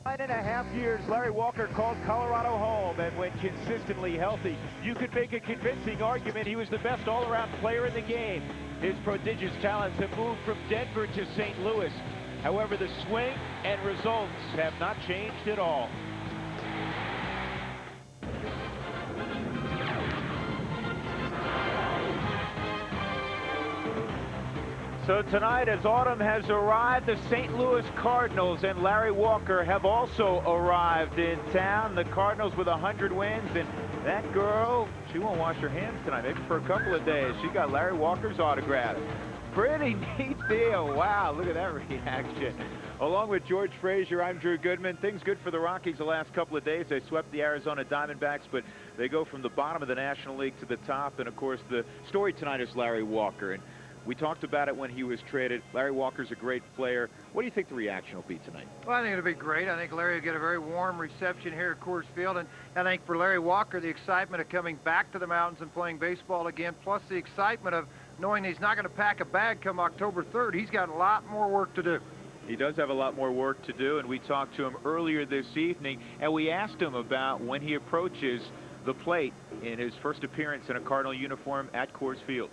9.5 years, Larry Walker called Colorado home, and when consistently healthy, you could make a convincing argument he was the best all-around player in the game. His prodigious talents have moved from Denver to St. Louis. However, the swing and results have not changed at all. So tonight, as autumn has arrived, the St. Louis Cardinals and Larry Walker have also arrived in town. The Cardinals with 100 wins, and that girl, she won't wash her hands tonight, maybe for a couple of days. She got Larry Walker's autograph. Pretty neat deal. Wow, look at that reaction. Along with George Frazier, I'm Drew Goodman. Things good for the Rockies the last couple of days. They swept the Arizona Diamondbacks, but they go from the bottom of the National League to the top. And, of course, the story tonight is Larry Walker. And we talked about it when he was traded. Larry Walker's a great player. What do you think the reaction will be tonight? Well, I think it'll be great. I think Larry will get a very warm reception here at Coors Field. And I think for Larry Walker, the excitement of coming back to the mountains and playing baseball again, plus the excitement of knowing he's not going to pack a bag come October 3rd. He's got a lot more work to do. He does have a lot more work to do, and we talked to him earlier this evening, and we asked him about when he approaches the plate in his first appearance in a Cardinal uniform at Coors Field.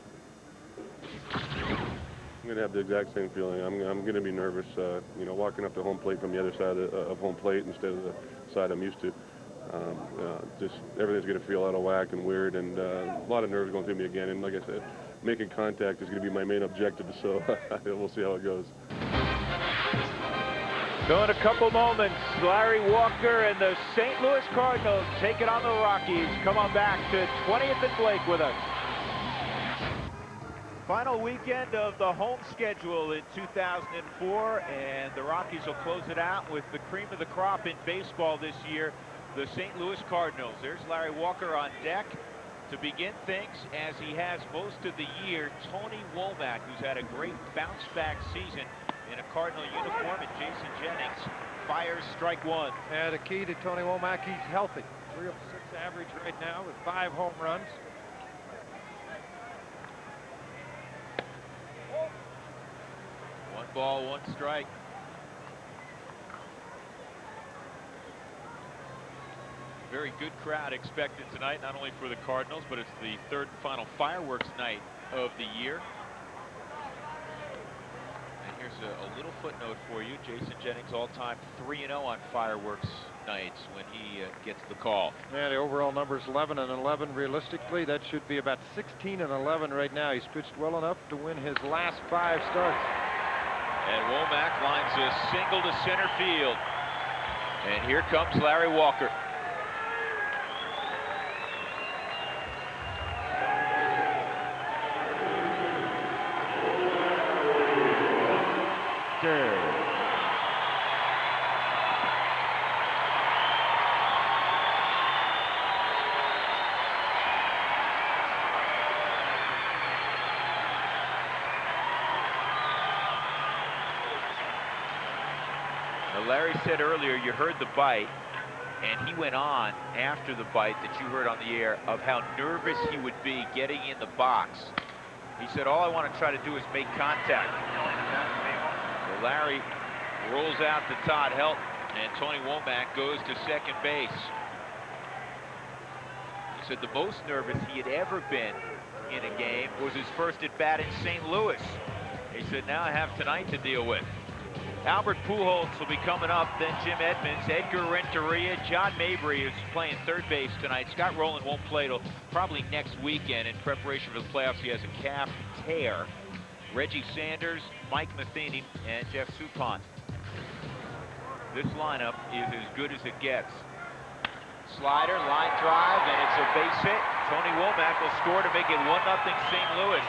I'm going to have the exact same feeling. I'm going to be nervous, you know, walking up to home plate from the other side of home plate instead of the side I'm used to. Just everything's going to feel out of whack and weird, and a lot of nerves going through me again. And like I said, making contact is going to be my main objective, so we'll see how it goes. So in a couple moments, Larry Walker and the St. Louis Cardinals take it on the Rockies. Come on back to 20th and Blake with us. Final weekend of the home schedule in 2004, and the Rockies will close it out with the cream of the crop in baseball this year, the St. Louis Cardinals. There's Larry Walker on deck to begin things, as he has most of the year. Tony Womack, who's had a great bounce-back season in a Cardinal uniform, and Jason Jennings fires strike one. Yeah, the key to Tony Womack, he's healthy. 306 average right now with 5 home runs. One ball, one strike. Very good crowd expected tonight, not only for the Cardinals, but it's the third and final fireworks night of the year. And here's a little footnote for you. Jason Jennings all-time 3-0 on fireworks nights when he gets the call. Yeah, the overall number is 11-11. Realistically, that should be about 16-11 right now. He's pitched well enough to win his last 5 starts. And Womack lines a single to center field. And here comes Larry Walker. Larry said earlier you heard the bite, and he went on after the bite that you heard on the air of how nervous he would be getting in the box. He said, all I want to try to do is make contact. So Larry rolls out to Todd Helton, and Tony Womack goes to second base. He said the most nervous he had ever been in a game was his first at bat in St. Louis. He said, now I have tonight to deal with. Albert Pujols will be coming up, then Jim Edmonds, Edgar Renteria, John Mabry is playing third base tonight. Scott Rowland won't play till probably next weekend in preparation for the playoffs. He has a calf tear. Reggie Sanders, Mike Matheny, and Jeff Suppan. This lineup is as good as it gets. Slider, line drive, and it's a base hit. Tony Womack will score to make it 1-0 St. Louis.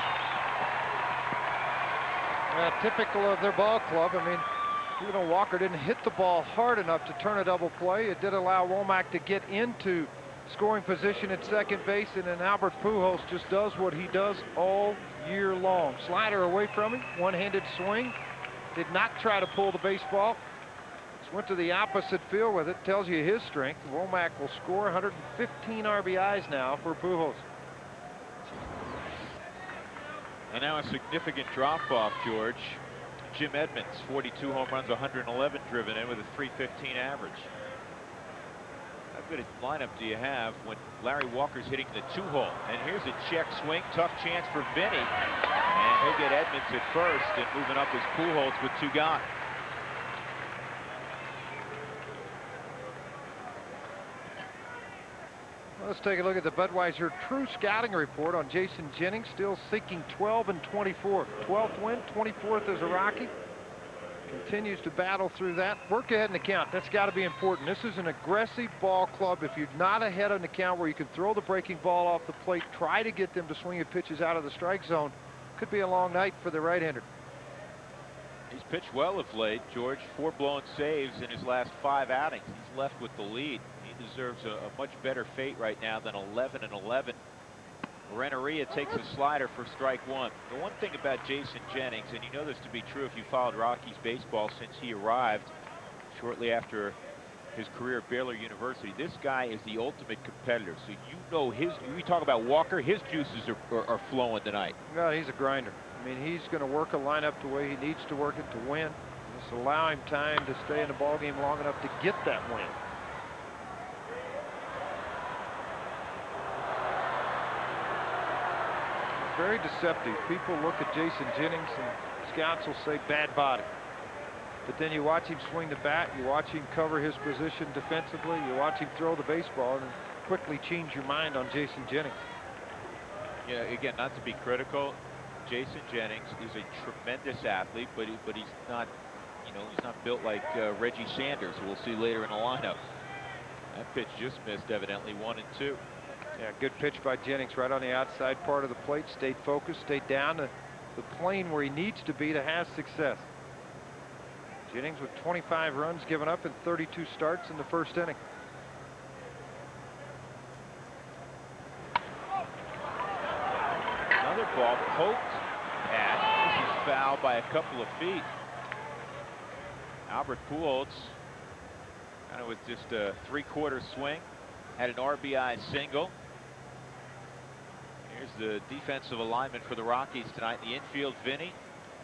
Typical of their ball club. I mean, even though Walker didn't hit the ball hard enough to turn a double play, it did allow Womack to get into scoring position at second base, and then Albert Pujols just does what he does all year long. Slider away from him, one-handed swing, did not try to pull the baseball. Just went to the opposite field with it. Tells you his strength. Womack will score 115 RBIs now for Pujols. And now a significant drop-off, George. Jim Edmonds, 42 home runs, 111 driven in with a .315 average. How good a lineup do you have when Larry Walker's hitting the 2-hole? And here's a check swing, tough chance for Vinny. And he'll get Edmonds at first, and moving up is Pujols with 2 gone. Let's take a look at the Budweiser True Scouting Report on Jason Jennings. Still seeking 12 and 24. 12th win, 24th as a Rocky. Continues to battle through that. Work ahead in the count. That's got to be important. This is an aggressive ball club. If you're not ahead in the count where you can throw the breaking ball off the plate, try to get them to swing at pitches out of the strike zone. Could be a long night for the right-hander. He's pitched well of late, George. 4 blown saves in his last 5 outings. He's left with the lead. He deserves a much better fate right now than 11 and 11. Renteria takes a slider for strike 1. The one thing about Jason Jennings, and you know this to be true if you followed Rockies baseball since he arrived shortly after his career at Baylor University, this guy is the ultimate competitor. So you know we talk about Walker, his juices are flowing tonight. No, he's a grinder. I mean, he's going to work a lineup the way he needs to work it to win. Just allow him time to stay in the ballgame long enough to get that win. Very deceptive. People look at Jason Jennings and scouts will say bad body. But then you watch him swing the bat, you watch him cover his position defensively, you watch him throw the baseball, and quickly change your mind on Jason Jennings. Yeah, again, not to be critical, Jason Jennings is a tremendous athlete, but he's not, he's not built like Reggie Sanders, who we'll see later in the lineup. That pitch just missed, evidently, 1 and 2. Yeah, good pitch by Jennings right on the outside part of the plate. Stayed focused, stayed down to the plane where he needs to be to have success. Jennings with 25 runs given up in 32 starts in the first inning. Another ball poked at. This is foul by a couple of feet. Albert Pujols, kind of with just a 3/4 swing, had an RBI single. Here's the defensive alignment for the Rockies tonight. In the infield, Vinny,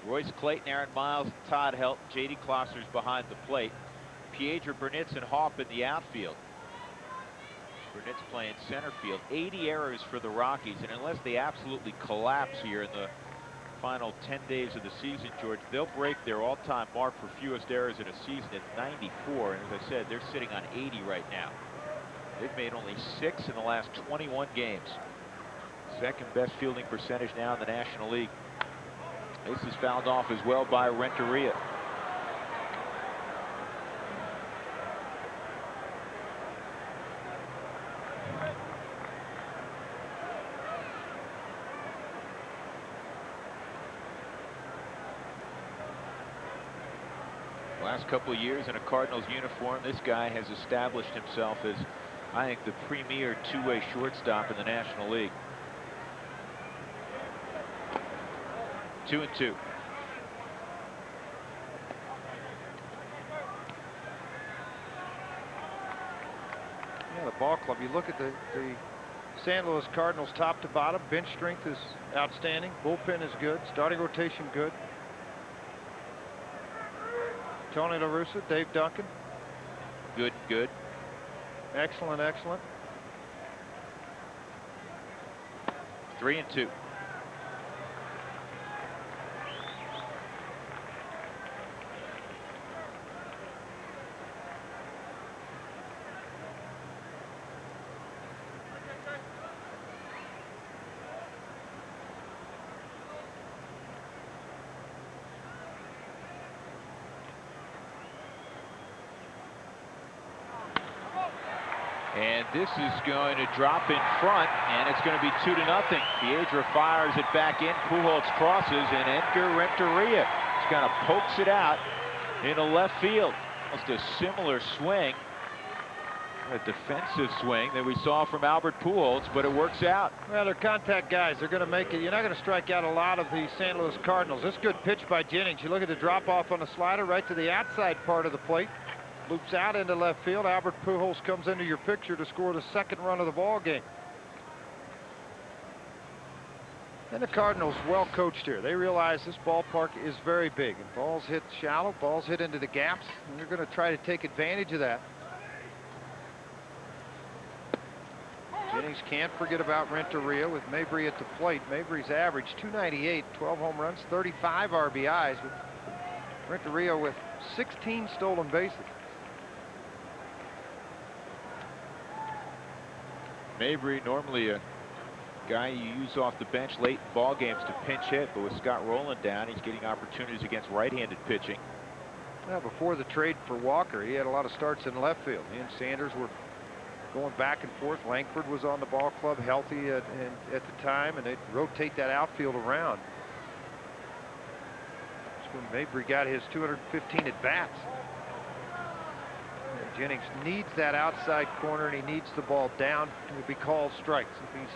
Royce Clayton, Aaron Miles, Todd Helton, J.D. Klosser's behind the plate. Piedra, Burnitz, and Hopp in the outfield. Burnitz playing center field. 80 errors for the Rockies, and unless they absolutely collapse here in the final 10 days of the season, George, they'll break their all-time mark for fewest errors in a season at 94. And as I said, they're sitting on 80 right now. They've made only 6 in the last 21 games. Second best fielding percentage now in the National League. This is fouled off as well by Renteria. Last couple of years in a Cardinals uniform, this guy has established himself as, I think, the premier two-way shortstop in the National League. 2 and 2. Yeah, the ball club. You look at the St. Louis Cardinals top to bottom. Bench strength is outstanding. Bullpen is good. Starting rotation good. Tony La Russa, Dave Duncan. Good, good. Excellent, excellent. 3 and 2. And this is going to drop in front, and it's going to be 2-0. Piedra fires it back in. Pujols crosses, and Edgar Renteria just kind of pokes it out into left field. Almost a similar swing, a defensive swing that we saw from Albert Pujols, but it works out. Well, they're contact guys. They're going to make it. You're not going to strike out a lot of the St. Louis Cardinals. This good pitch by Jennings. You look at the drop off on the slider right to the outside part of the plate. Loops out into left field. Albert Pujols comes into your picture to score the second run of the ball game. And the Cardinals well coached here. They realize this ballpark is very big. And balls hit shallow, balls hit into the gaps, and they're going to try to take advantage of that. Jennings can't forget about Renteria with Mabry at the plate. Mabry's average 298, 12 home runs, 35 RBIs, with Renteria with 16 stolen bases. Mabry, normally a guy you use off the bench late in ball games to pinch hit, but with Scott Rowland down, he's getting opportunities against right-handed pitching. Now, before the trade for Walker, he had a lot of starts in left field. He and Sanders were going back and forth. Langford was on the ball club healthy at the time, and they'd rotate that outfield around. That's when Mabry got his 215 at-bats. Jennings needs that outside corner, and he needs the ball down to be called strikes. If he's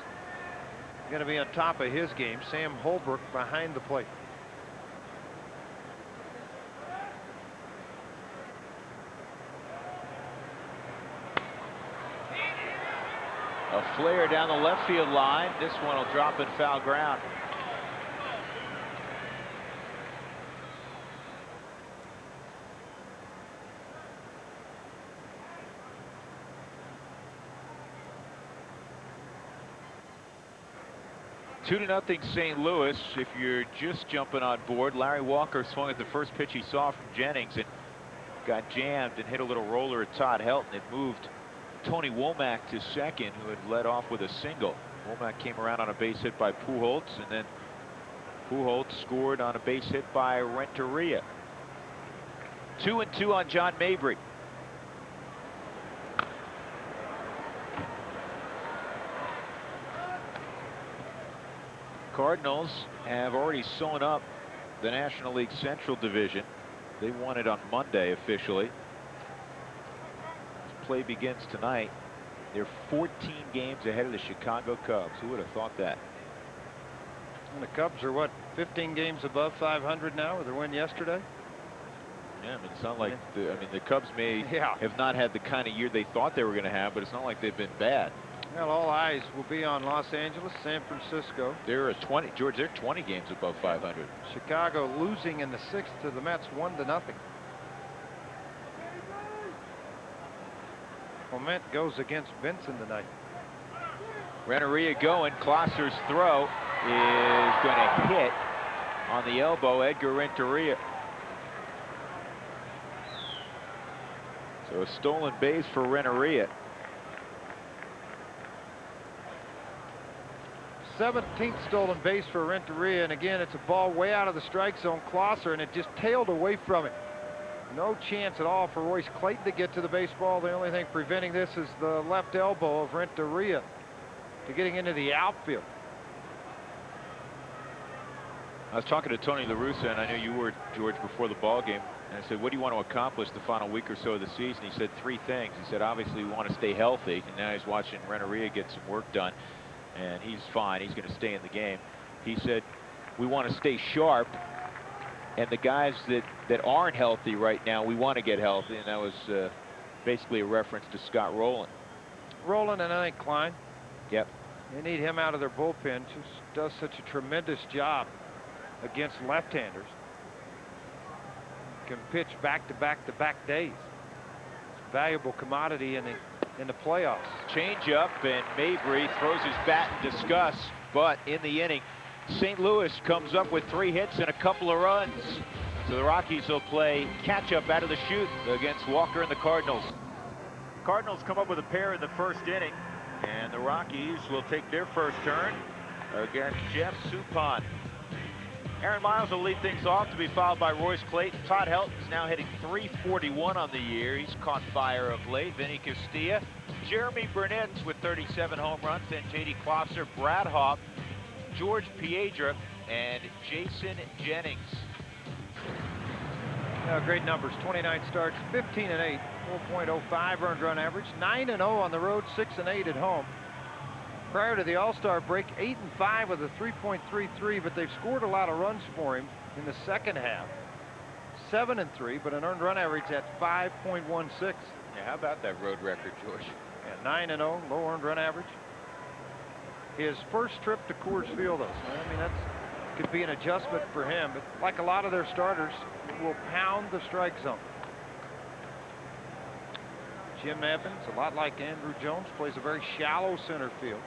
going to be on top of his game, Sam Holbrook behind the plate. A flare down the left field line. This one will drop in foul ground. 2-0 St. Louis. If you're just jumping on board, Larry Walker swung at the first pitch he saw from Jennings and got jammed and hit a little roller at Todd Helton. It moved Tony Womack to second, who had led off with a single. Womack came around on a base hit by Pujols, and then Pujols scored on a base hit by Renteria. 2-2 on John Mabry. Cardinals have already sewn up the National League Central Division. They won it on Monday officially. Play begins tonight. They're 14 games ahead of the Chicago Cubs. Who would have thought that? And the Cubs are, what, 15 games above 500 now with their win yesterday? Yeah, I mean, it's not like the Cubs may have not had the kind of year they thought they were going to have, but it's not like they've been bad. Well, all eyes will be on Los Angeles, San Francisco. They're 20, George. They're 20 games above 500. Chicago losing in the 6th to the Mets 1-0. Clement goes against Benson tonight. Renteria going. Klosser's throw is going to hit on the elbow. Edgar Renteria. So a stolen base for Renteria. 17th stolen base for Renteria, and again, it's a ball way out of the strike zone. Klosser, and it just tailed away from it. No chance at all for Royce Clayton to get to the baseball. The only thing preventing this is the left elbow of Renteria to getting into the outfield. I was talking to Tony La Russa, and I know you were, George, before the ball game. And I said, what do you want to accomplish the final week or so of the season? He said 3 things. He said, obviously, we want to stay healthy. And now he's watching Renteria get some work done. And he's fine. He's going to stay in the game. He said, we want to stay sharp. And the guys that aren't healthy right now, we want to get healthy. And that was basically a reference to Scott Rowland. Rowland and I think Klein. Yep. They need him out of their bullpen. Just does such a tremendous job against left-handers. Can pitch back-to-back days. It's a valuable commodity in the playoffs. Change up, and Mabry throws his bat in disgust, but in the inning, St. Louis comes up with 3 hits and a couple of runs. So the Rockies will play catch-up out of the chute against Walker and the Cardinals. Cardinals come up with a pair in the first inning, and the Rockies will take their first turn against Jeff Suppan. Aaron Miles will lead things off, to be followed by Royce Clayton. Todd Helton is now hitting .341 on the year. He's caught fire of late. Vinny Castilla, Jeremy Burnett with 37 home runs, then J.D. Klosser, Brad Hoff, George Piedra, and Jason Jennings. Great numbers. 29 starts, 15-8, 4.05 earned run average, 9-0 on the road, 6-8 at home. Prior to the All-Star break, 8-5 with a 3.33, but they've scored a lot of runs for him in the second half. 7-3, but an earned run average at 5.16. Yeah, how about that road record, George? Yeah, 9-0, low earned run average. his first trip to Coors Field, though. So, I mean, that could be an adjustment for him. But like a lot of their starters, will pound the strike zone. Jim Evans, a lot like Andrew Jones, plays a very shallow center field.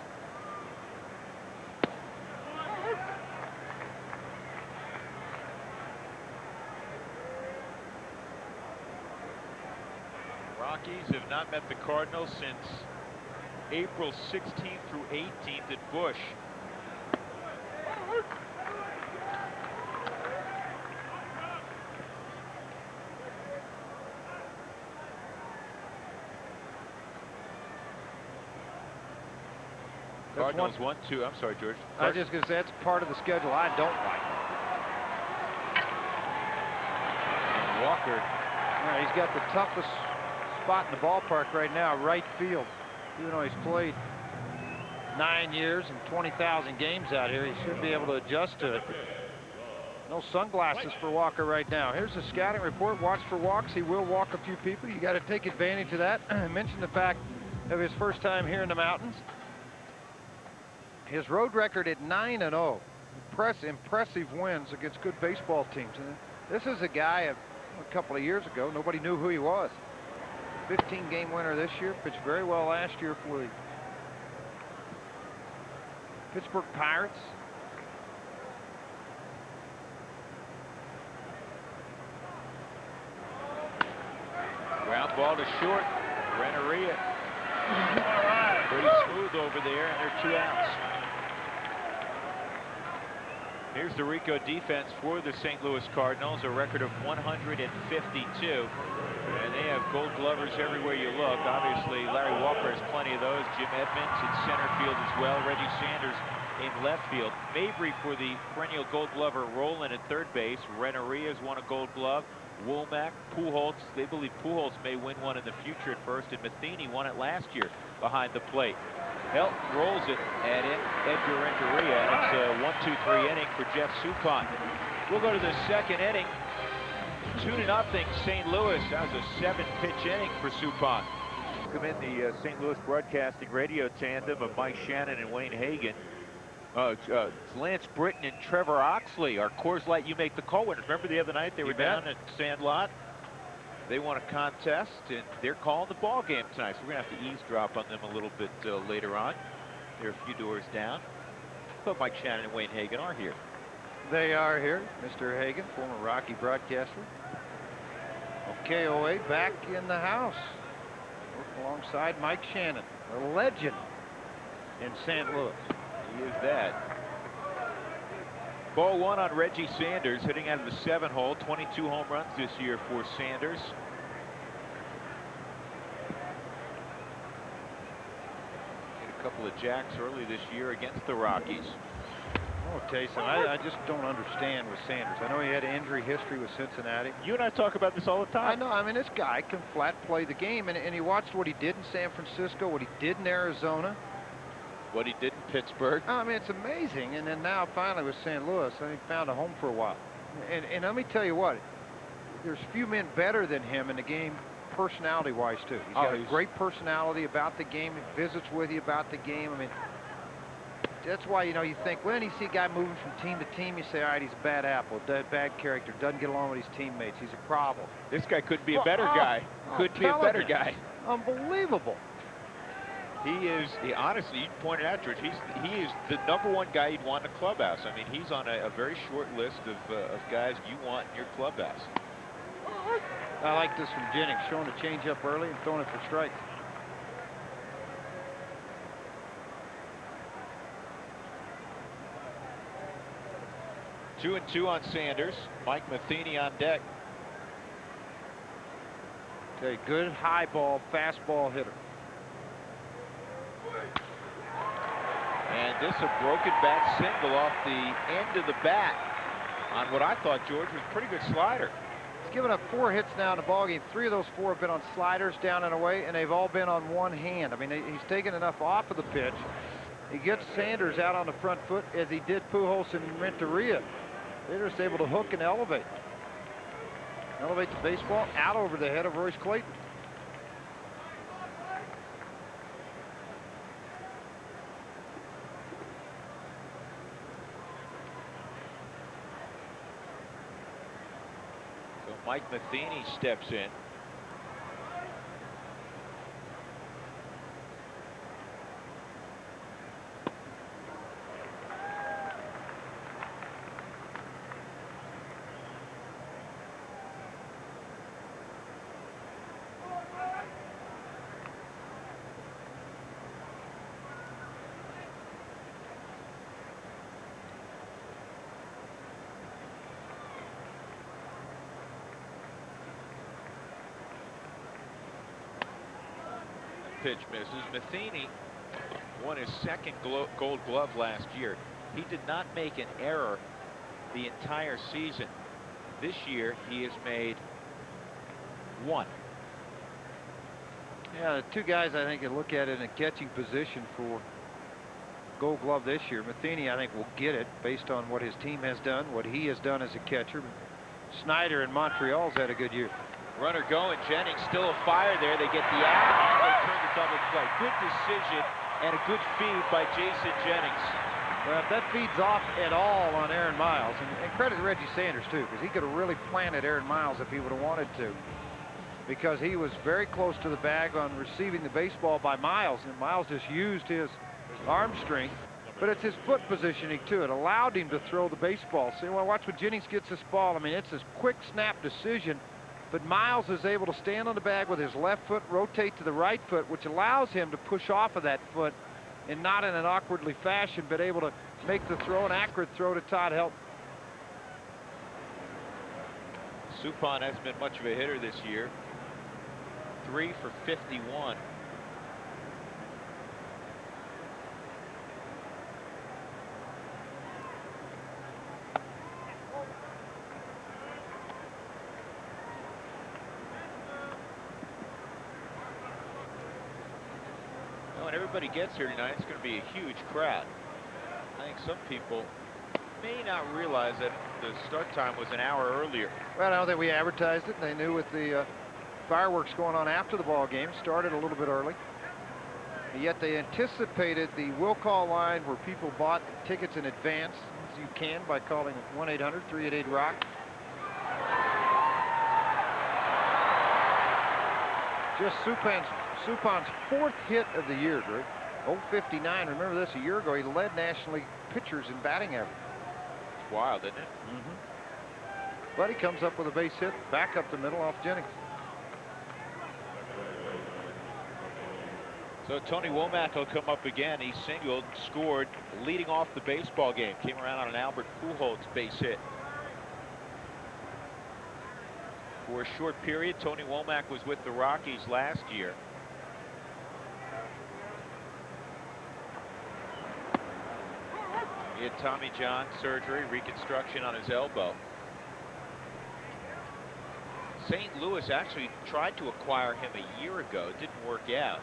Rockies have not met the Cardinals since April 16th through 18th at Busch. Cardinals 1-2. I'm sorry, George. I was just going to say that's part of the schedule I don't like. And Walker. Yeah, he's got the toughest spot in the ballpark right now, right field. Even though he's played 9 years and 20,000 games out here, he should be able to adjust to it. No sunglasses for Walker right now. Here's the scouting report. Watch for walks. He will walk a few people. You got to take advantage of that. I mentioned the fact of his first time here in the mountains. His road record at 9-0. Impressive wins against good baseball teams. And this is a guy a couple of years ago, nobody knew who he was. 15-game winner this year, pitched very well last year for the Pittsburgh Pirates. Ground ball to short. Renneria. Pretty smooth over there, and they're 2 outs. Here's the Rico defense for the St. Louis Cardinals, a record of 152. And they have gold glovers everywhere you look. Obviously, Larry Walker has plenty of those. Jim Edmonds in center field as well. Reggie Sanders in left field. Mabry for the perennial gold glover. Roland at third base. Renneria has won a gold glove. Womack, Pujols, they believe Pujols may win one in the future at first, and Matheny won it last year behind the plate. Helton rolls it at Edgar Renteria, and it's a 1-2-3 inning for Jeff Suppan. We'll go to the second inning. 2-0 St. Louis. That was a 7-pitch inning for Suppan. Come in the St. Louis Broadcasting radio tandem of Mike Shannon and Wayne Hagan. Lance Britton and Trevor Oxley, our Coors Light You Make the Call winners. Remember the other night they were down at Sandlot? They won a contest, and they're calling the ball game tonight. So we're going to have to eavesdrop on them a little bit later on. They're a few doors down. But Mike Shannon and Wayne Hagan are here. They are here. Mr. Hagan, former Rocky broadcaster. KOA back in the house. Working alongside Mike Shannon, a legend in St. Louis. He is that. Ball one on Reggie Sanders, hitting out of the 7-hole. 22 home runs this year for Sanders. Hit a couple of jacks early this year against the Rockies. I'll tell you something, I just don't understand with Sanders. I know he had an injury history with Cincinnati. You and I talk about this all the time. I know. I mean, this guy can flat play the game, and he watched what he did in San Francisco, what he did in Arizona. What he did in Pittsburgh. I mean, it's amazing. And then now finally with St. Louis, and he found a home for a while. And let me tell you what, there's few men better than him in the game, personality-wise too. He's got a great personality about the game. He visits with you about the game. I mean, that's why, you know, you think when you see a guy moving from team to team, you say, all right, he's a bad apple, bad character, doesn't get along with his teammates, he's a problem. This guy could be a better guy. Could be a better guy. Unbelievable. Honestly, you pointed out, George, he is the #1 guy you'd want in a clubhouse. I mean, he's on a very short list of guys you want in your clubhouse. I like this from Jennings, showing the changeup early and throwing it for strikes. Two and two on Sanders. Mike Matheny on deck. Okay, good high ball, fastball hitter. And this a broken bat single off the end of the bat on what I thought, George, was a pretty good slider. He's given up 4 hits now in the ballgame. 3 of those 4 have been on sliders down and away, and they've all been on one hand. I mean, he's taken enough off of the pitch. He gets Sanders out on the front foot as he did Pujols and Renteria. They're just able to hook and elevate. Elevate the baseball out over the head of Royce Clayton. Mike Matheny steps in. Pitch misses. Matheny won his second Gold Glove last year. He did not make an error the entire season. This year he has made one. Yeah, the two guys I think you look at it in a catching position for Gold Glove this year. Matheny, I think, will get it based on what his team has done, what he has done as a catcher. Snyder in Montreal's had a good year. Runner going. Jennings still a fire there. They get the out and they turn the double play. Good decision and a good feed by Jason Jennings. Well, if that feeds off at all on Aaron Miles, and credit to Reggie Sanders too, because he could have really planted Aaron Miles if he would have wanted to, because he was very close to the bag on receiving the baseball by Miles, and Miles just used his arm strength. But it's his foot positioning too. It allowed him to throw the baseball. So you want to watch when Jennings gets this ball. I mean, it's a quick snap decision. But Miles is able to stand on the bag with his left foot, rotate to the right foot, which allows him to push off of that foot and not in an awkwardly fashion, but able to make the throw, an accurate throw to Todd Helton. Suppan hasn't been much of a hitter this year. 3 for 51. When everybody gets here tonight, it's going to be a huge crowd. I think some people may not realize that the start time was an hour earlier. Well, I don't think we advertised it. They knew with the fireworks going on after the ball game, started a little bit early. And yet they anticipated the will call line where people bought tickets in advance, as you can by calling 1-800-388-ROCK. Just Suppan's fourth hit of the year, Drew. 059. Remember this, a year ago he led National League pitchers in batting average. It's wild, isn't it? But he comes up with a base hit, back up the middle off Jennings. So Tony Womack will come up again. He singled, scored, leading off the baseball game. Came around on an Albert Pujols base hit. For a short period, Tony Womack was with the Rockies last year. He had Tommy John surgery, reconstruction on his elbow. St. Louis actually tried to acquire him a year ago. It didn't work out.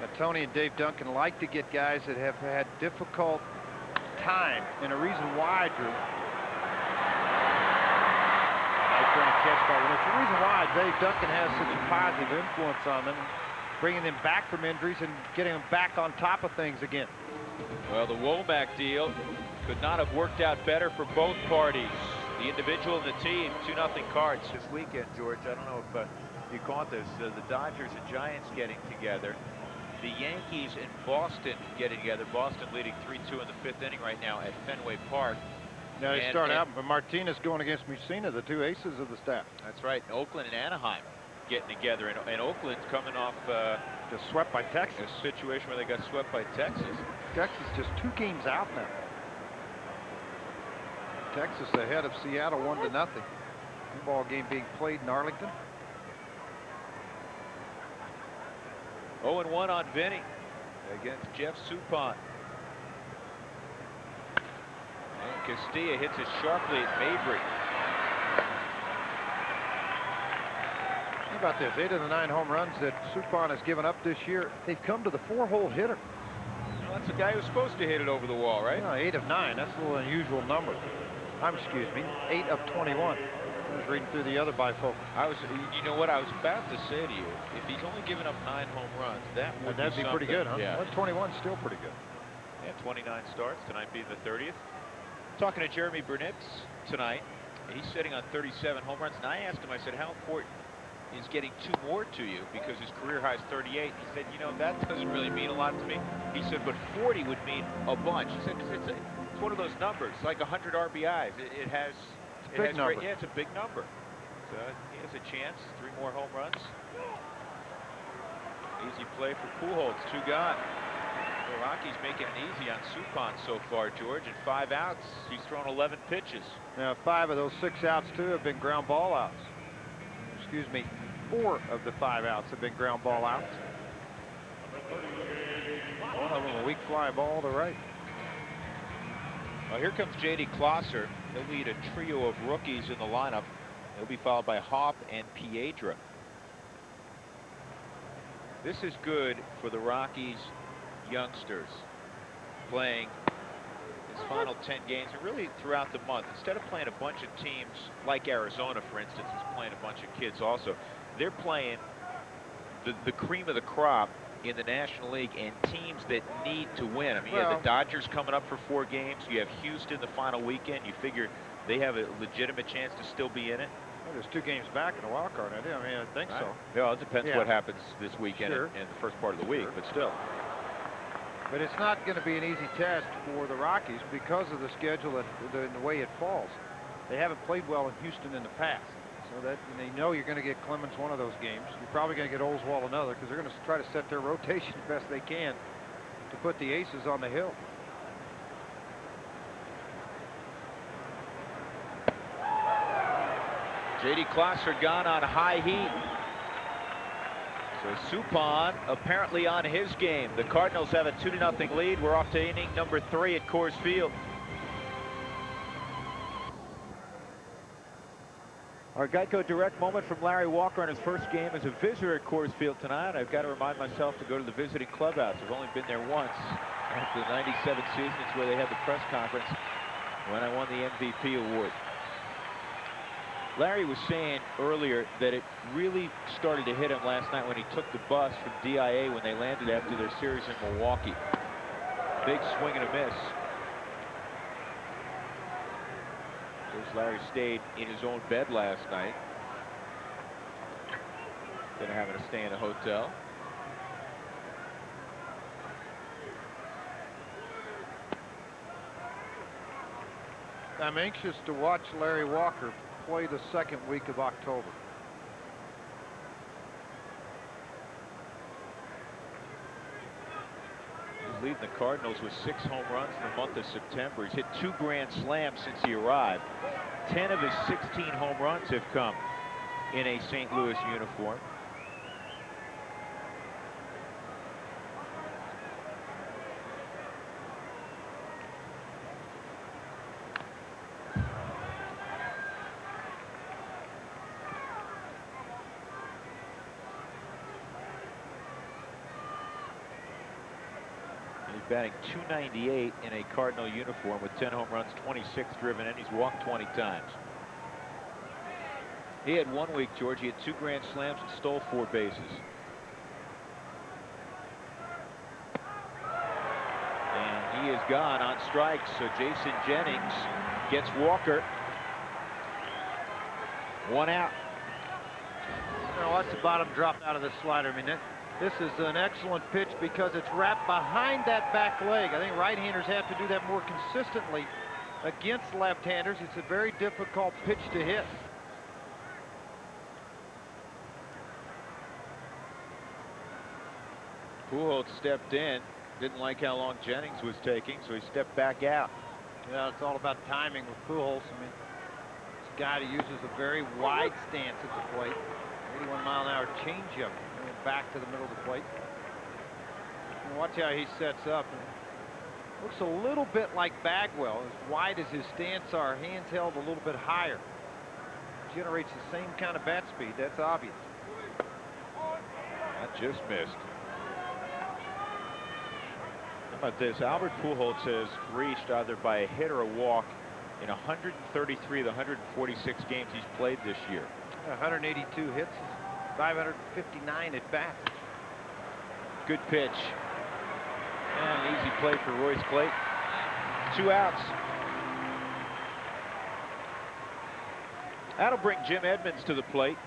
Now, Tony and Dave Duncan like to get guys that have had difficult time, and a reason why, Drew. It's the reason why Dave Duncan has such a positive influence on them, bringing them back from injuries and getting them back on top of things again. Well, the Womack deal could not have worked out better for both parties. The individual and the team, 2-0 Cards. This weekend, George, I don't know if you caught this, the Dodgers and Giants getting together. The Yankees and Boston getting together. Boston leading 3-2 in the 5th inning right now at Fenway Park. Now they start out, but Martinez going against Mussina, the two aces of the staff. That's right. Oakland and Anaheim getting together, and Oakland's coming off just swept by Texas. A situation where they got swept by Texas. Texas just 2 games out now. Texas ahead of Seattle 1-0. Ball game being played in Arlington. 0-1 on Vinny against Jeff Suppan. And Castilla hits it sharply at Mabry. How about this? 8 of the 9 home runs that Suppan has given up this year, they've come to the 4-hole hitter. Well, that's a guy who's supposed to hit it over the wall, right? Yeah, 8 of 9. That's a little unusual number. Excuse me, 8 of 21. I was reading through the other bifocal. You know what I was about to say to you? If he's only given up 9 home runs, that'd be pretty good, huh? Yeah. 21 is still pretty good. Yeah, 29 starts, tonight being the 30th. Talking to Jeremy Burnitz tonight. He's sitting on 37 home runs, and I asked him, I said, how important is getting 2 more to you? Because his career high is 38. He said, you know, that doesn't really mean a lot to me. He said, but 40 would mean a bunch. He said, because it's one of those numbers, like 100 RBIs. It has big number. yeah, it's a big number. So he has a chance. 3 more home runs. Easy play for Pujols. 2 gone. The Rockies making it easy on Suppan so far, George. And 5 outs. He's thrown 11 pitches. Now 5 of those 6 outs too have been ground ball outs. Excuse me, 4 of the 5 outs have been ground ball outs. One of them a weak fly ball to right. Well, here comes J.D. Klosser. He'll lead a trio of rookies in the lineup. He'll be followed by Hopp and Piedra. This is good for the Rockies youngsters playing his final 10 games, and really throughout the month. Instead of playing a bunch of teams like Arizona, for instance, is playing a bunch of kids also, they're playing the cream of the crop in the National League and teams that need to win. I mean, you have the Dodgers coming up for 4 games. You have Houston the final weekend. You figure they have a legitimate chance to still be in it. Well, there's 2 games back in the wild card. I mean, I think so. Yeah, it depends what happens this weekend Sure. and the first part of the week, but still. But it's not going to be an easy test for the Rockies because of the schedule and the way it falls. They haven't played well in Houston in the past. So that they know you're going to get Clemens one of those games. You're probably going to get Oswalt another, because they're going to try to set their rotation the best they can to put the aces on the hill. J.D. Klosser gone on high heat. So Suppan apparently on his game. The Cardinals have a 2-0 lead. We're off to inning number 3 at Coors Field. Our Geico Direct moment from Larry Walker on his first game as a visitor at Coors Field tonight. I've got to remind myself to go to the visiting clubhouse. I've only been there once after the '97 season. It's where they had the press conference when I won the MVP award. Larry was saying earlier that it really started to hit him last night when he took the bus from DIA when they landed after their series in Milwaukee. Big swing and a miss. Larry stayed in his own bed last night. Instead of having to stay in a hotel. I'm anxious to watch Larry Walker play the second week of October. He's leading the Cardinals with 6 home runs in the month of September. He's hit 2 grand slams since he arrived. 10 of his 16 home runs have come in a St. Louis uniform. Batting .298 in a Cardinal uniform with 10 home runs, 26 driven in. He's walked 20 times. He had 1 week, George. He had 2 grand slams and stole 4 bases. And he is gone on strikes. So Jason Jennings gets Walker. 1 out. Now watch the bottom drop out of the slider. I mean, this is an excellent pitch because it's wrapped behind that back leg. I think right-handers have to do that more consistently against left-handers. It's a very difficult pitch to hit. Pujols stepped in, didn't like how long Jennings was taking, so he stepped back out. Yeah, it's all about timing with Pujols. I mean, this guy that uses a very wide stance at the plate. 81-mile-an-hour changeup going back to the middle of the plate. And watch how he sets up. And looks a little bit like Bagwell, as wide as his stance are, hands held a little bit higher. Generates the same kind of bat speed. That's obvious. That just missed. How about this? Albert Pujols has reached either by a hit or a walk in 133 of the 146 games he's played this year. 182 hits, 559 at bats. Good pitch. And easy play for Royce Clayton. 2 outs. That'll bring Jim Edmonds to the plate.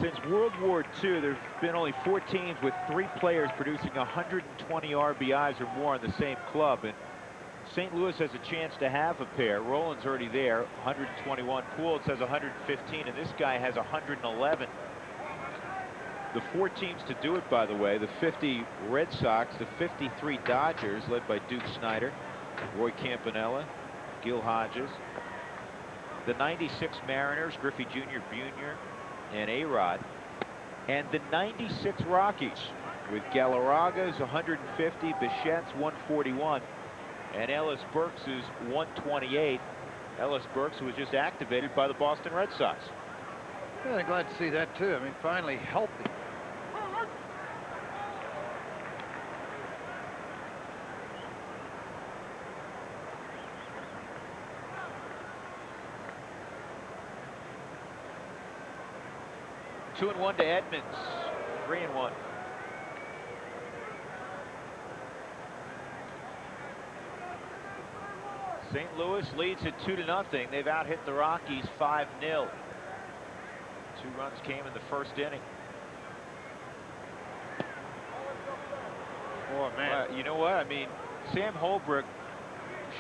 Since World War II, there's been only 4 teams with 3 players producing 120 RBIs or more in the same club, and St. Louis has a chance to have a pair. Roland's already there, 121. Pujols has 115, and this guy has 111. The 4 teams to do it, by the way: the 50 Red Sox, the 53 Dodgers, led by Duke Snider, Roy Campanella, Gil Hodges, the 96 Mariners, Griffey Jr., Buhner, and A-Rod, and the 96 Rockies with Galarraga's 150, Bichette's 141, and Ellis Burks' 128. Ellis Burks, who was just activated by the Boston Red Sox. Yeah, I'm glad to see that too. I mean, finally healthy. Two and 1 to Edmonds, 3 and 1. St. Louis leads it 2-0. They've out-hit the Rockies 5-0. 2 runs came in the first inning. Oh man, you know what? I mean, Sam Holbrook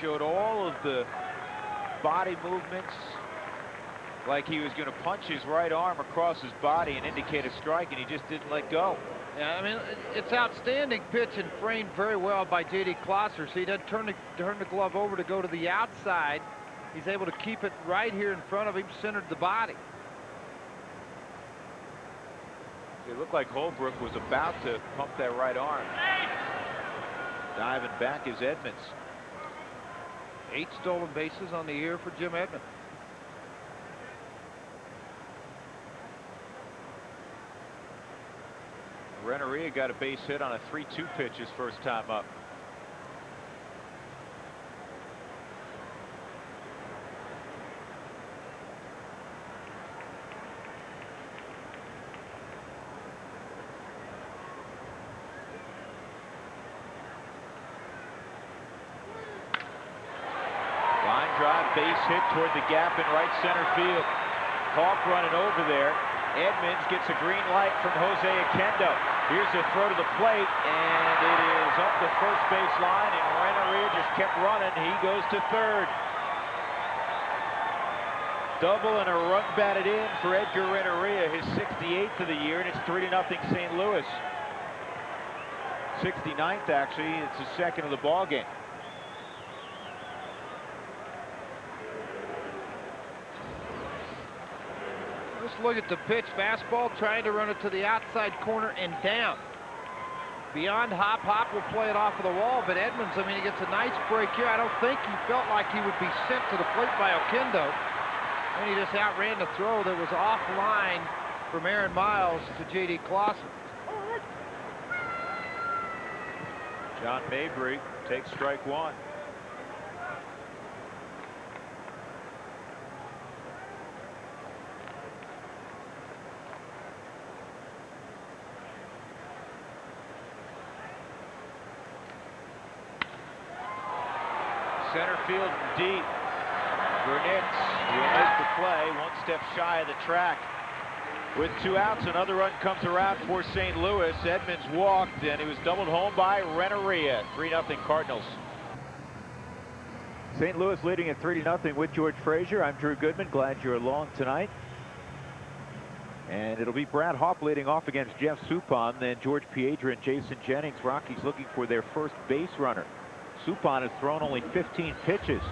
showed all of the body movements, like he was going to punch his right arm across his body and indicate a strike, and he just didn't let go. Yeah, I mean, it's outstanding pitch and framed very well by J.D. Klosser. See, he doesn't turn the glove over to go to the outside. He's able to keep it right here in front of him, centered the body. It looked like Holbrook was about to pump that right arm. Diving back is Edmonds. 8 stolen bases on the year for Jim Edmonds. Renneria got a base hit on a 3-2 pitch his first time up. Line drive, base hit toward the gap in right center field. Hawk running over there. Edmonds gets a green light from Jose Oquendo. Here's a throw to the plate, and it is up the first base line, and Renneria just kept running. He goes to third. Double and a run batted in for Edgar Renneria, his 68th of the year, and it's 3-0 St. Louis. 69th, actually. It's the second of the ball game. Just look at the pitch. Fastball, trying to run it to the outside corner and down. Beyond Hop. Hop will play it off of the wall, but Edmonds, I mean, he gets a nice break here. I don't think he felt like he would be sent to the plate by Oquendo. And he just outran the throw that was offline from Aaron Miles to J.D. Klosser. John Mabry takes strike 1. Center field deep. Burnett will make the play, 1 step shy of the track. With 2 outs, another run comes around for St. Louis. Edmonds walked, and he was doubled home by Renneria. 3-0 Cardinals. St. Louis leading at 3-0 with George Frazier. I'm Drew Goodman. Glad you're along tonight. And it'll be Brad Hawpe leading off against Jeff Suppan, then George Piedra and Jason Jennings. Rockies looking for their first base runner. Suppan has thrown only 15 pitches.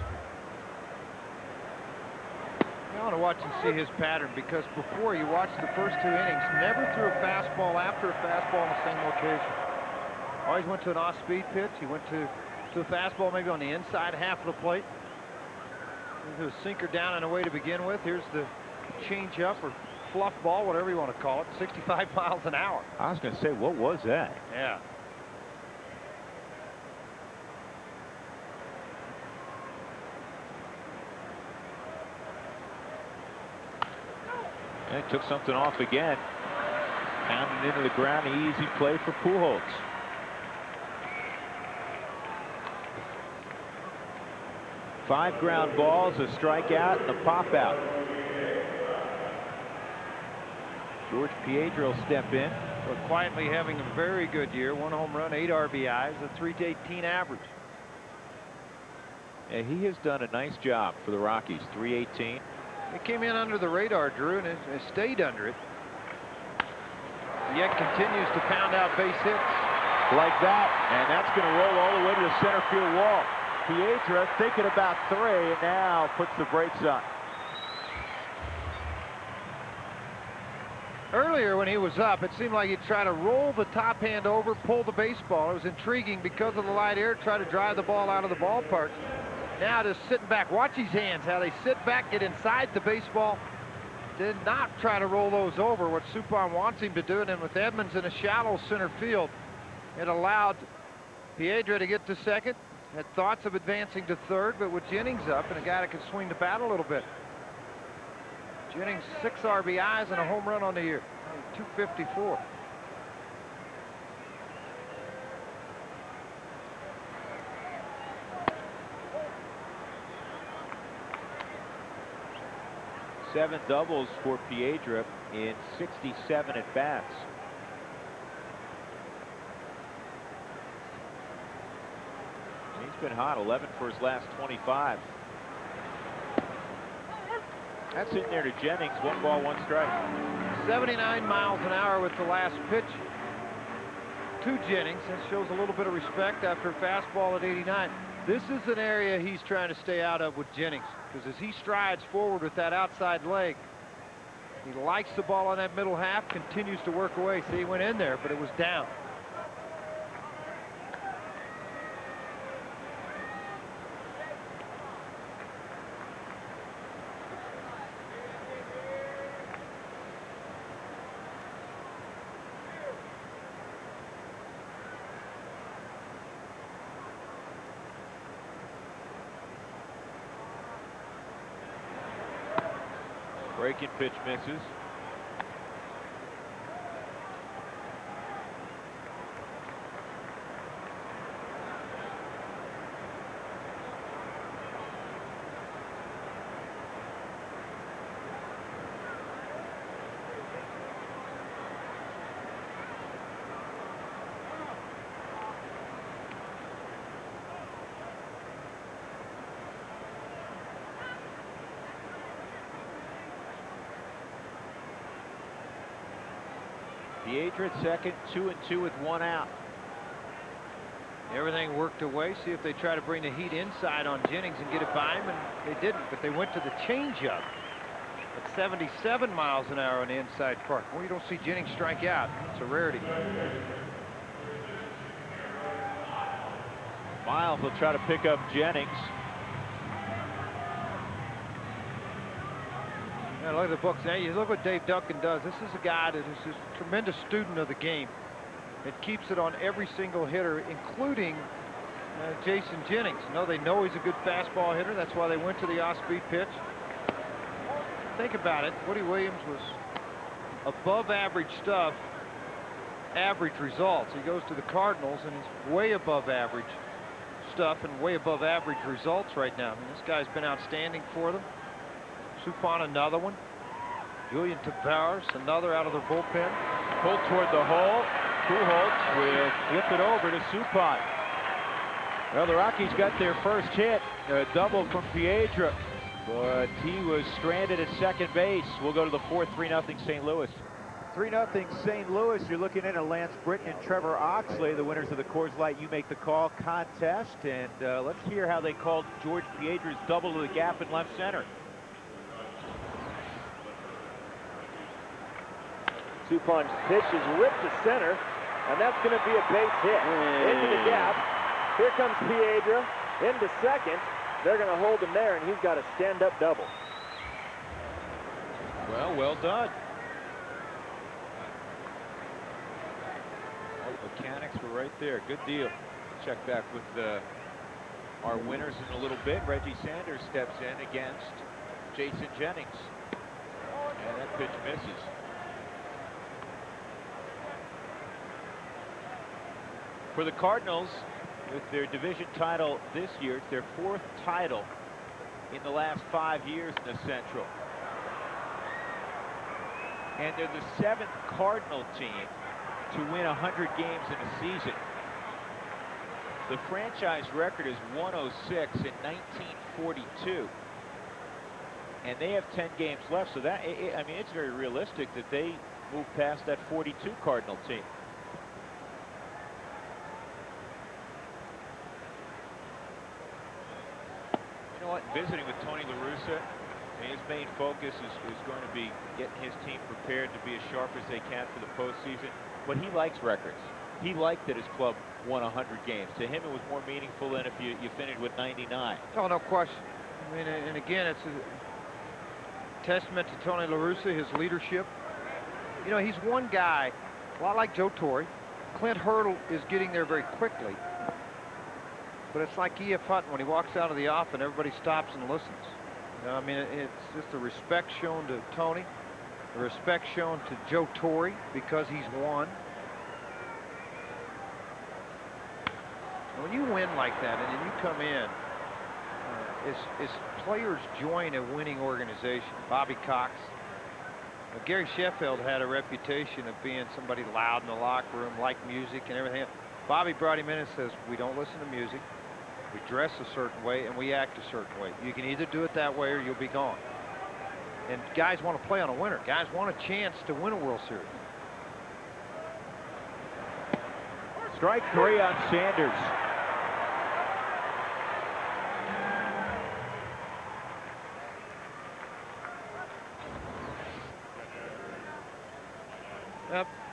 I want to watch and see his pattern, because before, you watched the first 2 innings, never threw a fastball after a fastball on the same location. Always went to an off-speed pitch. He went to a fastball maybe on the inside half of the plate. He was a sinker down and away to begin with. Here's the change-up or fluff ball, whatever you want to call it, 65 miles an hour. I was going to say, what was that? Yeah. And took something off again. Pounded into the ground. Easy play for Pujols. 5 ground balls, a strikeout, and a pop out. George Piedra will step in. So quietly having a very good year. 1 home run, 8 RBIs, a .318 average. Yeah, he has done a nice job for the Rockies. .318. It came in under the radar, Drew, and it stayed under it. Yet continues to pound out base hits. Like that, and that's going to roll all the way to the center field wall. Piedra thinking about 3, and now puts the brakes on. Earlier when he was up, it seemed like he'd try to roll the top hand over, pull the baseball. It was intriguing because of the light air, try to drive the ball out of the ballpark. Now just sitting back, watch his hands, how they sit back, get inside the baseball. Did not try to roll those over, what Suppan wants him to do. And then with Edmonds in a shallow center field, it allowed Piedra to get to second. Had thoughts of advancing to third, but with Jennings up and a guy that can swing the bat a little bit. Jennings 6 RBIs and a home run on the year. 254. Seven doubles for Piedra in 67 at bats. He's been hot, 11 for his last 25. That's in there to Jennings. 1 ball, 1 strike. 79 miles an hour with the last pitch to Jennings. That shows a little bit of respect after a fastball at 89. This is an area he's trying to stay out of with Jennings, because as he strides forward with that outside leg, he likes the ball on that middle half, continues to work away. See, he went in there, but it was down. Breaking pitch misses. Piedra at second, 2-2 with 1 out. Everything worked away. See if they try to bring the heat inside on Jennings and get it by him, and they didn't, but they went to the changeup at 77 miles an hour on the inside part. Well, you don't see Jennings strike out. It's a rarity. Miles will try to pick up Jennings. Yeah, look at the books. Now you look what Dave Duncan does. This is a guy that is just a tremendous student of the game. It keeps it on every single hitter, including Jason Jennings. They know he's a good fastball hitter. That's why they went to the off-speed pitch. Think about it. Woody Williams was above average stuff, average results. He goes to the Cardinals and he's way above average stuff and way above average results right now. I mean, this guy's been outstanding for them. Suppan, another one. Julian Tavares, another out of their bullpen. Pulled toward the hole. Pujols will flip it over to Suppan. Well, the Rockies got their first hit, a double from Piedra, but he was stranded at second base. We'll go to the fourth, 3-0 St. Louis. 3-0 St. Louis. You're looking at Lance Britton and Trevor Oxley, the winners of the Coors Light You Make the Call contest. And let's hear how they called George Piedra's double to the gap in left center. Suppan's pitch is ripped to center, and that's going to be a base hit. Into the gap. Here comes Piedra into second. They're going to hold him there, and he's got a stand-up double. Well done. All the mechanics were right there. Good deal. Check back with our winners in a little bit. Reggie Sanders steps in against Jason Jennings. And that pitch misses. For the Cardinals, with their division title this year, it's their 4th title in the last 5 years in the Central. And they're the 7th Cardinal team to win 100 games in a season. The franchise record is 106 in 1942. And they have 10 games left, so that, I mean, it's very realistic that they move past that 42 Cardinal team. You know what, visiting with Tony La Russa, his main focus is going to be getting his team prepared to be as sharp as they can for the postseason. But he likes records. He liked that his club won 100 games. To him, it was more meaningful than if you finished with 99. Oh, no question. I mean, and again, it's a testament to Tony La Russa, his leadership. You know, he's one guy, a lot like Joe Torre. Clint Hurdle is getting there very quickly. But it's like E.F. Hutton, when he walks out of the office, everybody stops and listens. You know, I mean, it's just the respect shown to Tony, the respect shown to Joe Torre because he's won. And when you win like that and then you come in, as players join a winning organization, Bobby Cox, Gary Sheffield had a reputation of being somebody loud in the locker room, like music and everything. Bobby brought him in and says, we don't listen to music. We dress a certain way and we act a certain way. You can either do it that way or you'll be gone. And guys want to play on a winner. Guys want a chance to win a World Series. Strike 3 on Sanders.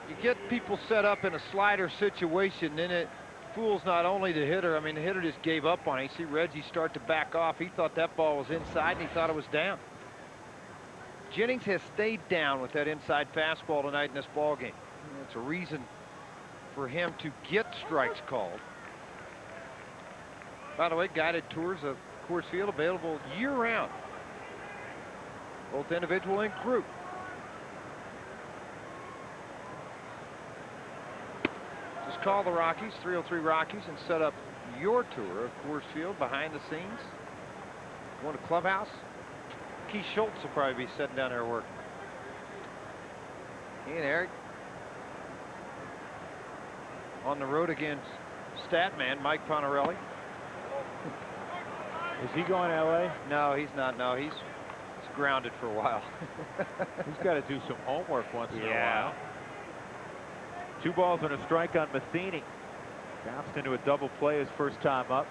You get people set up in a slider situation, then it fools not only the hitter. I mean, the hitter just gave up on it. You see Reggie start to back off. He thought that ball was inside, and he thought it was down. Jennings has stayed down with that inside fastball tonight in this ball game. It's a reason for him to get strikes called. By the way, guided tours of Coors Field available year-round, both individual and group. Just call the Rockies, 303 Rockies, and set up your tour of Coors Field behind the scenes. Go to clubhouse. Keith Schultz will probably be sitting down there working. He and Eric on the road against Statman Mike Ponarelli. Is he going to L.A.? No, he's not. No, he's grounded for a while. He's got to do some homework once in a while. 2 balls and a strike on Matheny. Bounced into a double play his first time up.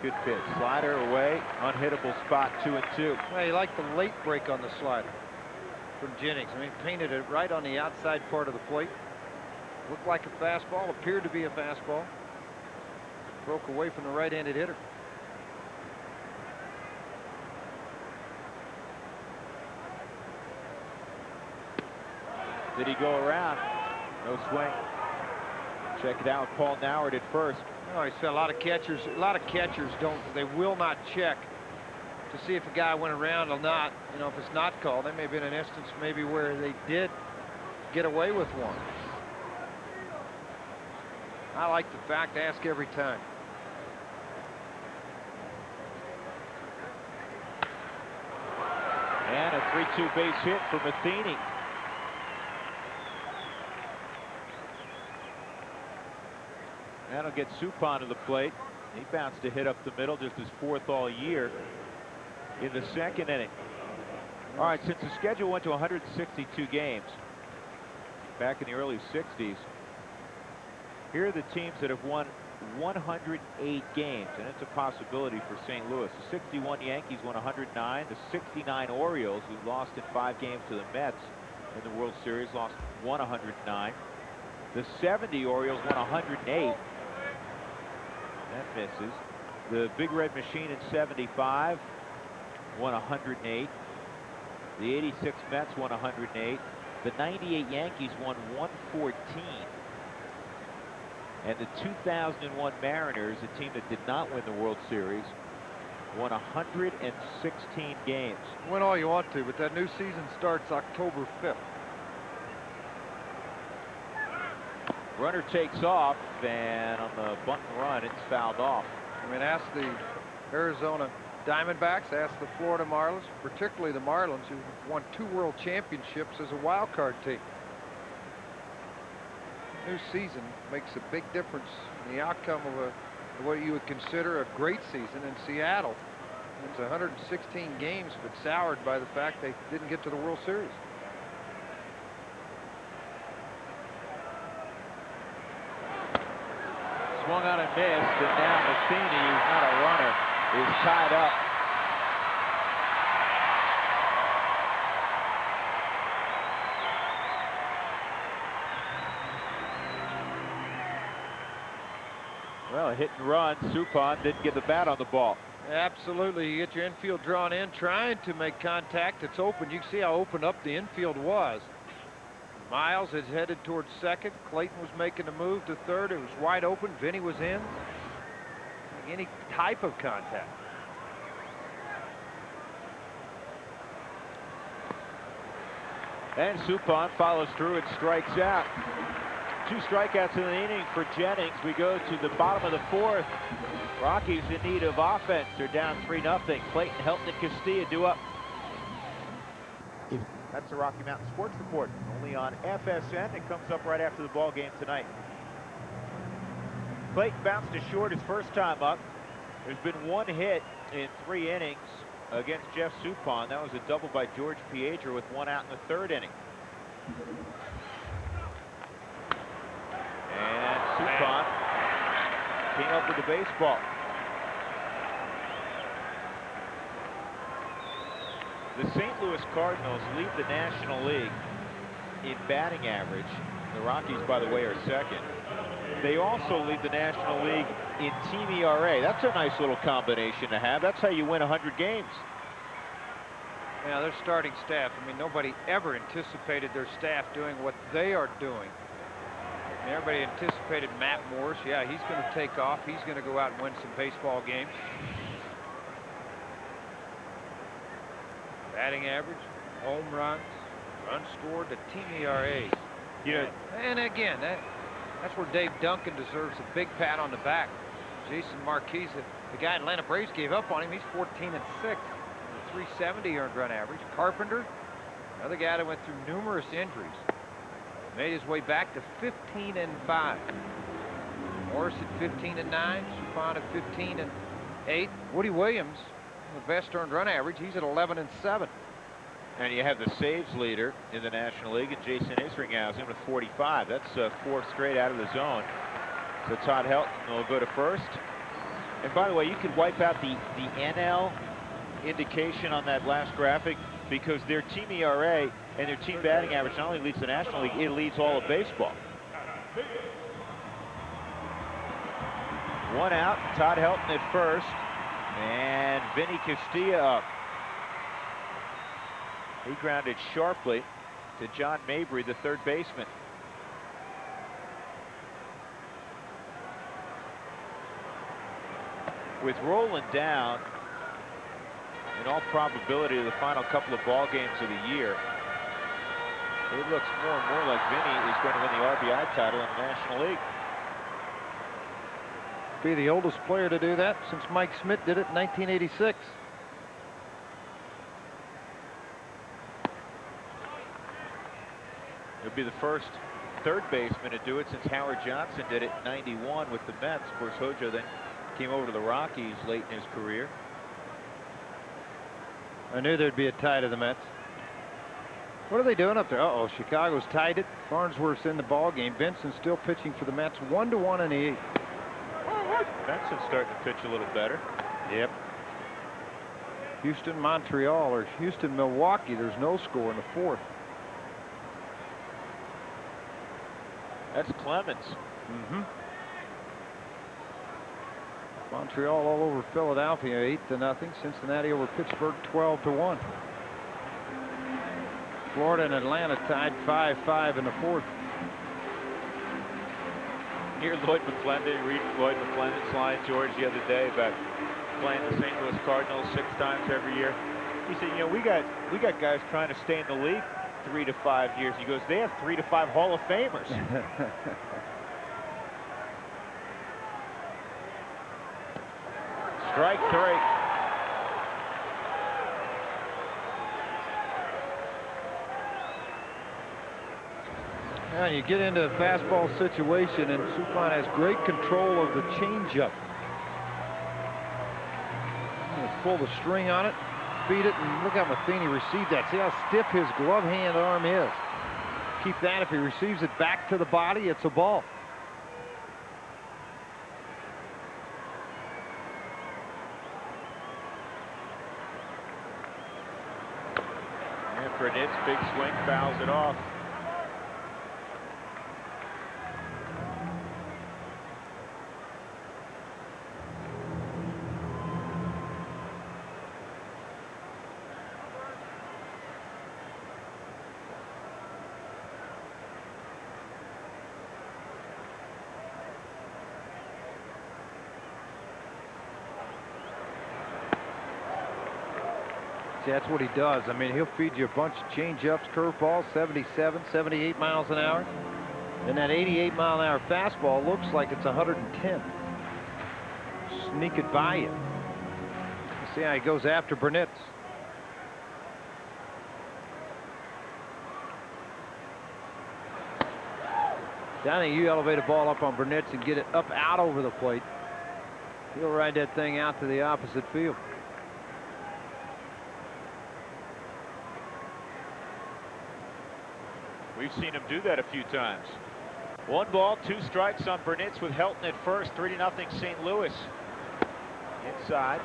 Good pitch. Slider away. Unhittable spot, 2-2. Well, you like the late break on the slider from Jennings. I mean, painted it right on the outside part of the plate. Looked like a fastball. Appeared to be a fastball. Broke away from the right-handed hitter. Did he go around? No swing. Check it out. Paul Nauert at first. Oh, he said a lot of catchers don't. They will not check to see if a guy went around or not. You know, if it's not called, there may have been an instance maybe where they did get away with one. I like the fact, ask every time. And a 3-2 base hit for Matheny. That'll get Suppan to the plate. He bounced a hit up the middle, just his 4th all year in the 2nd inning. All right, since the schedule went to 162 games back in the early 60s, here are the teams that have won 108 games, and it's a possibility for St. Louis. The 61 Yankees won 109. The 69 Orioles, who lost in 5 games to the Mets in the World Series, won 109. The 70 Orioles won 108. That misses. The Big Red Machine in 75 won 108. The 86 Mets won 108. The 98 Yankees won 114. And the 2001 Mariners, a team that did not win the World Series, won 116 games. Win all you want to, but that new season starts October 5th. Runner takes off, and on the bunt and run, it's fouled off. I mean, ask the Arizona Diamondbacks, ask the Florida Marlins, particularly the Marlins, who won 2 World Championships as a wild card team. New season makes a big difference in the outcome of what you would consider a great season in Seattle. It's 116 games, but soured by the fact they didn't get to the World Series. Swung on and missed, and now Matheny, who's not a runner, is tied up. Well, a hit and run. Suppan didn't get the bat on the ball. Absolutely. You get your infield drawn in, trying to make contact. It's open. You can see how open up the infield was. Miles is headed towards second. Clayton was making the move to third. It was wide open. Vinny was in. Any type of contact. And Suppan follows through and strikes out. 2 strikeouts in the inning for Jennings. We go to the bottom of the 4th. Rockies in need of offense. They're down 3-0. Clayton, Helton, and Castilla due up. That's the Rocky Mountain Sports Report, only on FSN. It comes up right after the ball game tonight. Clayton bounced to short his first time up. There's been 1 hit in 3 innings against Jeff Suppan. That was a double by George Piedra with 1 out in the 3rd inning. And Suppan came up with the baseball. The St. Louis Cardinals lead the National League in batting average. The Rockies, by the way, are second. They also lead the National League in team ERA. That's a nice little combination to have. That's how you win 100 games. Yeah, their starting staff. I mean, nobody ever anticipated their staff doing what they are doing. I mean, everybody anticipated Matt Morris. Yeah, he's going to take off. He's going to go out and win some baseball games. Batting average, home runs, runs scored, the team ERAs. You know, and again, that's where Dave Duncan deserves a big pat on the back. Jason Marquez, the guy in Atlanta Braves gave up on him. He's 14-6, 370 earned run average. Carpenter, another guy that went through numerous injuries, made his way back to 15-5. Morris at 15-9, Suppan at 15-8. Woody Williams, the best earned run average, he's at 11-7. and you have the saves leader in the National League, and Jason Isringhausen with 45. That's 4th straight out of the zone. So Todd Helton will go to first. And by the way, you could wipe out the NL indication on that last graphic, because their team ERA and their team batting average not only leads the National League, it leads all of baseball. 1 out, Todd Helton at first, and Vinny Castilla up. He grounded sharply to John Mabry, the 3rd baseman. With Roland down, in all probability, the final couple of ball games of the year, it looks more and more like Vinny is going to win the RBI title in the National League. Be the oldest player to do that since Mike Schmidt did it in 1986. He'll be the first 3rd baseman to do it since Howard Johnson did it in '91 with the Mets. Of course, Hojo then came over to the Rockies late in his career. I knew there'd be a tie to the Mets. What are they doing up there? Uh-oh, Chicago's tied it. Farnsworth's in the ball game. Vincent's still pitching for the Mets, 1-1 in the 8th. Benson's starting to pitch a little better. Yep. Houston, Montreal, or Houston, Milwaukee. There's no score in the 4th. That's Clemens. Mm-hmm. Montreal all over Philadelphia, 8-0. Cincinnati over Pittsburgh, 12-1. Florida and Atlanta tied 5-5 in the 4th. Here, Lloyd McClendon, read Lloyd McClendon's line, George, the other day about playing the St. Louis Cardinals 6 times every year. He said, you know, we got guys trying to stay in the league 3 to 5 years. He goes, they have 3 to 5 Hall of Famers. Strike 3. And you get into a fastball situation, and Suppan has great control of the changeup. Pull the string on it, feed it, and look how Matheny received that. See how stiff his glove hand arm is. Keep that. If he receives it back to the body, it's a ball. And Burnett's big swing fouls it off. See, that's what he does. I mean, he'll feed you a bunch of change-ups, curveballs, 77, 78 miles an hour. And that 88-mile-an-hour fastball looks like it's 110. Sneak it by you. See how he goes after Burnett. I think you elevate a ball up on Burnett and get it up out over the plate. He'll ride that thing out to the opposite field. We've seen him do that a few times. 1 ball, 2 strikes on Burnett with Helton at first. 3-0 St. Louis. Inside.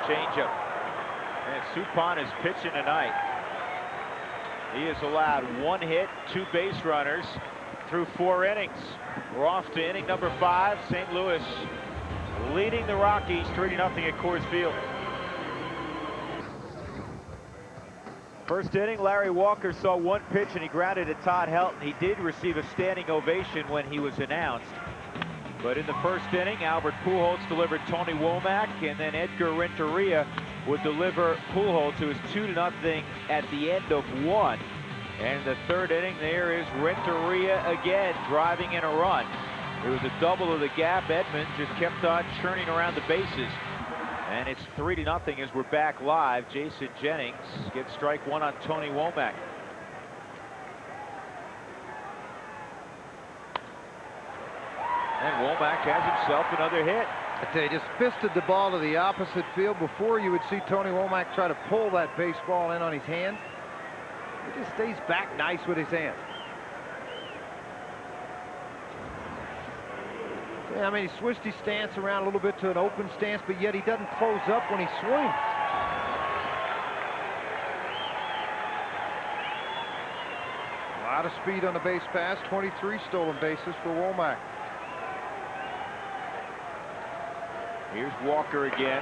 Changeup. And Suppan is pitching tonight. He has allowed 1 hit, 2 base runners through 4 innings. We're off to inning number 5. St. Louis leading the Rockies 3-0 at Coors Field. First inning, Larry Walker saw 1 pitch and he grounded at Todd Helton. He did receive a standing ovation when he was announced. But in the first inning, Albert Pujols delivered Tony Womack, and then Edgar Renteria would deliver Pujols, who is 2-0 at the end of 1. And in the third inning, there is Renteria again, driving in a run. It was a double of the gap. Edmonds just kept on churning around the bases. And it's 3-0 as we're back live. Jason Jennings gets strike 1 on Tony Womack. And Womack has himself another hit. I tell you, just fisted the ball to the opposite field. Before, you would see Tony Womack try to pull that baseball in on his hands. He just stays back nice with his hands. Yeah, I mean, he switched his stance around a little bit to an open stance, but yet he doesn't close up when he swings. A lot of speed on the base pass. 23 stolen bases for Womack. Here's Walker again.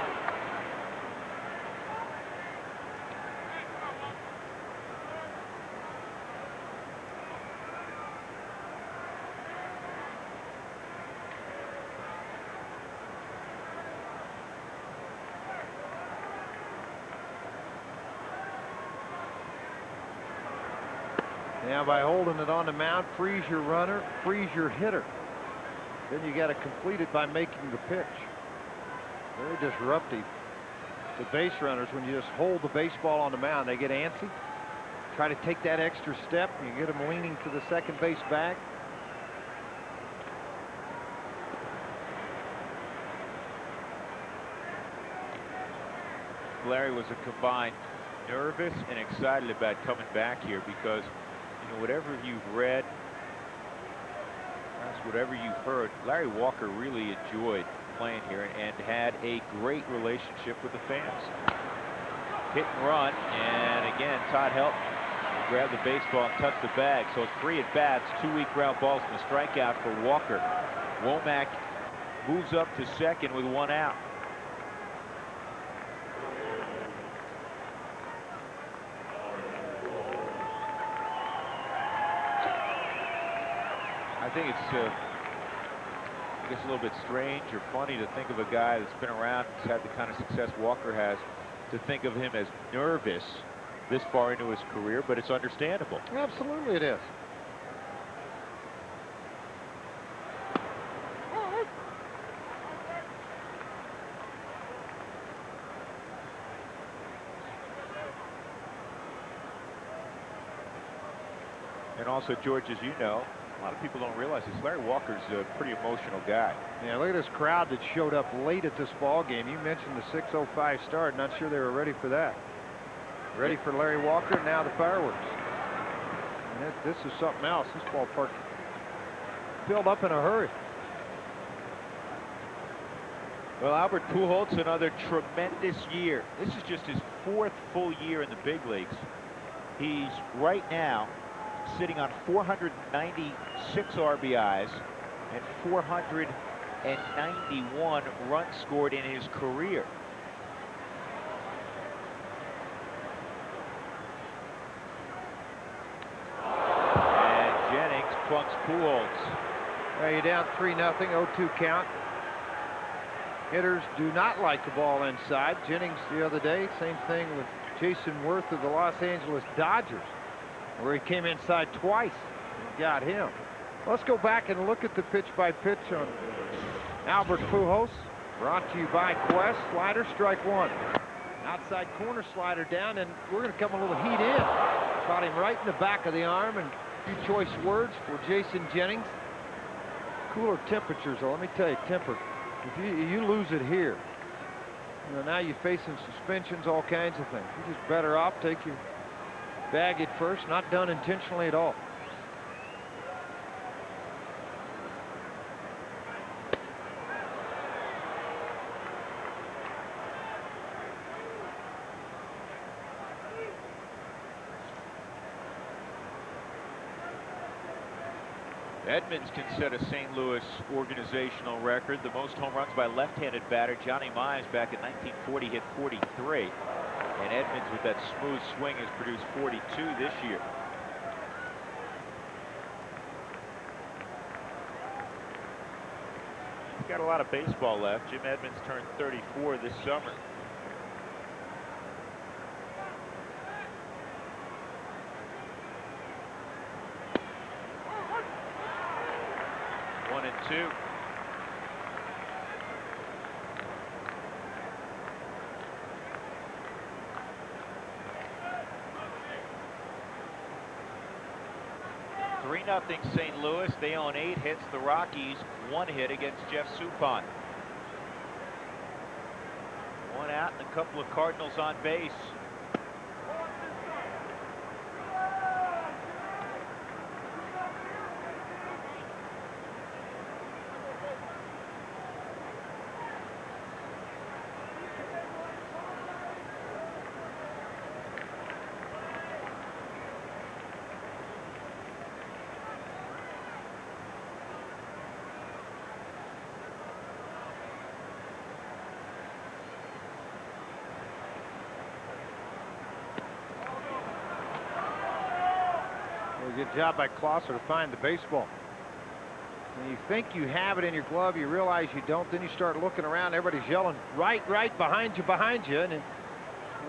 Now, by holding it on the mound, freeze your runner, freeze your hitter. Then you got to complete it by making the pitch. Very disruptive to base runners when you just hold the baseball on the mound. They get antsy, try to take that extra step. You get them leaning to the second base bag. Larry was a combined nervous and excited about coming back here because, you know, whatever you've read, perhaps whatever you've heard, Larry Walker really enjoyed playing here and had a great relationship with the fans. Hit and run, and again, Todd Helton grabbed the baseball and touched the bag. So it's 3 at bats, 2 weak ground balls, and a strikeout for Walker. Womack moves up to second with 1 out. I think it's I guess a little bit strange or funny to think of a guy that's been around, has had the kind of success Walker has, to think of him as nervous this far into his career, but it's understandable. Absolutely it is. And also, George, as you know, a lot of people don't realize this, Larry Walker's a pretty emotional guy. Yeah, look at this crowd that showed up late at this ball game. You mentioned the 6:05 start. Not sure they were ready for that. Ready for Larry Walker, now the fireworks. And this is something else. This ballpark filled up in a hurry. Well, Albert Pujols, another tremendous year. This is just his 4th full year in the big leagues. He's right now sitting on 496 RBIs and 491 runs scored in his career. And Jennings plunks Pujols. Well, you're down 3-0, 0-2 count. Hitters do not like the ball inside. Jennings the other day, same thing with Jason Worth of the Los Angeles Dodgers, where he came inside twice and got him. Let's go back and look at the pitch-by-pitch on Albert Pujols. Brought to you by Quest. Slider, strike one. Outside corner slider down, and we're going to come a little heat in. Caught him right in the back of the arm, and a few choice words for Jason Jennings. Cooler temperatures, though, let me tell you, tempered. If you lose it here, you know, now you're facing suspensions, all kinds of things. You're just better off take your bag at first, not done intentionally at all. Edmonds can set a St. Louis organizational record. The most home runs by left-handed batter Johnny Mize back in 1940 hit 43. And Edmonds, with that smooth swing, has produced 42 this year. He's got a lot of baseball left. Jim Edmonds turned 34 this summer. One and two. Nothing St. Louis. They own 8 hits. The Rockies 1 hit against Jeff Suppan. 1 out and a couple of Cardinals on base. Good job by Klosser to find the baseball. When you think you have it in your glove, you realize you don't. Then you start looking around. Everybody's yelling, right, behind you. And then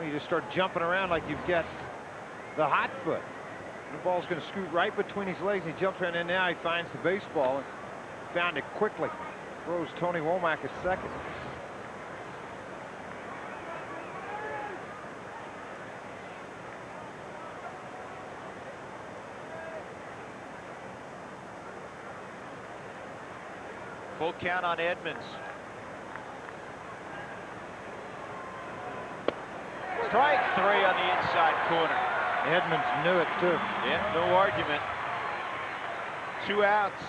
you just start jumping around like you've got the hot foot. The ball's going to scoot right between his legs. He jumps around, and now he finds the baseball and found it quickly. Throws Tony Womack at second. Full count on Edmonds. Strike 3 on the inside corner. Edmonds knew it too. Yeah, no argument. 2 outs.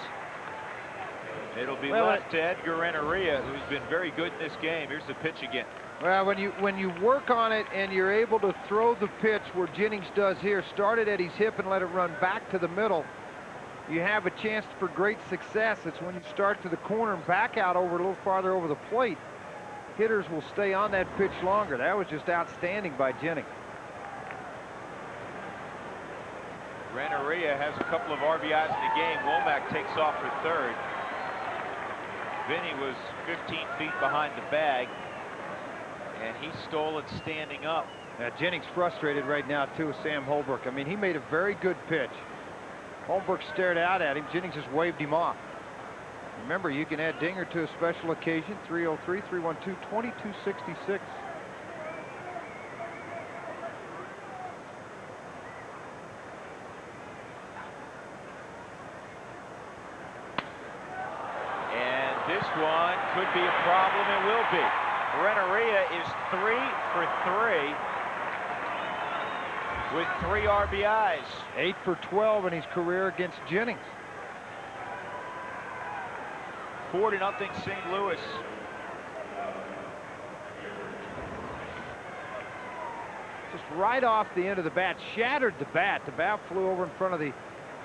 It'll be left to Edgar Renteria, who's been very good in this game. Here's the pitch again. Well, when you work on it and you're able to throw the pitch where Jennings does here, start it at his hip and let it run back to the middle, you have a chance for great success. It's when you start to the corner and back out over a little farther over the plate, hitters will stay on that pitch longer. That was just outstanding by Jennings. Renteria has a couple of RBIs in the game. Womack takes off for third. Vinny was 15 feet behind the bag, and he stole it standing up. Jennings frustrated right now, too, with Sam Holbrook. I mean, he made a very good pitch. Holbrook stared out at him. Jennings just waved him off. Remember, you can add Dinger to a special occasion. 303-312-2266. This one could be a problem. It will be. Renneria is 3 for 3 with 3 RBIs. 8 for 12 in his career against Jennings. 4-0 St. Louis. Just right off the end of the bat, shattered the bat. The bat flew over in front of the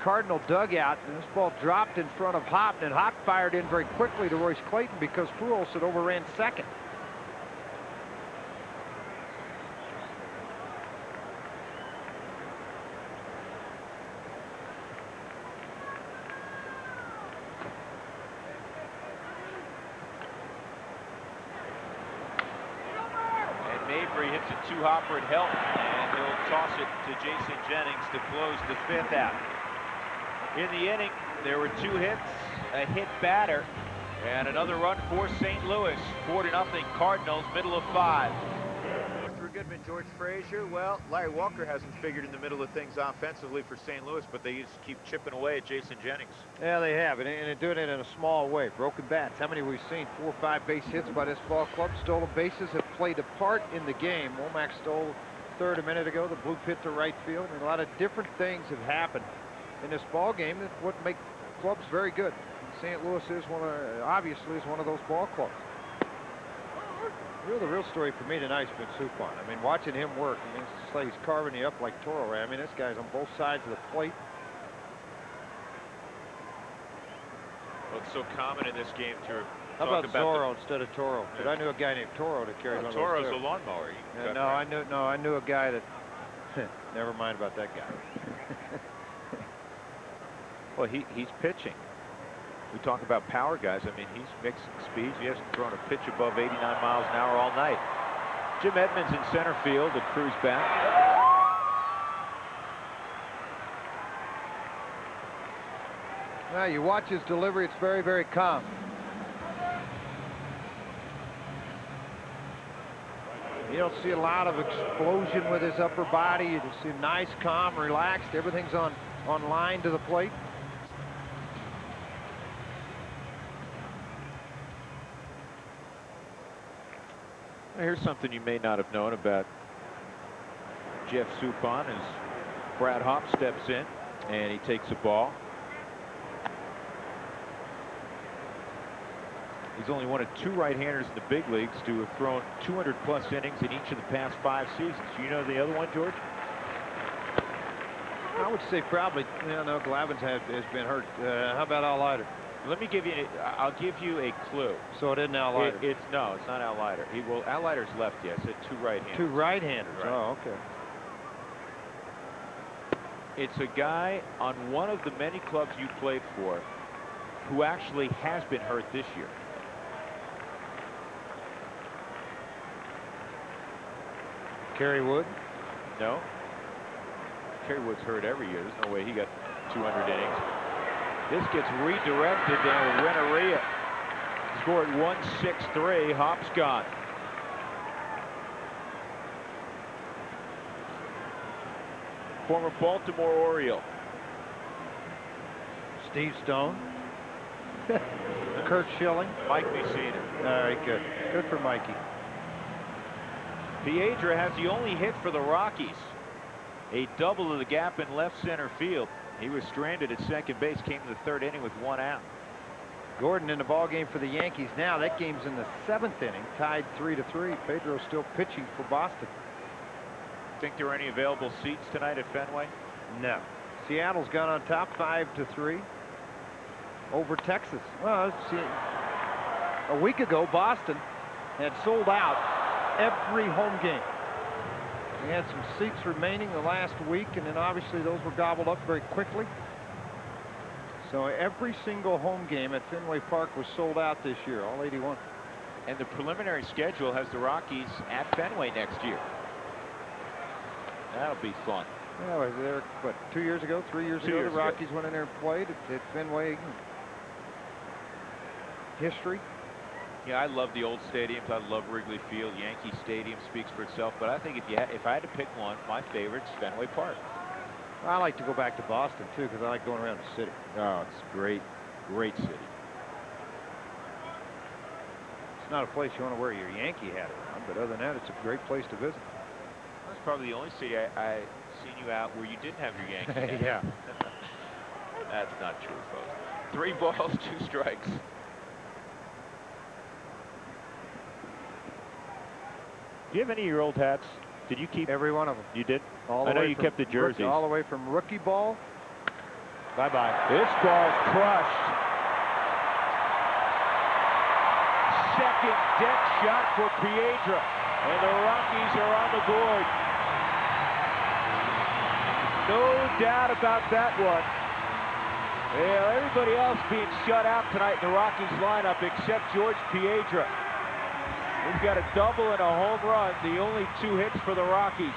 Cardinal dugout, and this ball dropped in front of Hop, and Hop fired in very quickly to Royce Clayton because Pujols had overran second. And Mabry hits a 2-hopper at Helton, and he'll toss it to Jason Jennings to close the 5th out. In the inning, there were 2 hits, a hit batter, and another run for St. Louis. 4-0 Cardinals, middle of 5. Through Goodman, George Frazier. Well, Larry Walker hasn't figured in the middle of things offensively for St. Louis, but they just keep chipping away at Jason Jennings. Yeah, they have, and they're doing it in a small way. Broken bats. How many we've seen? 4 or 5 base hits by this ball club. Stolen bases have played a part in the game. Womack stole third a minute ago. The blue pit to right field, and a lot of different things have happened in this ball game. That's what makes clubs very good. St. Louis is obviously one of those ball clubs. The real story for me tonight's been Suppan. I mean, watching him work, I mean, it's just like he's carving you up like Toro. I mean, this guy's on both sides of the plate. Well, it's so common in this game to How about Zorro instead of Toro? But I knew a guy named Toro that carried one of those. Toro's a lawnmower. Yeah, I knew a guy that. Never mind about that guy. Well, he's pitching. We talk about power guys. I mean, he's mixing speeds. He hasn't thrown a pitch above 89 miles an hour all night. Jim Edmonds in center field. The crew's back. Now you watch his delivery. It's very, very calm. You don't see a lot of explosion with his upper body. You just see nice, calm, relaxed. Everything's on line to the plate. Here's something you may not have known about Jeff Suppan as Brad Hop steps in and he takes a ball. He's only one of 2 right-handers in the big leagues to have thrown 200+ innings in each of the past 5 seasons. You know the other one, George? I would say probably. No, Glavine has been hurt. How about Al Leiter? Let me give you. I'll give you a clue. So it isn't Al Leiter. It's not Al Leiter. Al Leiter's lefty. I said 2 right-handers. 2 right-handers. Right. Oh, okay. It's a guy on one of the many clubs you played for who actually has been hurt this year. Kerry Wood? No. Kerry Wood's hurt every year. There's no way he got 200 innings. This gets redirected there with Renneria. Scored 1-6-3. Hop's gone. Former Baltimore Oriole. Steve Stone. Kurt Schilling. Mike Mussina. All right, good. Good for Mikey. Piedra has the only hit for the Rockies. A double to the gap in left center field. He was stranded at second base, came to the 3rd inning with 1 out. Gordon in the ball game for the Yankees now. That game's in the 7th inning, tied 3-3. Pedro's still pitching for Boston. Think there are any available seats tonight at Fenway? No. Seattle's gone on top 5-3 over Texas. Well, see, a week ago Boston had sold out every home game. They had some seats remaining the last week, and then obviously those were gobbled up very quickly. So every single home game at Fenway Park was sold out this year, all 81. And the preliminary schedule has the Rockies at Fenway next year. That'll be fun. Yeah, was there, what, 2 years ago, 3 years ago, the Rockies went in there and played at Fenway. History. Yeah, I love the old stadiums. I love Wrigley Field. Yankee Stadium speaks for itself. But I think if I had to pick one, my favorite's Fenway Park. I like to go back to Boston too because I like going around the city. Oh, it's great, great city. It's not a place you want to wear your Yankee hat around, but other than that, it's a great place to visit. That's probably the only city I seen you out where you didn't have your Yankee hat. Yeah. That's not true, folks. 3 balls, 2 strikes. Do you have any of your old hats? Did you keep every one of them? You did? All the I know way you from kept the jerseys. All the way from rookie ball. Bye-bye. This ball's crushed. Second deck shot for Piedra. And the Rockies are on the board. No doubt about that one. Yeah, everybody else being shut out tonight in the Rockies lineup except George Piedra. He's got a double and a home run, the only 2 hits for the Rockies.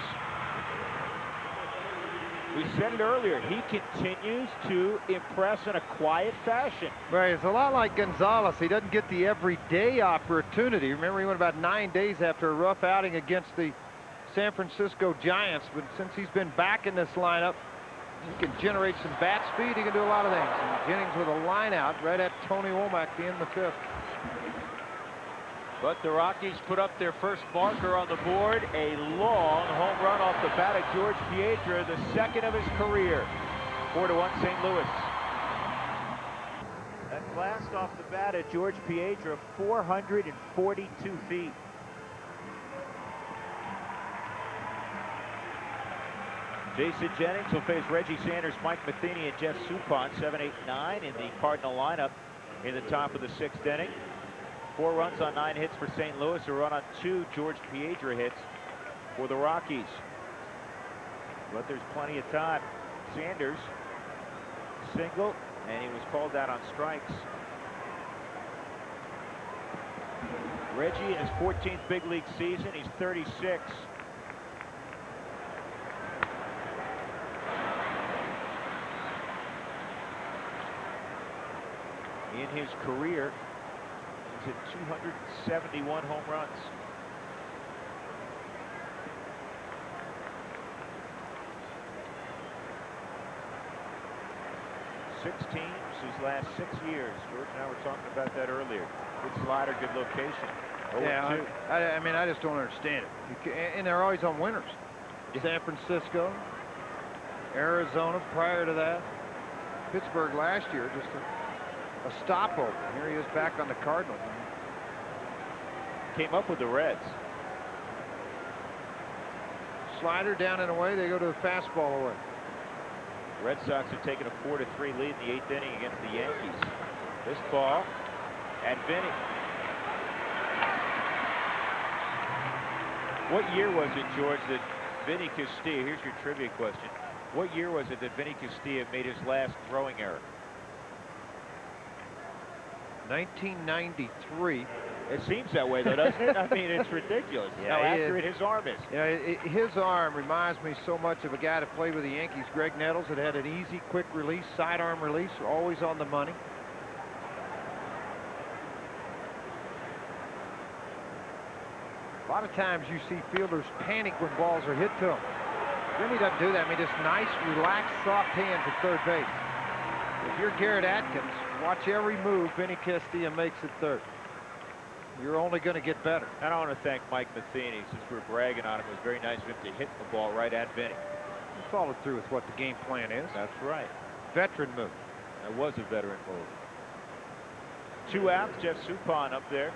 We said it earlier, he continues to impress in a quiet fashion. Right, it's a lot like Gonzalez. He doesn't get the everyday opportunity. Remember, he went about 9 days after a rough outing against the San Francisco Giants, but since he's been back in this lineup, he can generate some bat speed. He can do a lot of things. And Jennings with a line out right at Tony Womack at the end of the 5th. But the Rockies put up their first marker on the board. A long home run off the bat of George Piedra, the second of his career. 4-1 St. Louis. That blast off the bat of George Piedra, 442 feet. Jason Jennings will face Reggie Sanders, Mike Matheny, and Jeff Suppan, 7, 8, 9 in the Cardinal lineup in the top of the 6th inning. 4 runs on 9 hits for St. Louis, a run on 2 George Piedra hits for the Rockies. But there's plenty of time. Sanders single, and he was called out on strikes. Reggie in his 14th big league season, he's 36. In his career, he's hit 271 home runs. Six teams his last 6 years. George and I were talking about that earlier. Good slider, good location. Yeah, I mean, I just don't understand it. And they're always on winners. San Francisco, Arizona prior to that, Pittsburgh last year, just a stopover. Here he is back on the Cardinals. Came up with the Reds. Slider down and away, they go to the fastball away. Red Sox are taking a 4-3 lead in the 8th inning against the Yankees. This ball at Vinny. What year was it, George, that Vinny Castilla, here's your trivia question. What year was it that Vinny Castilla made his last throwing error? 1993. It seems that way, though, doesn't it? I mean, it's ridiculous how accurate his arm is. Yeah, his arm reminds me so much of a guy that played with the Yankees, Greg Nettles, that had an easy, quick release, sidearm release, always on the money. A lot of times you see fielders panic when balls are hit to them. Vinny doesn't do that. I mean, just nice, relaxed, soft hands at third base. If you're Garrett Atkins, watch every move Vinny Castilla makes at third. You're only going to get better. And I want to thank Mike Matheny, since we're bragging on him. It was very nice of him to hit the ball right at Vinny. He followed through with what the game plan is. That's right. Veteran move. That was a veteran move. 2 outs, Jeff Suppan up there.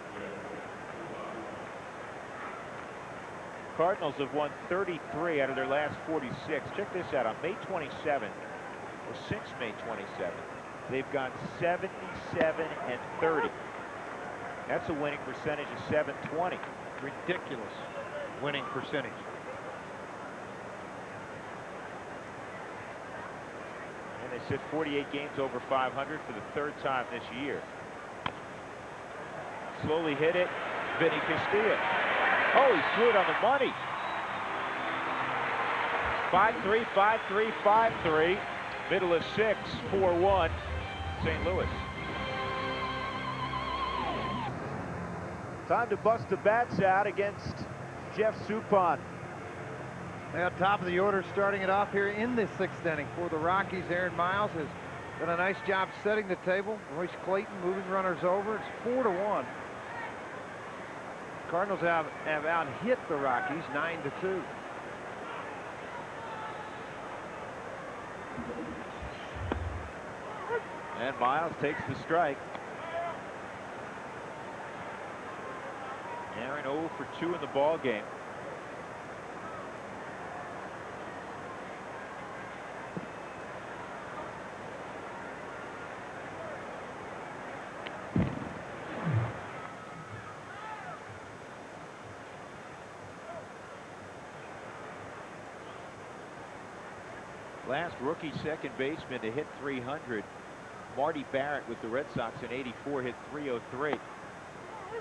Cardinals have won 33 out of their last 46. Check this out. On May 27th, or since May 27th, they've gone 77-30. That's a winning percentage of 720. Ridiculous winning percentage. And they I said 48 games over 500 for the third time this year. Slowly hit it. Vinny Castilla. Oh, he threw it on the money. 5-3, 5-3, 5-3. Middle of 6, 4-1. St. Louis. Time to bust the bats out against Jeff Suppan. At top of the order, starting it off here in the 6th inning for the Rockies. Aaron Miles has done a nice job setting the table. Royce Clayton moving runners over. It's 4-1. Cardinals have out-hit the Rockies 9-2. And Miles takes the strike. Aaron 0 for 2 in the ball game. Last rookie second baseman to hit 300. Marty Barrett with the Red Sox in '84 hit 303.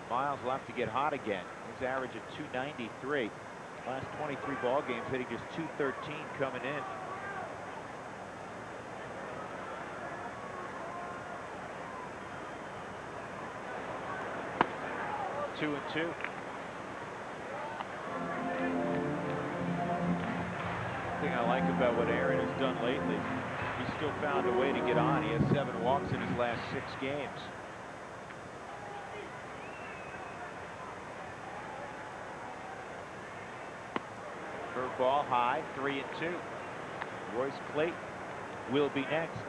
Miles will have to get hot again. His average at 293. Last 23 ball games hitting just 213 coming in. Two and two. Thing I like about what Aaron has done lately, he's still found a way to get on. He has 7 walks in his last 6 games. Curveball high, 3-2. Royce Clayton will be next.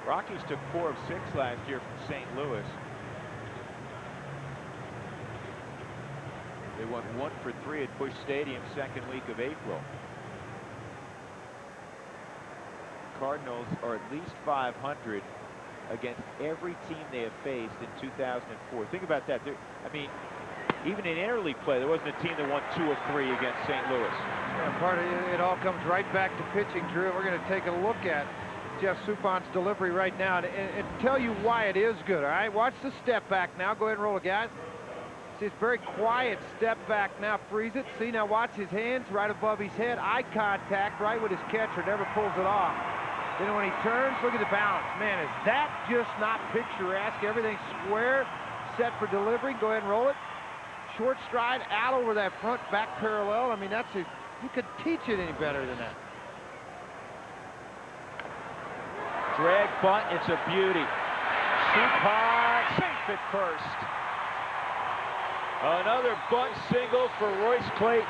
Rockies took 4 of 6 last year from St. Louis. They won 1 for 3 at Busch Stadium second week of April. Cardinals are at least 500 against every team they have faced in 2004. Think about that. I mean, even in interleague play, there wasn't a team that won 2 of 3 against St. Louis. Yeah, part of it all comes right back to pitching, Drew. We're going to take a look at Jeff Suppan's delivery right now and tell you why it is good. All right, watch the step back now. Go ahead and roll it, guys. See, it's very quiet step back now. Freeze it. See, now watch his hands right above his head. Eye contact right with his catcher. Never pulls it off. Then when he turns, look at the balance. Man, is that just not picturesque? Everything square, set for delivery. Go ahead and roll it. Short stride out over that front back parallel. I mean, that's it. You could teach it any better than that. Drag bunt, it's a beauty. Suppan safe at first. Another bunt single for Royce Clayton.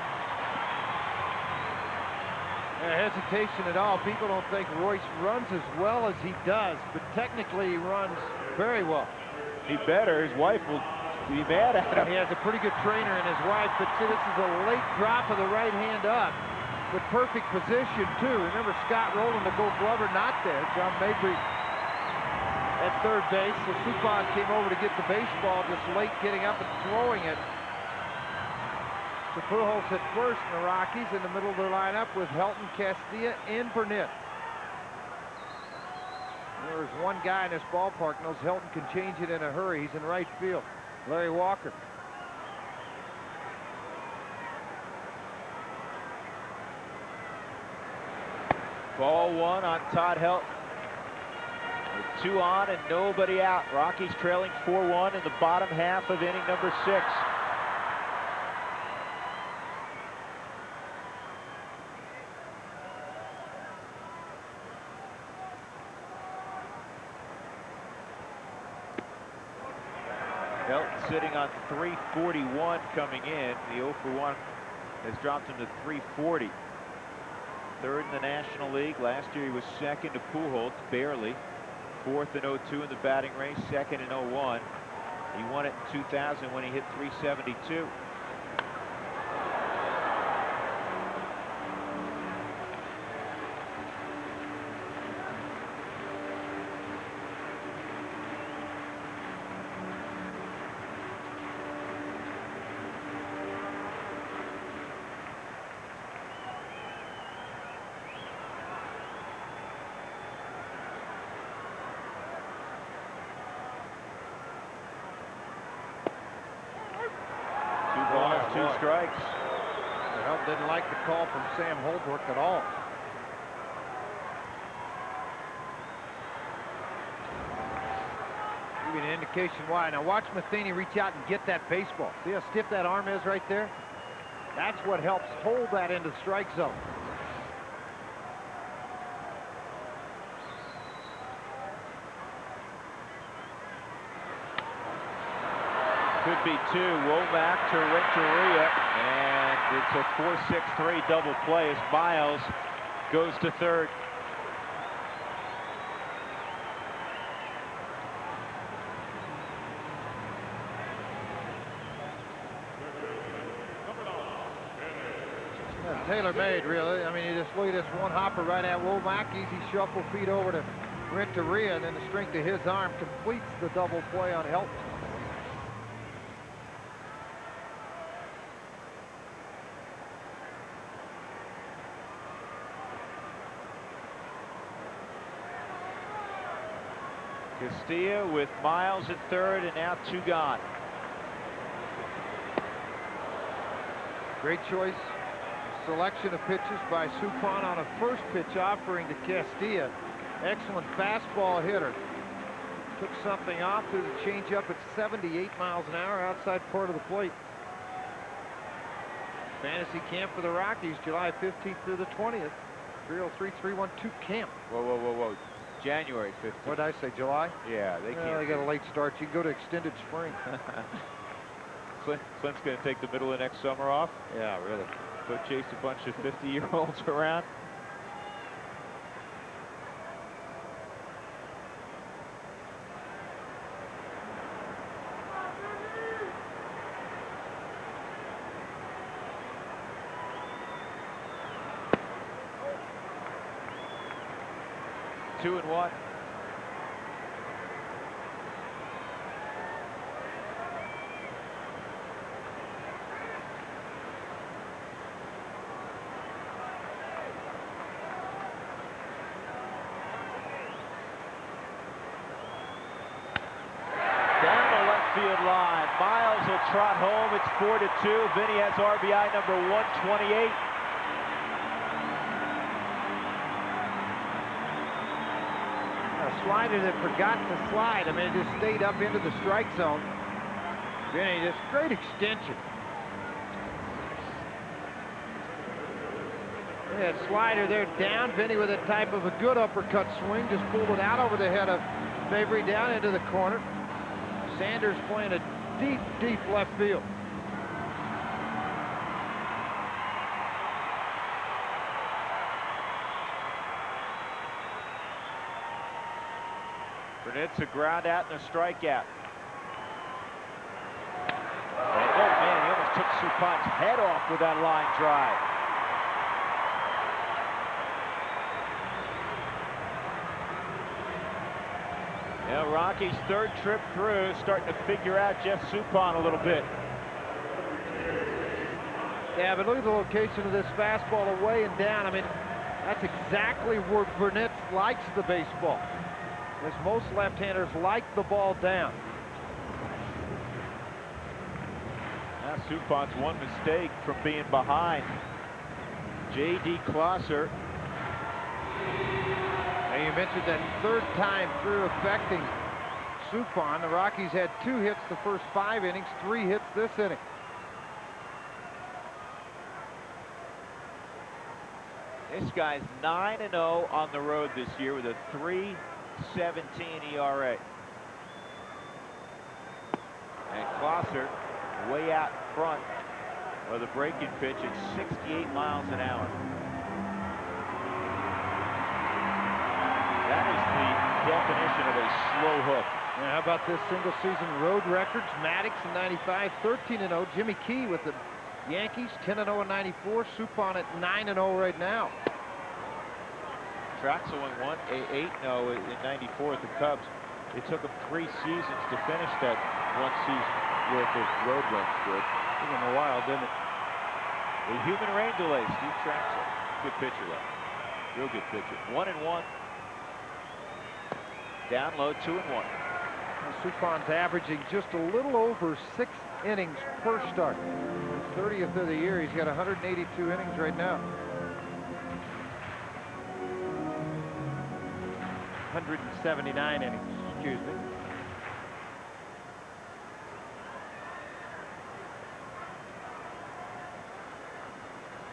No hesitation at all. People don't think Royce runs as well as he does, but technically he runs very well. He better. His wife will be mad at him. He has a pretty good trainer in his wife, but see, this is a late drop of the right hand up. With perfect position, too. Remember Scott Rowland, the Gold Glover, not there. John Mabry at third base. So Suppan came over to get the baseball just late, getting up and throwing it. So Pujols at first, and the Rockies in the middle of their lineup with Helton, Castilla, and Burnett. There's one guy in this ballpark knows Helton can change it in a hurry. He's in right field. Larry Walker. Ball 1 on Todd Helton. With 2 on and nobody out. Rockies trailing 4-1 in the bottom half of inning number 6. Helton sitting on 341 coming in. The 0 for 1 has dropped him to 340. Third in the National League. Last year he was second to Pujols, barely. Fourth in 02 in the batting race, second in 01. He won it in 2000 when he hit 372. 2 strikes. Well, didn't like the call from Sam Holbrook at all. Give you an indication why. Now watch Matheny reach out and get that baseball. See how stiff that arm is right there? That's what helps hold that into the strike zone. Could be 2. Womack to Renteria, and it's a 4-6-3 double play as Miles goes to third. Tailor-made, really. I mean, you just look at this one hopper right at Womack, easy shuffle, feet over to Renteria, and then the strength of his arm completes the double play on Helton. Castilla with Miles at third, and now 2 gone. Great choice. Selection of pitches by Suppan on a first pitch offering to Castilla. Excellent fastball hitter. Took something off through the changeup at 78 miles an hour outside part of the plate. Fantasy camp for the Rockies, July 15th through the 20th. 303-312 camp. Whoa, whoa, whoa, whoa. January 15th. What did I say, July? Yeah, they can't. They got a late start. You can go to extended spring. Clint's going to take the middle of next summer off. Yeah, really. Go chase a bunch of 50-year-olds around. Two and 1. Field line. Miles will trot home. It's 4-2. Vinny has RBI number 128. A slider that forgot to slide. I mean, it just stayed up into the strike zone. Vinny, just great extension. That slider there down. Vinny with a type of a good uppercut swing. Just pulled it out over the head of Mabry down into the corner. Sanders playing a deep, deep left field. Burnett's a ground out and a strikeout. And, oh man, he almost took Suppan's head off with that line drive. Yeah, Rocky's third trip through, starting to figure out Jeff Suppan a little bit. Yeah, but look at the location of this fastball away and down. I mean, that's exactly where Burnett likes the baseball. As most left-handers like the ball down. Now Suppan's one mistake from being behind. J.D. Klosser. And you mentioned that third time through affecting Suppan. The Rockies had 2 hits the first 5 innings, 3 hits this inning. This guy's 9-0 on the road this year with a 3.17 ERA. And Klosser way out in front of the breaking pitch at 68 miles an hour. That is the definition of a slow hook. Now, how about this single season road records? Maddox in 95, 13-0. Jimmy Key with the Yankees, 10-0 in 94. Suppan at 9-0 right now. Traxel went 8-0 in 94 at the Cubs. It took him 3 seasons to finish that one season worth of road runs good. Took him a while, didn't it? A human rain delay, Steve Traxel. Good pitcher, though. Real good pitcher. 1-1. Down low, 2-1. Suppan's averaging just a little over innings per start. 30th of the year. He's got 182 innings right now. 179 innings, excuse me.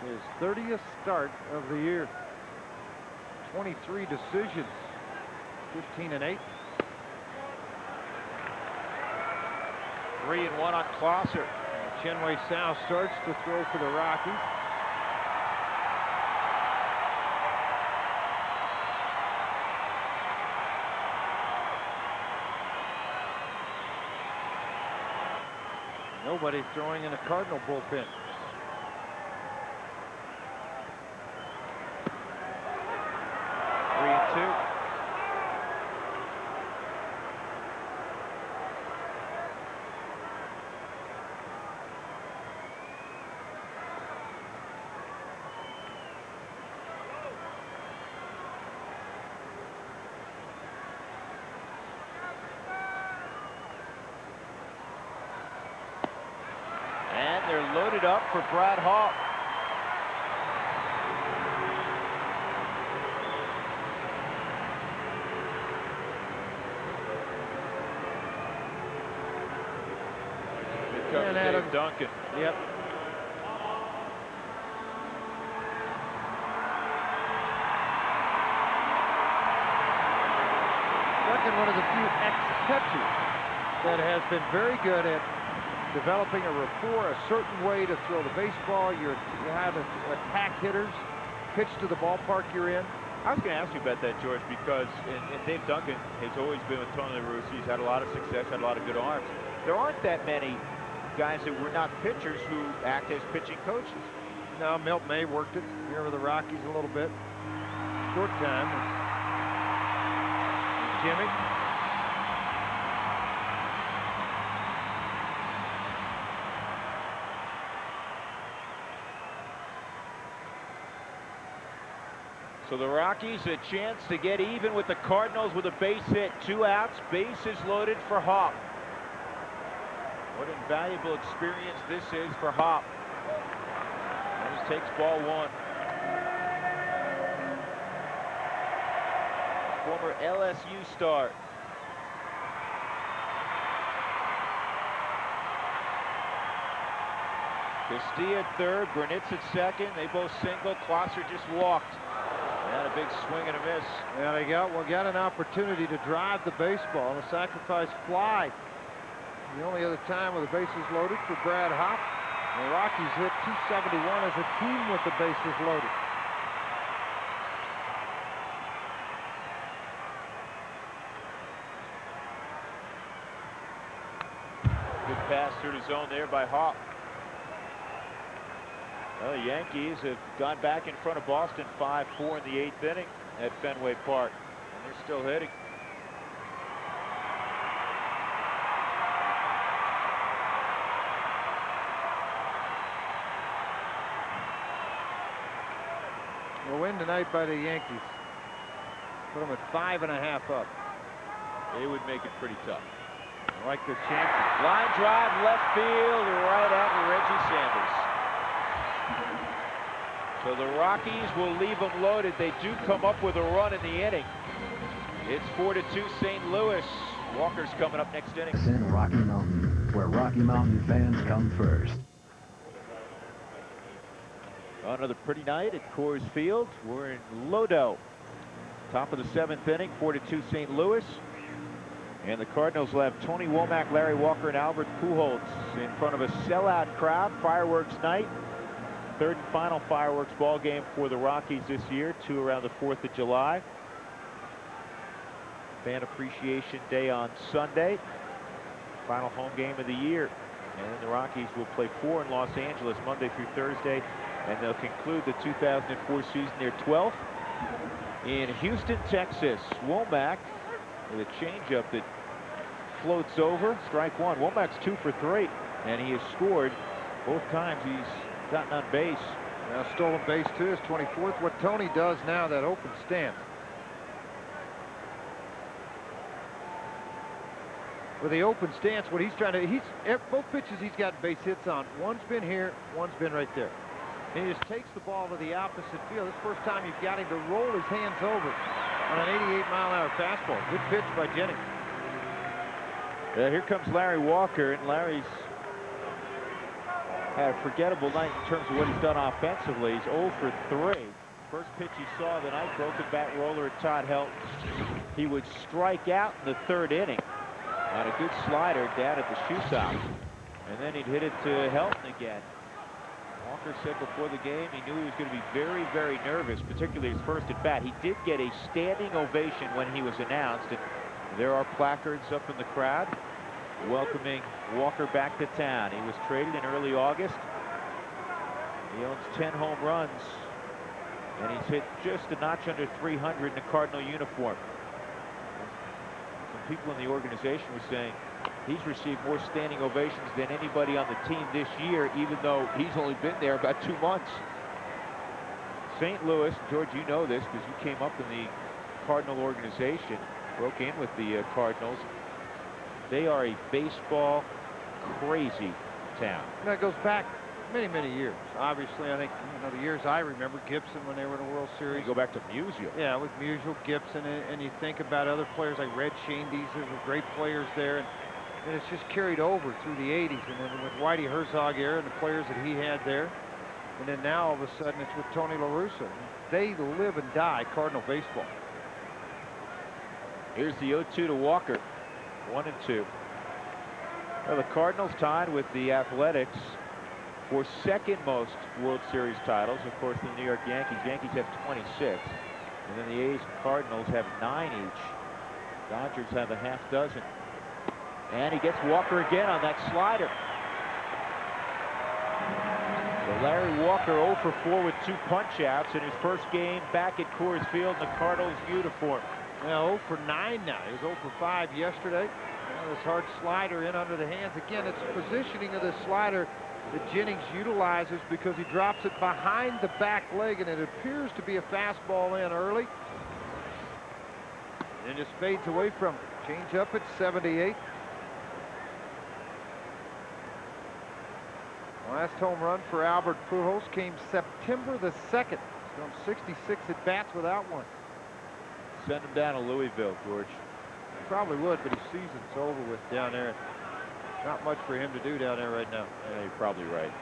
His 30th start of the year. 23 decisions. 15-8. 3-1 on Closser. Chenway Sal starts to throw for the Rockies. Nobody throwing in the Cardinal bullpen. Three and two. And they're loaded up for Brad Hawk. Here comes Dave Duncan. Yep. Duncan, one of the few ex-catchers that has been very good at developing a rapport, a certain way to throw the baseball. You have to attack hitters, pitch to the ballpark you're in. I was going to ask you about that, George, because and Dave Duncan has always been with Tony La Russa. He's had a lot of success, had a lot of good arms. There aren't that many guys that were not pitchers who act as pitching coaches. No, Milt May worked it here with the Rockies a little bit. Short time. And Jimmy. So the Rockies a chance to get even with the Cardinals with a base hit. 2 outs, bases loaded for Hop. What invaluable experience this is for Hop. He takes ball 1. Former LSU star. Castilla at third, Granitz at second. They both single. Closser just walked. And a big swing and a miss. Yeah, they got an opportunity to drive the baseball and a sacrifice fly. The only other time with the bases loaded for Brad Hop. The Rockies hit .271 as a team with the bases loaded. Good pass through the zone there by Hop. Well, the Yankees have gone back in front of Boston 5-4 in the 8th inning at Fenway Park, and they're still hitting. A win tonight by the Yankees. Put them at 5.5 up. They would make it pretty tough. I like their chances. Line drive left field right at Reggie Sanders. So the Rockies will leave them loaded. They do come up with a run in the inning. It's 4-2 St. Louis. Walker's coming up next inning. In Rocky Mountain, where Rocky Mountain fans come first. Another pretty night at Coors Field. We're in Lodo. Top of the 7th inning, 4-2 St. Louis. And the Cardinals will have Tony Womack, Larry Walker, and Albert Pujols in front of a sellout crowd. Fireworks night. 3rd and final fireworks ball game for the Rockies this year. 2 around the 4th of July. Fan Appreciation Day on Sunday. Final home game of the year. And then the Rockies will play 4 in Los Angeles Monday through Thursday. And they'll conclude the 2004 season their 12th in Houston, Texas. Womack with a changeup that floats over. Strike 1. Womack's 2 for 3, and he has scored both times he's gotten on base. Now stolen base 2 is 24th. What Tony does now, that open stance. with the open stance, what he's trying to, both pitches he's gotten base hits on. One's been here, one's been right there. And he just takes the ball to the opposite field. This is the first time you've got him to roll his hands over on an 88-mile-an-hour fastball. Good pitch by Jennings. Here comes Larry Walker, and Larry's had a forgettable night in terms of what he's done offensively. He's 0 for 3. First pitch he saw the night, broken bat roller at Todd Helton. He would strike out in the 3rd inning on a good slider down at the shootout. And then he'd hit it to Helton again. Walker said before the game he knew he was going to be very, very nervous, particularly his first at bat. He did get a standing ovation when he was announced, and there are placards up in the crowd welcoming Walker back to town. He was traded in early August. He owns 10 home runs, and he's hit just a notch under 300 in a Cardinal uniform. Some people in the organization were saying he's received more standing ovations than anybody on the team this year, even though he's only been there about 2 months. St. Louis, George, you know this because you came up in the Cardinal organization, broke in with the Cardinals. They are a baseball crazy town. That goes back many, many years. Obviously, I think, the years I remember, Gibson when they were in the World Series. You go back to Musial. Yeah, with Musial, Gibson, and you think about other players like Red Shane. These are great players there, and it's just carried over through the 80s, and then with Whitey Herzog era and the players that he had there, and then now all of a sudden it's with Tony La Russa. They live and die Cardinal baseball. Here's the 0-2 to Walker. 1-2. Well, the Cardinals tied with the Athletics for second most World Series titles. Of course, the New York Yankees. Yankees have 26. And then the A's and Cardinals have 9 each. Dodgers have a half dozen. And he gets Walker again on that slider. So Larry Walker 0 for 4 with 2 punch-outs in his first game back at Coors Field in the Cardinals uniform. Now 0 for 9 now. He was 0 for 5 yesterday. Now this hard slider in under the hands. Again, it's the positioning of this slider that Jennings utilizes because he drops it behind the back leg, and it appears to be a fastball in early. And just fades away from him. Change up at 78. Last home run for Albert Pujols came September the 2nd. From 66 at bats without one. Send him down to Louisville, George. Probably would, but his season's over with down there. Not much for him to do down there right now. Yeah, you're probably right.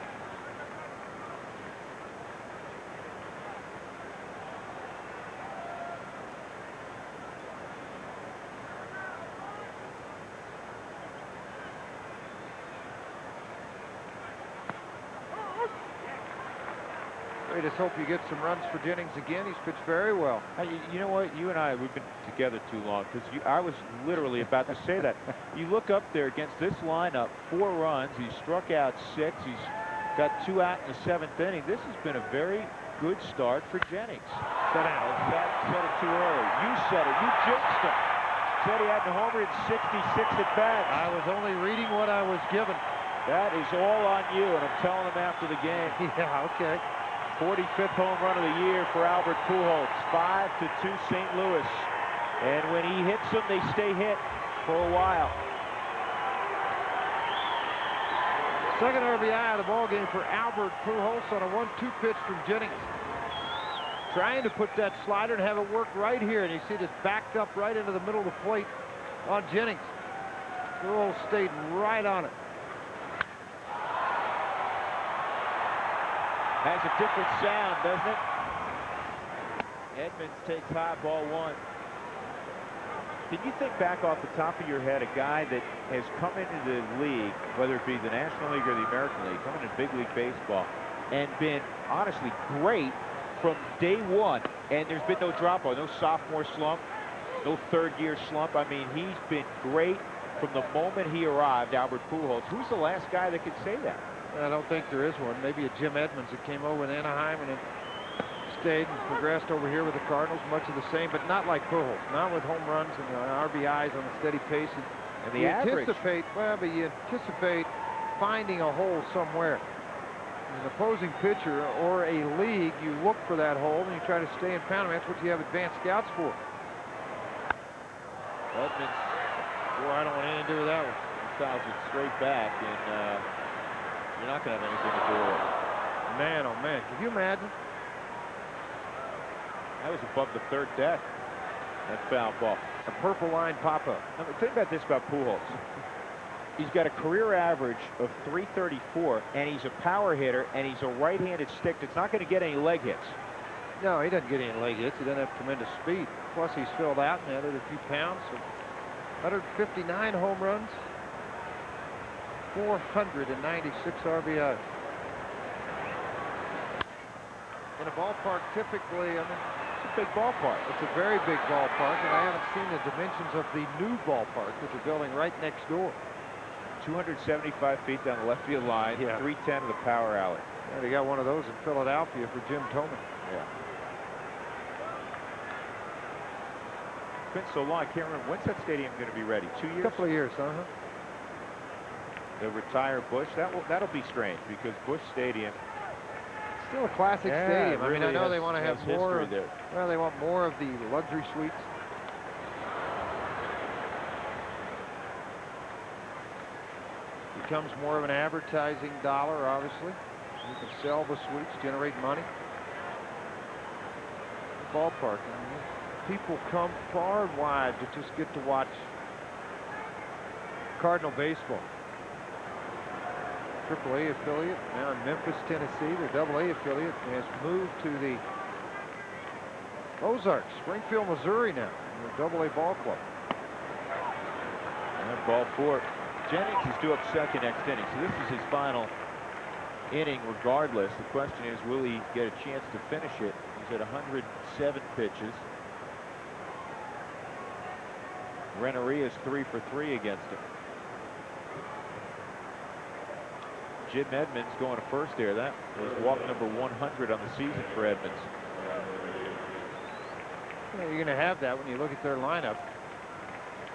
We just hope you get some runs for Jennings again. He's pitched very well. You know what? You and I, we've been together too long because I was literally about to say that. You look up there against this lineup, 4 runs. He struck out 6. He's got 2 out in the 7th inning. This has been a very good start for Jennings. Said it too early. You said it. You jinxed him. Said he had the homer in 66 at bats. I was only reading what I was given. That is all on you, and I'm telling him after the game. Yeah, okay. 45th home run of the year for Albert Pujols. 5-2 St. Louis. And when he hits them, they stay hit for a while. Second RBI of the ball game for Albert Pujols on a 1-2 pitch from Jennings. Trying to put that slider and have it work right here. And you see this backed up right into the middle of the plate on Jennings. Pujols stayed right on it. Has a different sound, doesn't it? Edmonds takes high, ball 1. Can you think back off the top of your head a guy that has come into the league, whether it be the National League or the American League, come into big league baseball, and been honestly great from day one, and there's been no drop-off, no sophomore slump, no third-year slump. I mean, he's been great from the moment he arrived, Albert Pujols. Who's the last guy that could say that? I don't think there is one. Maybe a Jim Edmonds that came over in Anaheim and then stayed and progressed over here with the Cardinals, much of the same, but not like Pujols. Not with home runs and RBIs on a steady pace. And the average. But you anticipate finding a hole somewhere. As an opposing pitcher or a league, you look for that hole and you try to stay and pound them. That's what you have advanced scouts for. Edmonds Boy, I don't want anything to do with that one. He fouls it straight back, and you're not going to have anything to do with it. Man, oh man, can you imagine? That was above the third deck, that foul ball. A purple line pop-up. Now, the thing about this about Pujols, he's got a career average of .334, and he's a power hitter, and he's a right-handed stick that's not going to get any leg hits. No, he doesn't get any leg hits. He doesn't have tremendous speed. Plus, he's filled out and added a few pounds. So 159 home runs, 496 RBIs. In a ballpark, typically, I mean, It's a big ballpark. it's a very big ballpark, and I haven't seen the dimensions of the new ballpark that they're building right next door. 275 feet down the left field line, Yeah. 310 to the power alley. Yeah, they got one of those in Philadelphia for Jim Thome. Yeah. It's been so long, I can't remember. When's that stadium going to be ready? 2 A years? couple of years, They'll retire Busch. That'll be strange because Busch Stadium. Still a classic Yeah, stadium. I mean, I really know they want to has have more. history there. Well, they want more of the luxury suites. Becomes more of an advertising dollar, obviously. You can sell the suites, generate money. Ballpark. I mean, people come far and wide to just get to watch Cardinal baseball. AAA affiliate now in Memphis, Tennessee. Their AA affiliate has moved to the Ozarks, Springfield, Missouri now. Their AA ball club. And ball four. Jennings is due up second next inning, so this is his final inning regardless. The question is, will he get a chance to finish it? He's at 107 pitches. Renneria is 3 for 3 against him. Jim Edmonds going to first there. That was walk number 100 on the season for Edmonds. Yeah, you're going to have that when you look at their lineup.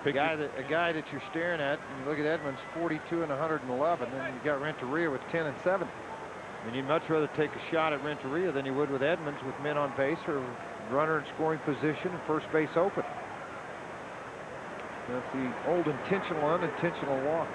A guy that you're staring at, and you look at Edmonds, 42 and 111, and you got Renteria with 10 and 7. I mean, you'd much rather take a shot at Renteria than you would with Edmonds with men on base or runner in scoring position and first base open. That's the old intentional, unintentional walk.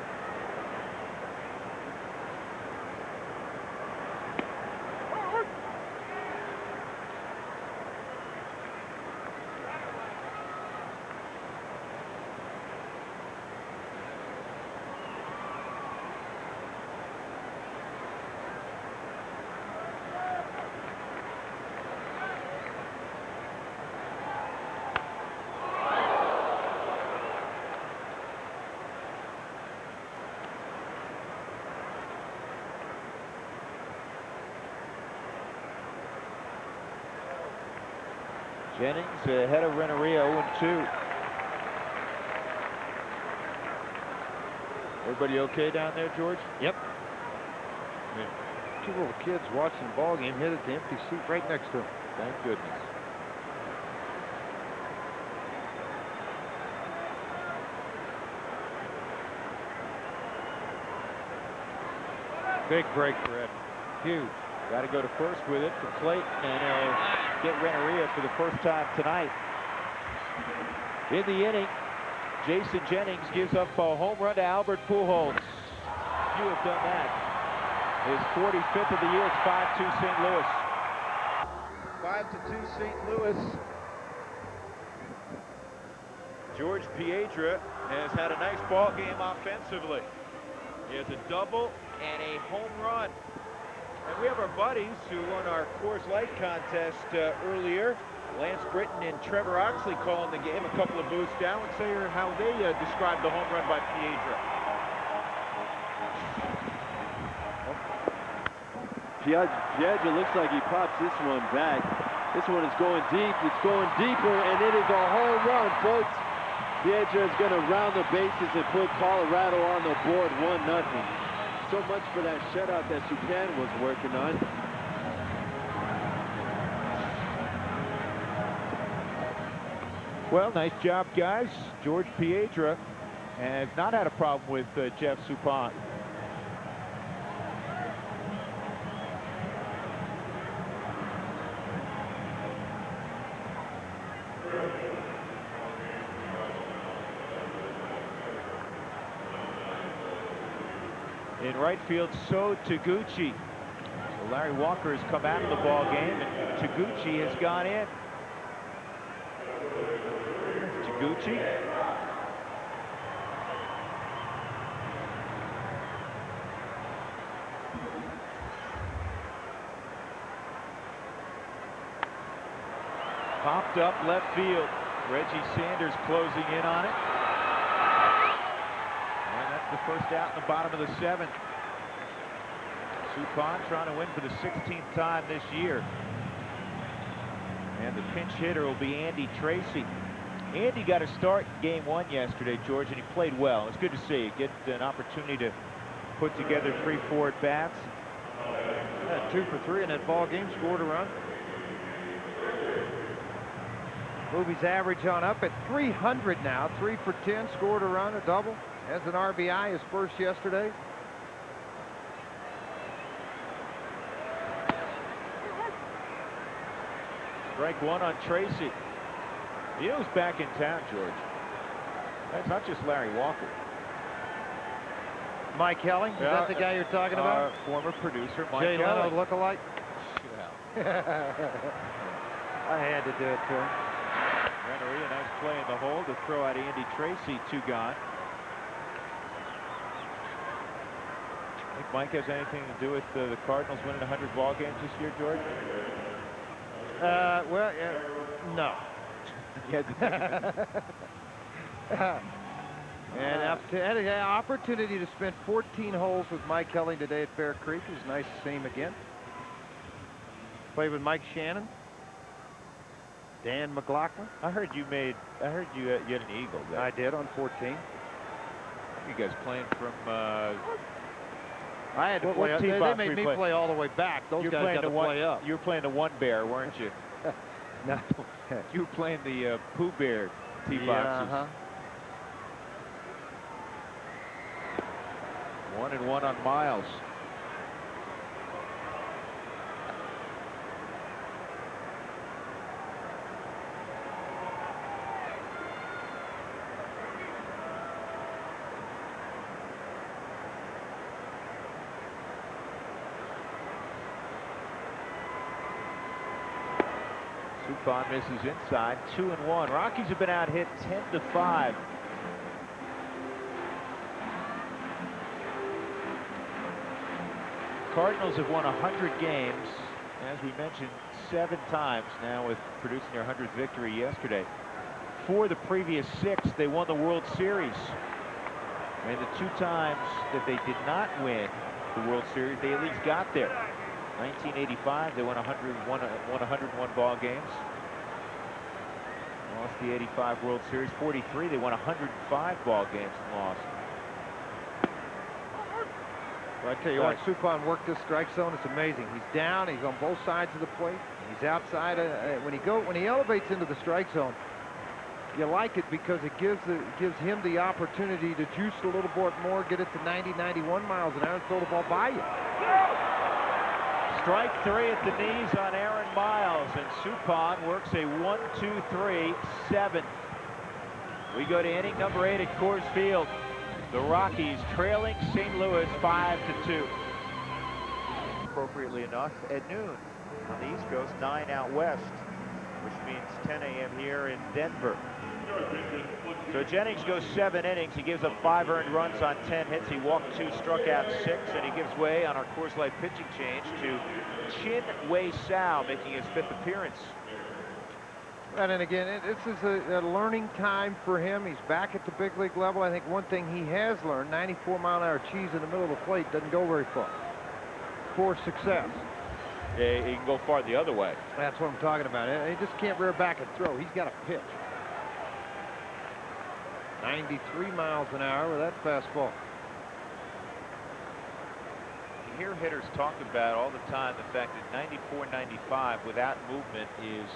Jennings ahead of Renneria, 0-2. Everybody okay down there, George? Yep. I mean, two little kids watching the ball game hit at the empty seat right next to him. Thank goodness. Big break for Ed. Huge. Got to go to first with it for Clayton, and get Renneria for the first time tonight. In the inning, Jason Jennings gives up a home run to Albert Pujols. Few have done that. His 45th of the year. It's 5-2 St. Louis. 5-2 St. Louis. George Piedra has had a nice ball game offensively. He has a double and a home run. And we have our buddies who won our Coors Light contest earlier. Lance Britton and Trevor Oxley calling the game a couple of booths down. Let's hear how they described the home run by Piedra. Piedra looks like he pops this one back. This one is going deep. It's going deeper, and it is a home run, folks. Piedra is going to round the bases and put Colorado on the board 1-0. So much for that shutout that Supan was working on. Well, nice job, guys. George Piedra has not had a problem with Jeff Suppan. In right field, so Taguchi. So Larry Walker has come out of the ball game, and Taguchi has gone in. Taguchi. Popped up left field. Reggie Sanders closing in on it. And that's the first out in the bottom of the 7th. Suppan trying to win for the 16th time this year. And the pinch hitter will be Andy Tracy. Andy got a start in game 1 yesterday, George, and he played well. It's good to see. Get an opportunity to put together 3-4 at bats. 2 for 3 in that ball game, scored a run. Movie's average on up at 300 now. 3 for 10, scored a run, a double. Has an RBI, his first yesterday. Strike 1 on Tracy. You know who's back in town, George? That's not just Larry Walker. Mike Helling, is that the guy you're talking about? Former producer Mike Jay Leno Helling. lookalike? Yeah. I had to do it to him. Rennery, a nice play in the hole to throw out Andy Tracy, 2 gone. Think Mike has anything to do with the Cardinals winning 100 ball games this year, George? Well, no. And had an opportunity to spend 14 holes with Mike Helling today at Bear Creek. It was nice to see him again. Played with Mike Shannon, Dan McLaughlin. I heard you had an eagle there. I did on 14. You guys playing from I had to what play. tee They box made were me you playing? play all the way back. Those guys got to play up. You were playing the 1 bear, weren't you? No. You were playing the Pooh Bear tee boxes. Uh-huh. 1-1 on Miles. Suppan misses inside, 2-1. Rockies have been out hit 10-5. Cardinals have won 100 games, as we mentioned, 7 times now, with producing their 100th victory yesterday. 4 of the previous 6, they won the World Series. And the 2 times that they did not win the World Series, they at least got there. 1985, they won 101 ball games. Lost the 85 World Series. 43, they won 105 ball games and lost. Well, I tell you what, Suppan worked this strike zone. It's amazing. He's down. He's on both sides of the plate. He's outside. When he elevates into the strike zone, you like it because it gives him the opportunity to juice a little bit more, get it to 90, 91 miles an hour, and throw the ball by you. Strike 3 at the knees on Aaron Miles, and Suppan works a 1-2-3 7th. We go to inning number 8 at Coors Field. The Rockies trailing St. Louis 5-2. Appropriately enough, at noon on the East Coast, 9 out west, which means 10 a.m. here in Denver. So Jennings goes 7 innings. He gives up 5 earned runs on 10 hits. He walked 2, struck out 6, and he gives way on our Coors Light pitching change to Chin Wei Sao, making his 5th appearance. And then again, this is a learning time for him. He's back at the big league level. I think one thing he has learned, 94-mile-an-hour cheese in the middle of the plate doesn't go very far for success. Yeah, he can go far the other way. That's what I'm talking about. He just can't rear back and throw. He's got to pitch. 93 miles an hour with that fastball. You hear hitters talk about all the time the fact that 94, 95 without movement is,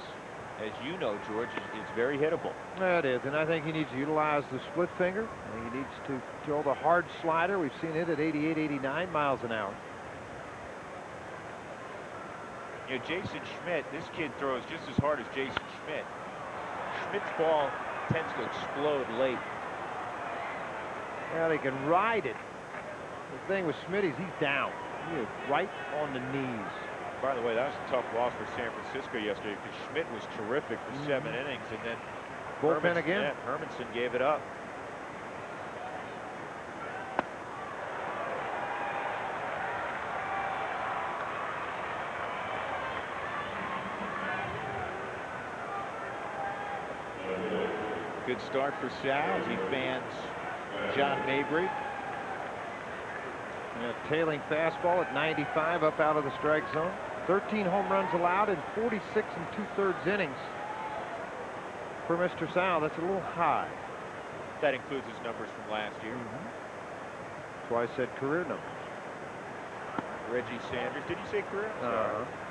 as you know, George, is very hittable. That is, and I think he needs to utilize the split finger. I think he needs to throw the hard slider. We've seen it at 88, 89 miles an hour. You know, Jason Schmidt, this kid throws just as hard as Jason Schmidt. Schmidt's ball tends to explode late. Yeah, they can ride it. The thing with Smitty's, he's down. He is right on the knees. By the way, that was a tough loss for San Francisco yesterday because Schmidt was terrific for 7 innings, and then Bullpen again. Yeah, Hermanson gave it up. Good start for Sal as he fans John Mabry. And a tailing fastball at 95 up out of the strike zone. 13 home runs allowed in 46 2/3 innings for Mr. Sal. That's a little high. That includes his numbers from last year. That's why I said career numbers. Reggie Sanders. Did you say career?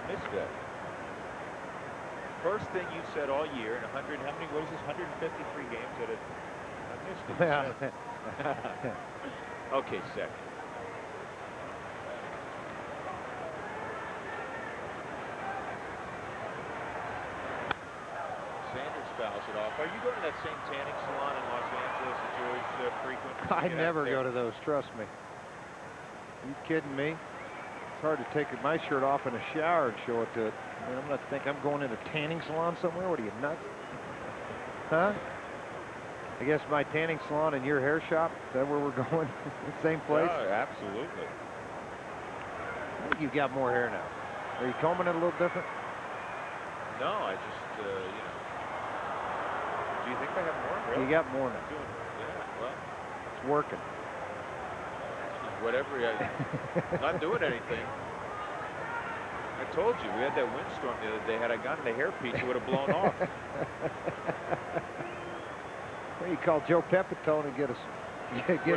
Missed that. First thing you said all year in 100, how many, what is this, 153 games that I missed it. Yeah. Okay, second. Sanders fouls it off. Are you going to that same tanning salon in Los Angeles that you always frequent? I never go to those, trust me. You kidding me? It's hard to take my shirt off in a shower and show it to it. I mean, I'm not thinking I'm going in a tanning salon somewhere. What are you, nuts? Huh? I guess my tanning salon and your hair shop, is that where we're going? The same place? Oh, absolutely. I think you've got more hair now. Are you combing it a little different? No, I just, you know. Do you think I have more? Really? You got more now. Yeah, well. It's working. Whatever, not doing anything. I told you, we had that windstorm the other day. Had I gotten a hairpiece, it would have blown off. Well, you call Joe Pepitone and get a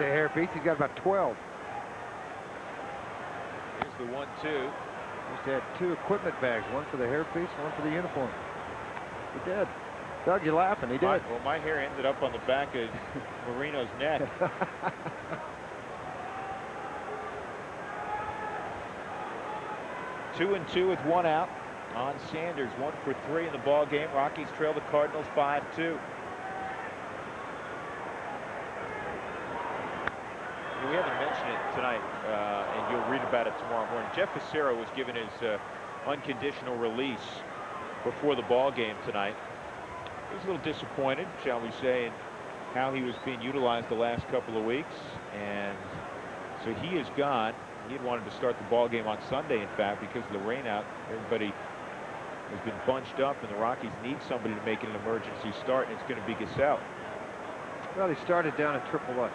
hairpiece. He's got about 12. Here's the 1-2. Just had 2 equipment bags, one for the hairpiece, one for the uniform. He did. Doug, you're laughing. He did. Well, my hair ended up on the back of Marino's neck. 2-2 with 1 out on Sanders. 1 for 3 in the ball game. Rockies trail the Cardinals 5-2. We haven't mentioned it tonight, and you'll read about it tomorrow morning. Jeff Facero was given his unconditional release before the ball game tonight. He was a little disappointed, shall we say, in how he was being utilized the last couple of weeks, and so he is gone. He had wanted to start the ball game on Sunday, in fact, because of the rain out. Everybody has been bunched up, and the Rockies need somebody to make an emergency start, and it's going to be Gasell. Well, he started down at AAA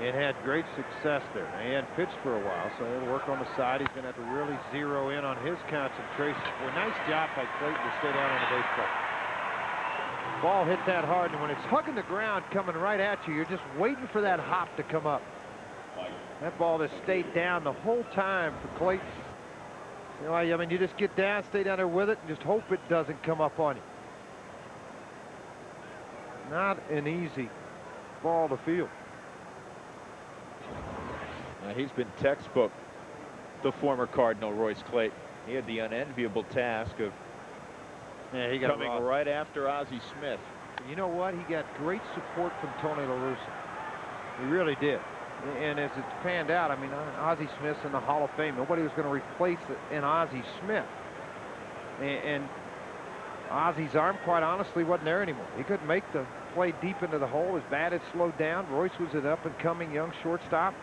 and had great success there. He hadn't pitched for a while, so he'll work on the side. He's going to have to really zero in on his concentration. Well, nice job by Clayton to stay down on the baseball. Ball hit that hard, and when it's hugging the ground coming right at you, you're just waiting for that hop to come up. That ball just stayed down the whole time for Clayton. You know, I mean, you just get down, stay down there with it, and just hope it doesn't come up on you. Not an easy ball to field. He's been textbook, the former Cardinal Royce Clayton. He had the unenviable task of coming right after Ozzie Smith. You know what? He got great support from Tony La Russa. He really did. And as it's panned out, I mean, Ozzie Smith's in the Hall of Fame. Nobody was going to replace an Ozzie Smith. And Ozzie's arm, quite honestly, wasn't there anymore. He couldn't make the play deep into the hole. His bat had slowed down. Royce was an up-and-coming young shortstop.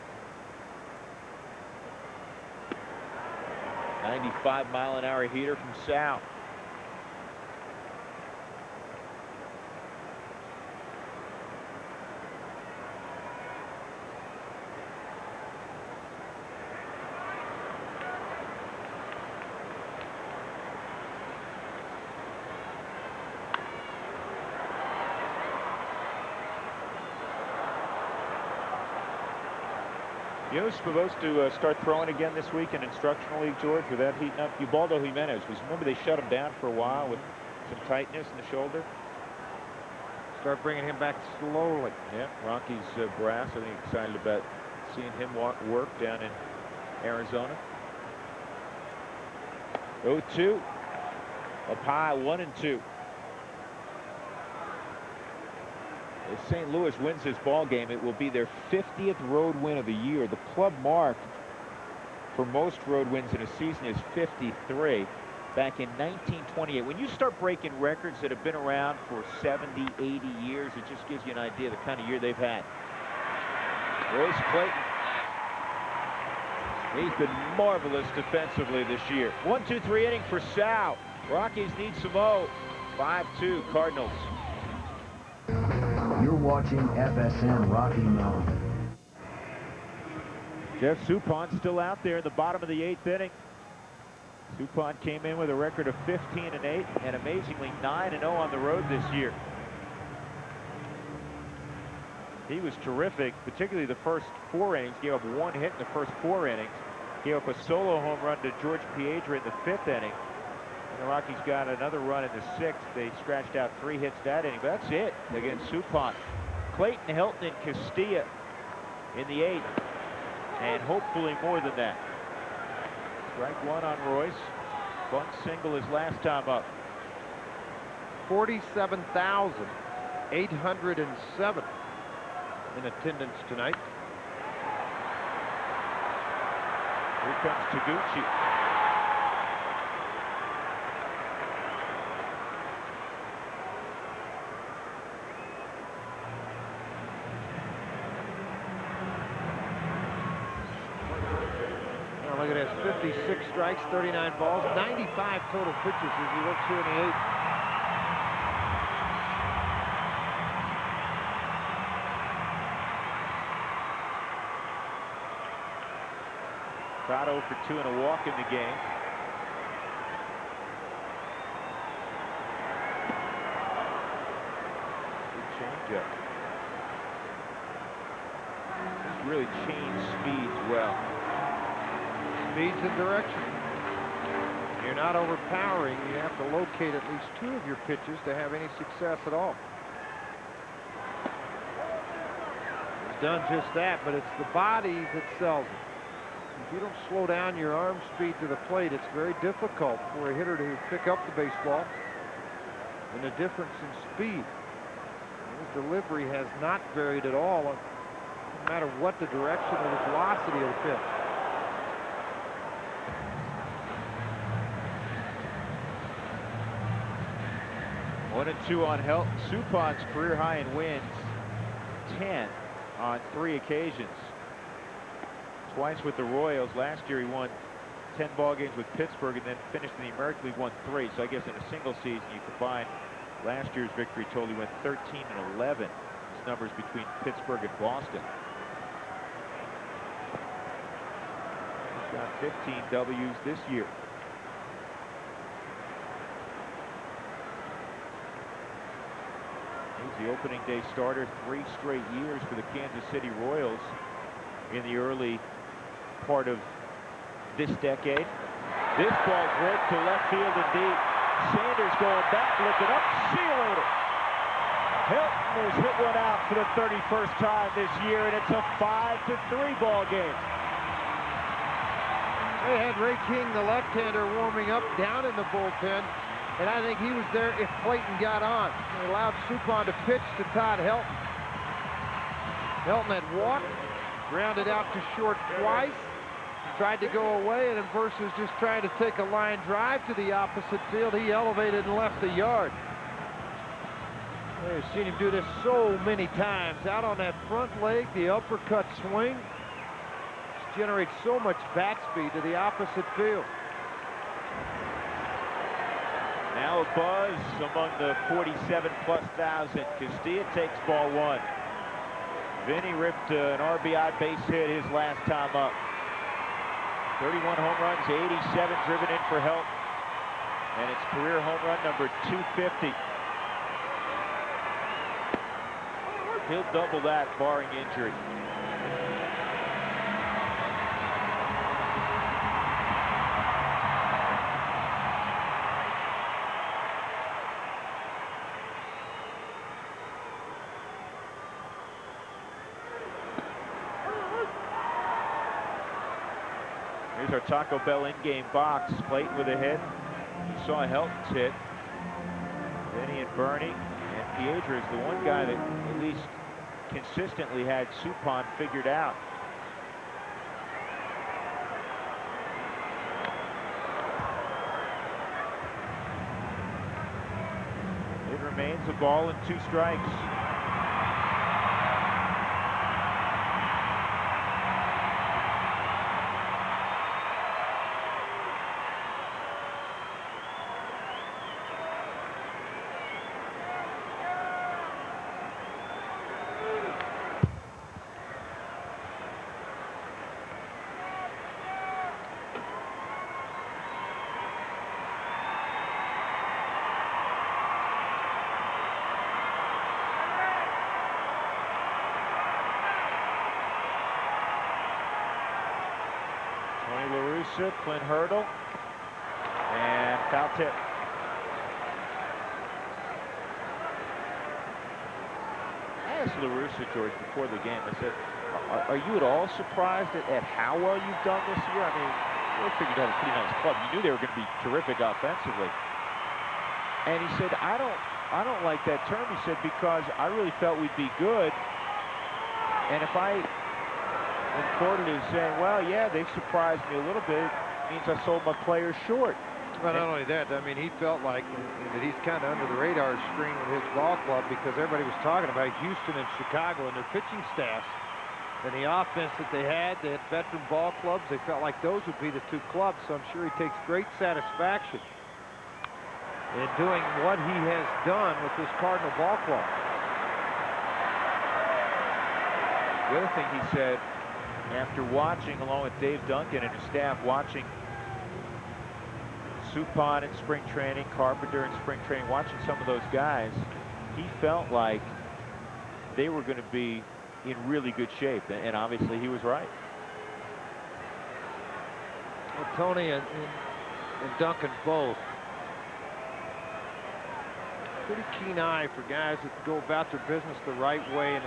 95-mile-an-hour heater from Sal. You know who's supposed to start throwing again this week in instructional league, George, without heating up? Ubaldo Jimenez. Remember they shut him down for a while with some tightness in the shoulder? Start bringing him back slowly. Yeah, Rockies brass, I think, excited about seeing him work down in Arizona. 0-2. Up high, 1-2. If St. Louis wins this ball game, it will be their 50th road win of the year. The club mark for most road wins in a season is 53 back in 1928. When you start breaking records that have been around for 70, 80 years, it just gives you an idea of the kind of year they've had. Royce Clayton. He's been marvelous defensively this year. 1-2-3 inning for Sal. Rockies need some O. 5-2 Cardinals. You're watching FSN Rocky Mountain. Jeff Suppan still out there in the bottom of the 8th inning. Suppan came in with a record of 15-8 and amazingly 9-0 on the road this year. He was terrific, particularly the first 4 innings. Gave up 1 hit in the first 4 innings. Gave up a solo home run to George Piedra in the 5th inning. And the Rockies got another run in the 6th. They scratched out 3 hits that inning, but that's it against Suppan. Clayton, Helton, and Castilla in the 8th, and hopefully more than that. Strike 1 on Royce. Bunt single his last time up. 47,807 in attendance tonight. Here comes Taguchi. Look at this, 56 strikes, 39 balls, 95 total pitches as he looks here in the 8th. Prado for 2 and a walk in the game. Good changeup. He's really changed speeds well. Speeds and direction. You're not overpowering. You have to locate at least 2 of your pitches to have any success at all. He's done just that, but it's the body that sells it. If you don't slow down your arm speed to the plate, it's very difficult for a hitter to pick up the baseball. And the difference in speed. His delivery has not varied at all, no matter what the direction or the velocity of the pitch. One and 2 on Helton. Suppan's career high in wins, 10 on 3 occasions. Twice with the Royals. Last year he won 10 ball games with Pittsburgh and then finished in the American League, won 3. So I guess in a single season you combine last year's victory total, he went 13 and 11. His numbers between Pittsburgh and Boston. He's got 15 W's this year. He's the opening day starter 3 straight years for the Kansas City Royals in the early part of this decade. This ball's ripped to left field and deep. Sanders going back, looking up. See you later. Helton has hit one out for the 31st time this year, and it's a 5-3 ball game. They had Ray King, the left-hander, warming up down in the bullpen, and I think he was there if Clayton got on. They allowed Suppan to pitch to Todd Helton. Helton had walked, grounded out to short twice, tried to go away, and then versus just trying to take a line drive to the opposite field, he elevated and left the yard. We've seen him do this so many times. Out on that front leg, the uppercut swing generates so much bat speed to the opposite field. Now a buzz among the 47,000+. Castilla takes ball 1. Vinny ripped an RBI base hit his last time up. 31 home runs, 87 driven in for Helton. And it's career home run number 250. He'll double that barring injury. Here's our Taco Bell in-game box. Clayton with a hit. You saw Helton's hit. Vinny and Bernie and Piedra is the one guy that at least consistently had Suppan figured out. It remains a ball and 2 strikes. Clint Hurdle, and foul tip. I asked LaRussa, George, before the game, I said, are you at all surprised at how well you've done this year? I mean, you figured you had a pretty nice club. You knew they were going to be terrific offensively. And he said, I don't like that term, he said, because I really felt we'd be good. And if I reported as saying, well, yeah, they've surprised me a little bit, means I sold my players short. Well, not only that, I mean, he felt like that he's kind of under the radar screen with his ball club because everybody was talking about Houston and Chicago and their pitching staffs and the offense that they had veteran ball clubs. They felt like those would be the 2 clubs, so I'm sure he takes great satisfaction in doing what he has done with this Cardinal ball club. The other thing he said, after watching, along with Dave Duncan and his staff, watching Suppan in spring training, Carpenter in spring training, watching some of those guys, he felt like they were going to be in really good shape, and obviously he was right. Well, Tony and Duncan both. Pretty keen eye for guys that go about their business the right way and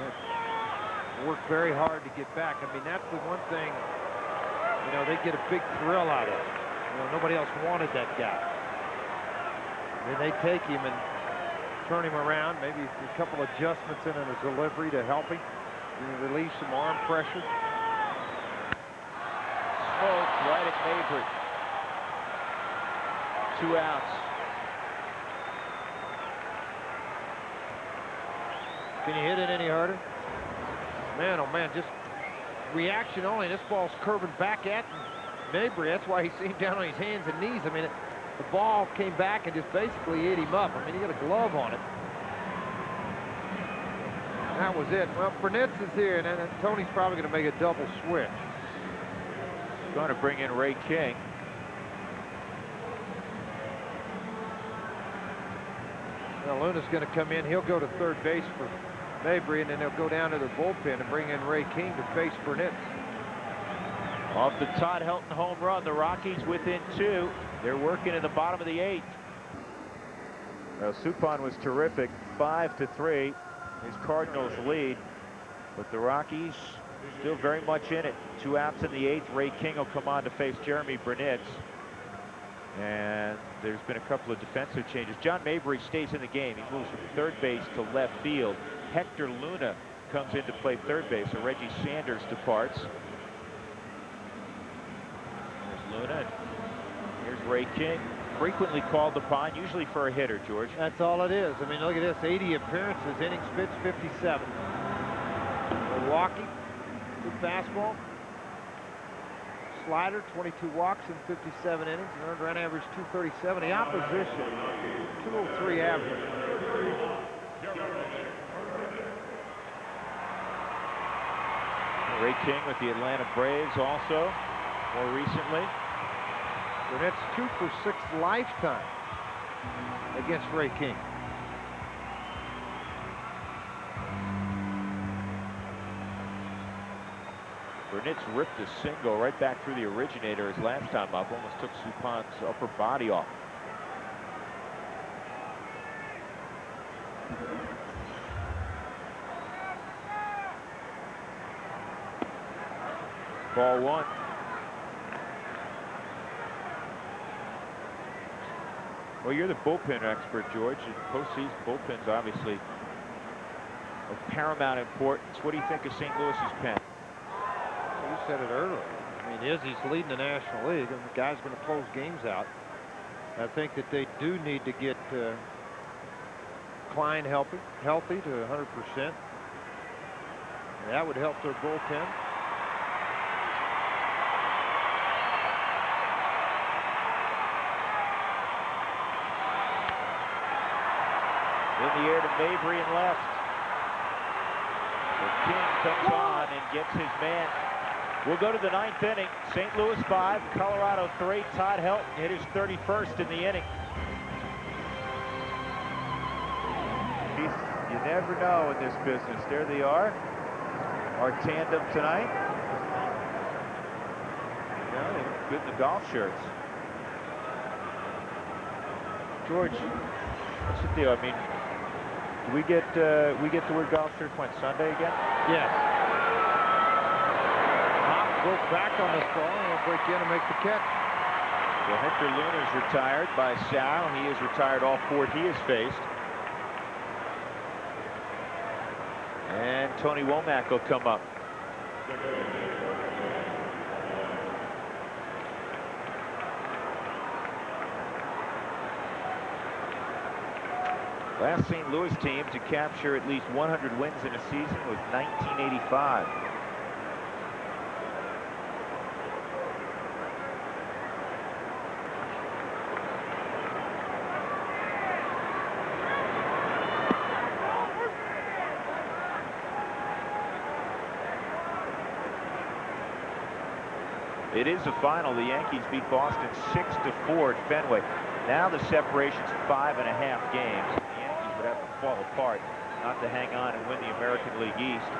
work very hard to get back. I mean, that's the one thing, you know, they get a big thrill out of it. You know, nobody else wanted that guy. Then they take him and turn him around, maybe a couple adjustments in his delivery to help him, relieve some arm pressure. Smoke right at Mabry. 2 outs. Can you hit it any harder? Man, oh man, just reaction only. This ball's curving back at Mabry. That's why he's sitting down on his hands and knees. I mean, the ball came back and just basically ate him up. I mean, he got a glove on it. That was it. Well, Burnett's is here, and Tony's probably going to make a double switch. Going to bring in Ray King. Now, Luna's going to come in. He'll go to third base for Mabry, and then they'll go down to their bullpen and bring in Ray King to face Burnett. Off the Todd Helton home run, the Rockies within 2. They're working in the bottom of the 8th. Well, Suppan was terrific, 5-3. His Cardinals lead, but the Rockies still very much in it. 2 outs in the 8th. Ray King will come on to face Jeremy Burnett. And there's been a couple of defensive changes. John Mabry stays in the game. He moves from third base to left field. Hector Luna comes in to play third base, so Reggie Sanders departs. There's Luna, and here's Ray King. Frequently called upon, usually for a hitter, George. That's all it is. I mean, look at this, 80 appearances, innings pitched 57. Milwaukee, good fastball. Slider, 22 walks in 57 innings, and earned run average 237. The opposition, 203 average. Ray King with the Atlanta Braves also, more recently. Burnett's 2 for 6 lifetime against Ray King. Burnett's ripped a single right back through the originator his last time up, almost took Suppan's upper body off. Ball 1. Well, you're the bullpen expert, George. And postseason bullpens obviously of paramount importance. What do you think of St. Louis's pen? You said it earlier. I mean, Izzy's leading the National League, and the guy's going to close games out. I think that they do need to get Klein healthy to 100%. That would help their bullpen. In the air to Mabry and left. The King comes on and gets his man. We'll go to the 9th inning. St. Louis 5, Colorado 3. Todd Helton hit his 31st in the inning. You never know in this business. There they are. Our tandem tonight. Yeah, they look good in the golf shirts. George, what's the deal? I mean, do we get to wear golf shirts when Sunday again? Yes. Hop goes back on this ball and he'll break in and make the catch. So Hector Luna's retired by Sal. He has retired all 4 he has faced. And Tony Womack will come up. Last St. Louis team to capture at least 100 wins in a season was 1985. It is a final. The Yankees beat Boston 6-4 at Fenway. Now the separation's 5.5 games. The Yankees would have to fall apart not to hang on and win the American League East.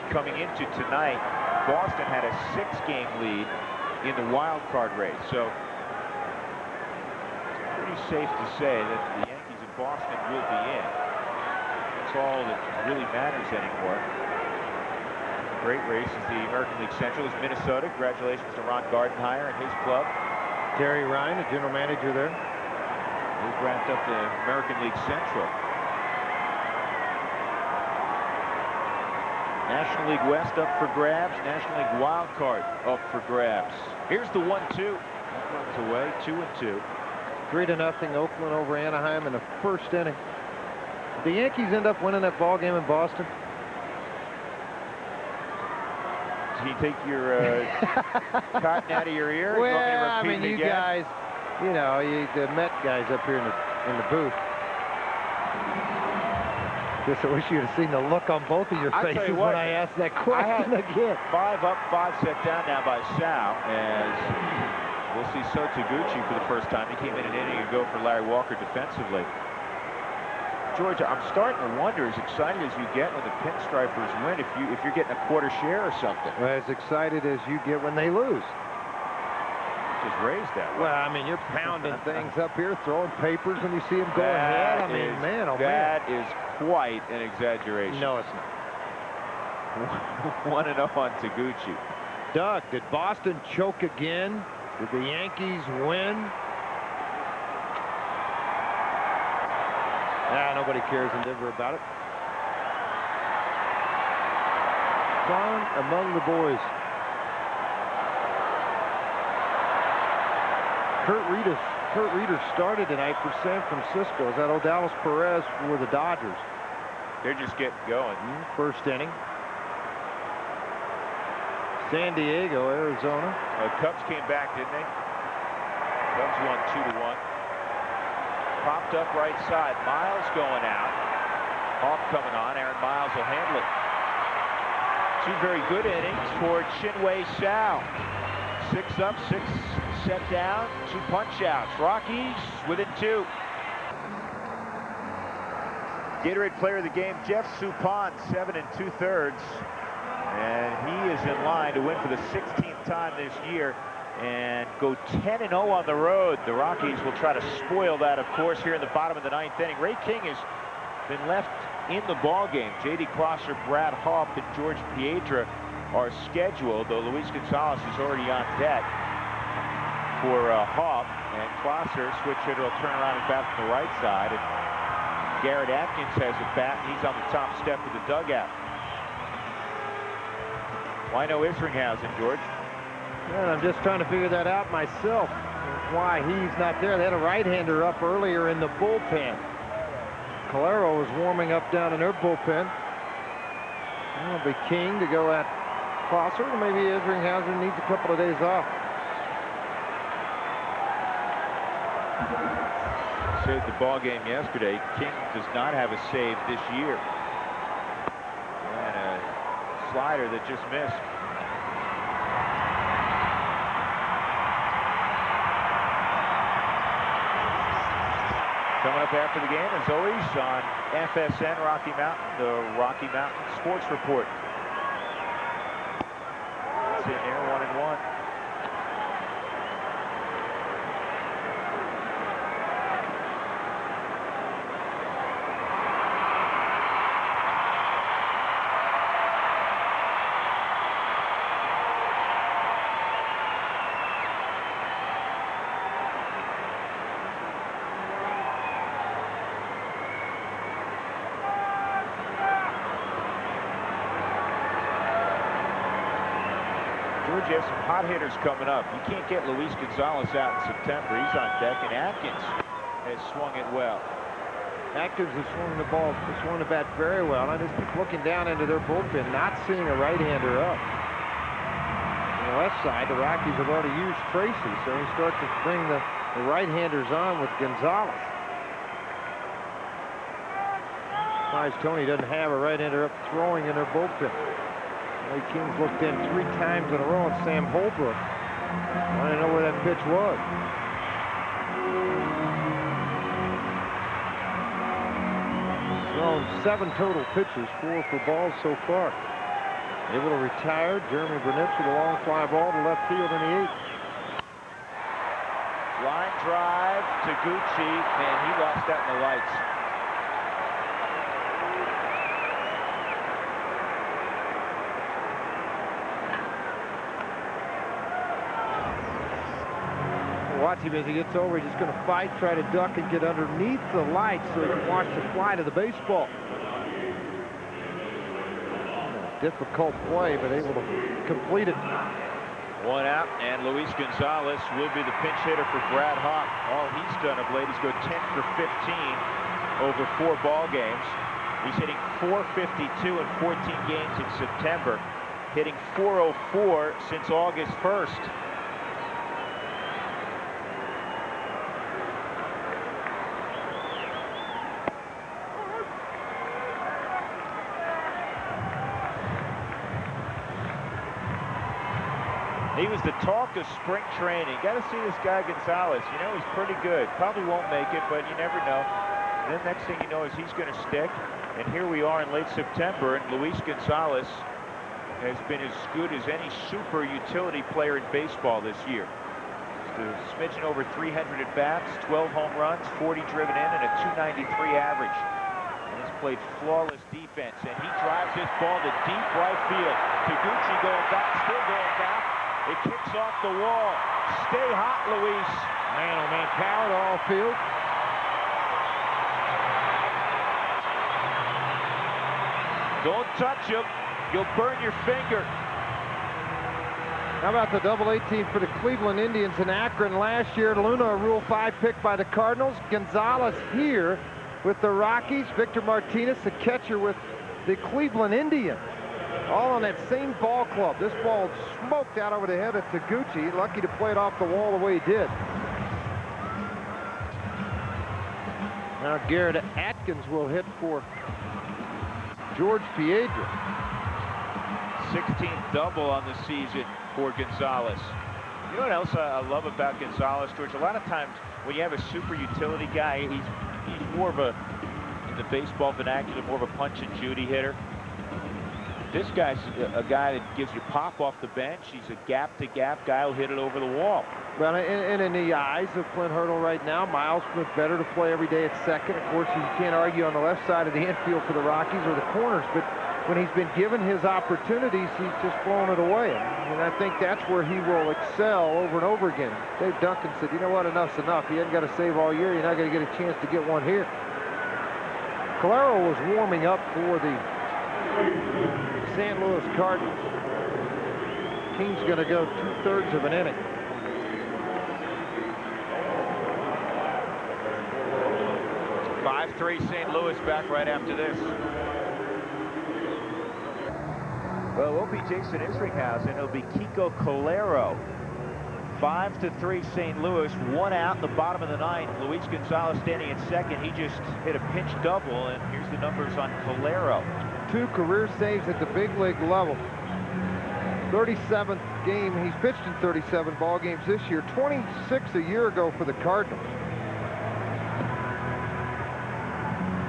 Coming into tonight, Boston had a 6-game lead in the wild card race. So it's pretty safe to say that the Yankees and Boston will be in. That's all that really matters anymore. Great race is the American League Central is Minnesota. Congratulations to Ron Gardenhire and his club. Terry Ryan, the general manager there. He's wrapped up the American League Central. National League West up for grabs. National League Wild Card up for grabs. Here's the 1-2. Runs away, 2-2. 3-0 Oakland over Anaheim in the first inning. Did the Yankees end up winning that ball game in Boston? Can you take your cotton out of your ear? Well, You want me to repeat I mean, it you again? guys, you know, the Met guys up here in the booth. Just I wish you'd have seen the look on both of your I'll tell you faces what, when I asked that question again. 5 up, 5 set down now by Sal, as we'll see So Taguchi for the first time. He came in an inning ago for Larry Walker defensively. George, I'm starting to wonder, as excited as you get when the Pinstripers win, if you're getting a quarter share or something. Well, as excited as you get when they lose. Just raised that way. Well, I mean, you're pounding things up here, throwing papers when you see them go ahead. I mean, man, oh man. That is quite an exaggeration. No, it's not. 1-0 on Taguchi. Doug, did Boston choke again? Did the Yankees win? Nobody cares in Denver about it. Fun among the boys. Kurt Reeder started tonight for San Francisco. Is that Odalis Perez for the Dodgers? They're just getting going. First inning. San Diego, Arizona. Cubs came back, didn't they? Cubs won 2-1. Popped up right side. Miles going out. Hawk coming on. Aaron Miles will handle it. 2 very good innings for Chinwei Sal. 6 up, 6 set down, 2 punch outs. Rockies within 2. Gatorade player of the game, Jeff Suppan, 7 2/3. And he is in line to win for the 16th time this year and go 10-0 on the road. The Rockies will try to spoil that, of course, here in the bottom of the 9th inning. Ray King has been left in the ball game. J.D. Klosser, Brad Hawpe, and George Piedra are scheduled, though Luis Gonzalez is already on deck for Hawpe. And Klosser, switch hitter, will turn around and bat from the right side. And Garrett Atkins has a bat, and he's on the top step of the dugout. Why no Isringhausen, George? And I'm just trying to figure that out myself, why he's not there. They had a right-hander up earlier in the bullpen. Calero was warming up down in their bullpen. It'll be King to go at Prosser. Maybe Isringhausen needs a couple of days off. Saved the ball game yesterday. King does not have a save this year. And a slider that just missed. Coming up after the game, as always, on FSN Rocky Mountain, the Rocky Mountain Sports Report. It's in there, 1-1. You have some hot hitters coming up. You can't get Luis Gonzalez out in September. He's on deck, and Atkins has swung it well. Atkins has swung the ball, swung the bat very well. I just keep looking down into their bullpen, not seeing a right-hander up. On the left side, the Rockies have already used Tracy, so he starts to bring the right-handers on with Gonzalez. Surprised Tony doesn't have a right-hander up throwing in their bullpen. Ray King's looked in 3 times in a row, and Sam Holbrook wanted to know where that pitch was. Thrown 7 total pitches, 4 for balls so far. Able to retire. Jeremy Burnett with a long fly ball to left field in the 8th. Line drive to Gucci, and he lost that in the lights. Watch him as he gets over. He's just going to fight, try to duck, and get underneath the lights so he can watch the fly to the baseball. Difficult play, but able to complete it. 1 out, and Luis Gonzalez will be the pinch hitter for Brad Hawk. All he's done of late is go 10 for 15 over 4 ball games. He's hitting .452 in 14 games in September, hitting .404 since August 1st. He was the talk of spring training. Got to see this guy Gonzalez. You know, he's pretty good. Probably won't make it, but you never know. And then next thing you know is he's going to stick. And here we are in late September, and Luis Gonzalez has been as good as any super utility player in baseball this year. Just a smidgen over 300 at-bats, 12 home runs, 40 driven in, and a .293 average. And he's played flawless defense, and he drives this ball to deep right field. Taguchi going back, still going back. It kicks off the wall. Stay hot, Luis. Man, oh man, power to all field. Don't touch him. You'll burn your finger. How about the double 18 for the Cleveland Indians in Akron last year? Luna, a Rule 5 pick by the Cardinals. Gonzalez here with the Rockies. Victor Martinez, the catcher with the Cleveland Indians. All on that same ball club. This ball smoked out over the head of Taguchi. Lucky to play it off the wall the way he did. Now Garrett Atkins will hit for George Piedra. 16th double on the season for Gonzalez. You know what else I love about Gonzalez, George? A lot of times when you have a super utility guy, he's more of a, in the baseball vernacular, more of a punch and Judy hitter. This guy's a guy that gives you pop off the bench. He's a gap-to-gap guy who'll hit it over the wall. Well, and in the eyes of Clint Hurdle right now, Miles Smith better to play every day at second. Of course, you can't argue on the left side of the infield for the Rockies or the corners, but when he's been given his opportunities, he's just blown it away. And I think that's where he will excel over and over again. Dave Duncan said, you know what, enough's enough. You haven't got to save all year. You're not going to get a chance to get one here. Calero was warming up for the St. Louis Cardinals. Team's going to go 2/3 of an inning. It's 5-3 St. Louis back right after this. Well, it won't be Jason Isringhausen. It'll be Kiko Calero. 5-3 St. Louis. One out in the bottom of the ninth. Luis Gonzalez standing at second. He just hit a pinch double, and here's the numbers on Calero. 2 career saves at the big league level. 37th game. He's pitched in 37 ball games this year. 26 a year ago for the Cardinals.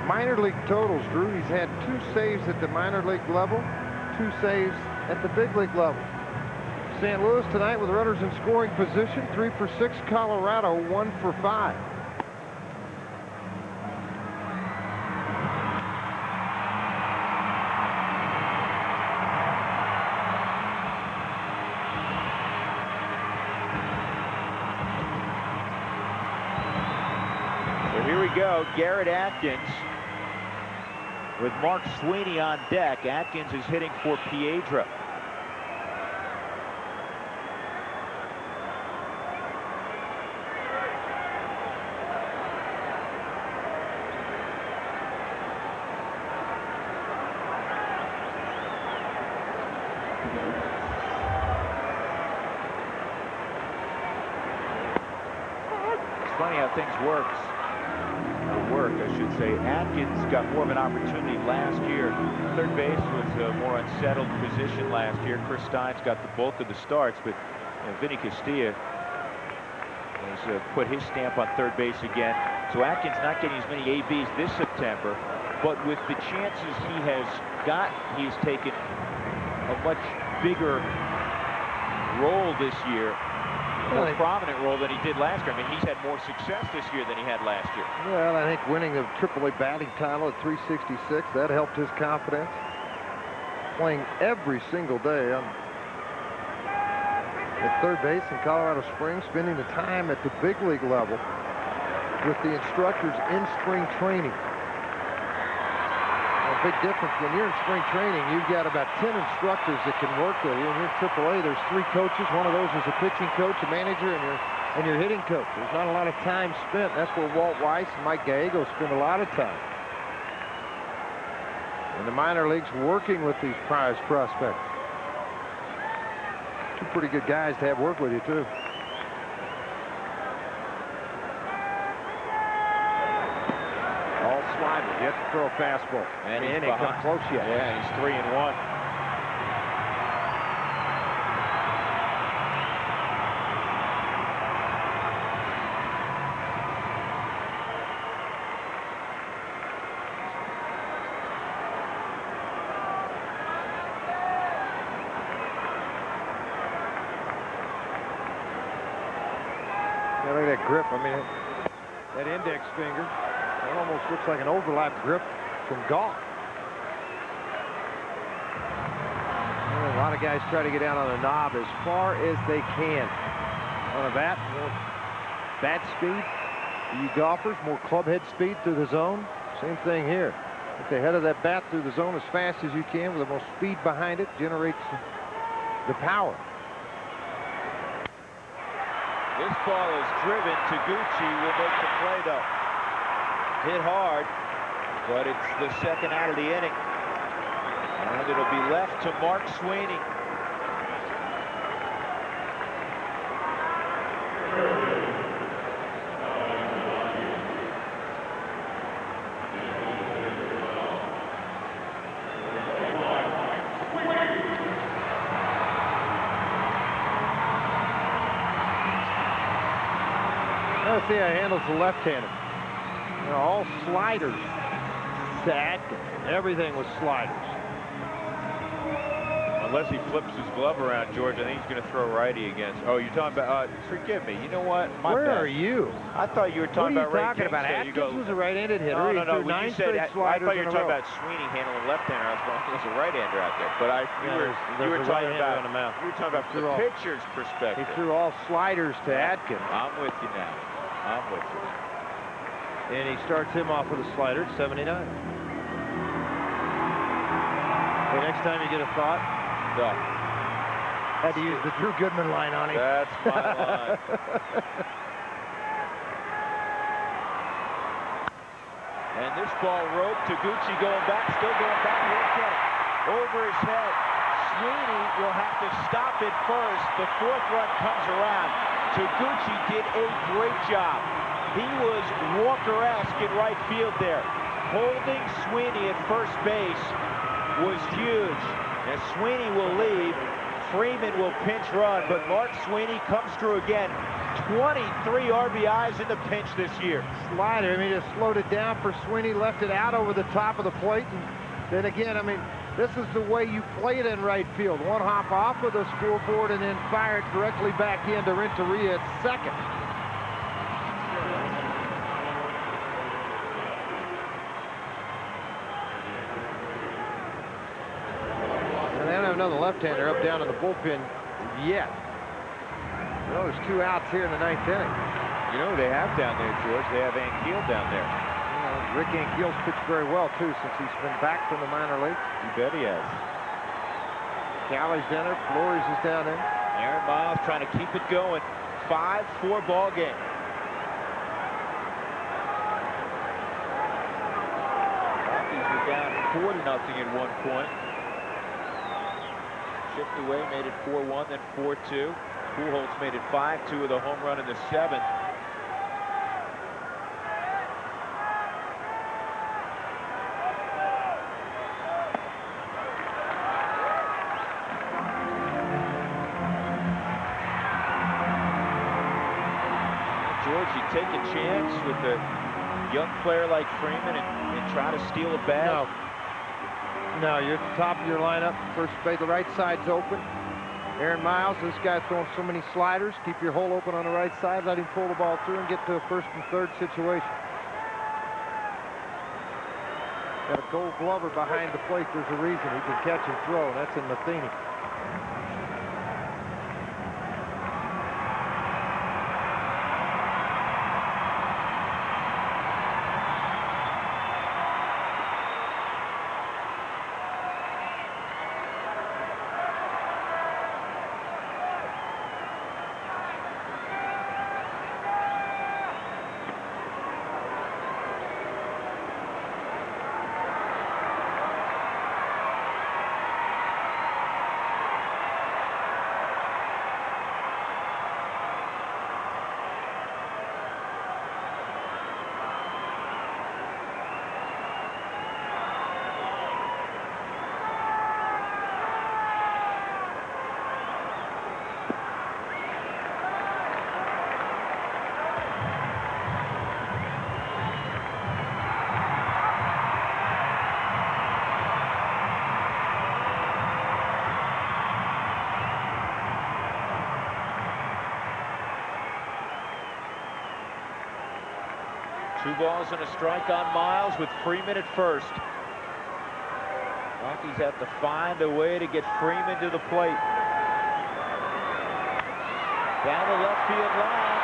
Minor league totals, Drew. He's had 2 saves at the minor league level, 2 saves at the big league level. St. Louis tonight with runners in scoring position. 3 for 6. Colorado 1 for 5. So here we go. Garrett Atkins with Mark Sweeney on deck. Atkins is hitting for Piedra. Funny how things work, I should say. Atkins got more of an opportunity last year. Third base was a more unsettled position last year. Chris Stein's got the bulk of the starts, but Vinny Castilla has put his stamp on third base again. So Atkins not getting as many ABs this September, but with the chances he has got, he's taken a much bigger role this year. More prominent role than he did last year. I mean, he's had more success this year than he had last year. Well, I think winning the AAA batting title at 366, that helped his confidence. Playing every single day at third base in Colorado Springs, spending the time at the big league level with the instructors in spring training. A big difference when you're in spring training, you've got about 10 instructors that can work with you. When you're in AAA, there's 3 coaches. One of those is a pitching coach, a manager, and your hitting coach. There's not a lot of time spent. That's where Walt Weiss and Mike Gallego spend a lot of time. In the minor leagues, working with these prize prospects. 2 pretty good guys to have work with you, too. All sliders. You have to throw a fastball. And he ain't come close yet. Yeah, he's 3-1. Yeah, look at that grip. I mean, that index finger, it almost looks like an overlap grip from golf. Well, a lot of guys try to get down on the knob as far as they can. On a bat, more bat speed. You golfers, more club head speed through the zone. Same thing here. Get the head of that bat through the zone as fast as you can with the most speed behind it, generates the power. This ball is driven. Taguchi will make the play, though. Hit hard, but it's the second out of the inning. And it'll be left to Mark Sweeney. Let's see how he handles the left-handed. All sliders to Atkins. Everything was sliders. Unless he flips his glove around, George, I think he's going to throw righty against. Oh, you're talking about, forgive me. You know what? Where are you? I thought you were talking about Ray What are you talking about? Kingston. Atkins was a right-handed hitter. No, He threw when 9 you said, straight I sliders thought you were in a talking row. about Sweeney handling left-hander. I was going, there's a right-hander out there. But you were talking about, you were talking about from the pitcher's perspective. He threw all sliders to Atkins. I'm with you now. I'm with you. And he starts him off with a slider at 79. Okay, next time you get a thought. No. Had to use the Drew Goodman line on him. That's my line. And this ball roped. Taguchi going back, still going back. He'll get it. Over his head. Sweeney will have to stop it first. The fourth run comes around. Taguchi did a great job. He was Walker-esque in right field there. Holding Sweeney at first base was huge. And Sweeney will leave. Freeman will pinch run, but Mark Sweeney comes through again. 23 RBIs in the pinch this year. Slider, I mean, just slowed it down for Sweeney, left it out over the top of the plate, and then again, I mean, this is the way you play it in right field. One hop off of the scoreboard and then fire it directly back into Renteria at second. And they don't have another left-hander up down in the bullpen yet. Well, there's 2 outs here in the 9th inning. You know who they have down there, George? They have Ankiel down there. Rick Ankiel's pitched very well, too, since he's been back from the minor leagues. You bet he has. Callie's down there. Flores is down there. Aaron Miles trying to keep it going. 5-4 ball game. Rockies were down 4-0 at one point. Chipped away, made it 4-1, then 4-2. Pujols made it 5-2 with a home run in the 7th. George, you take a chance with a young player like Freeman and try to steal a bag? No, you're at the top of your lineup. First base, the right side's open. Aaron Miles, this guy throwing so many sliders. Keep your hole open on the right side. Let him pull the ball through and get to a first and third situation. Got a Gold Glover behind the plate. There's a reason he can catch and throw. That's in Matheny. Two balls and a strike on Miles with Freeman at first. Rockies have to find a way to get Freeman to the plate. Down the left field line.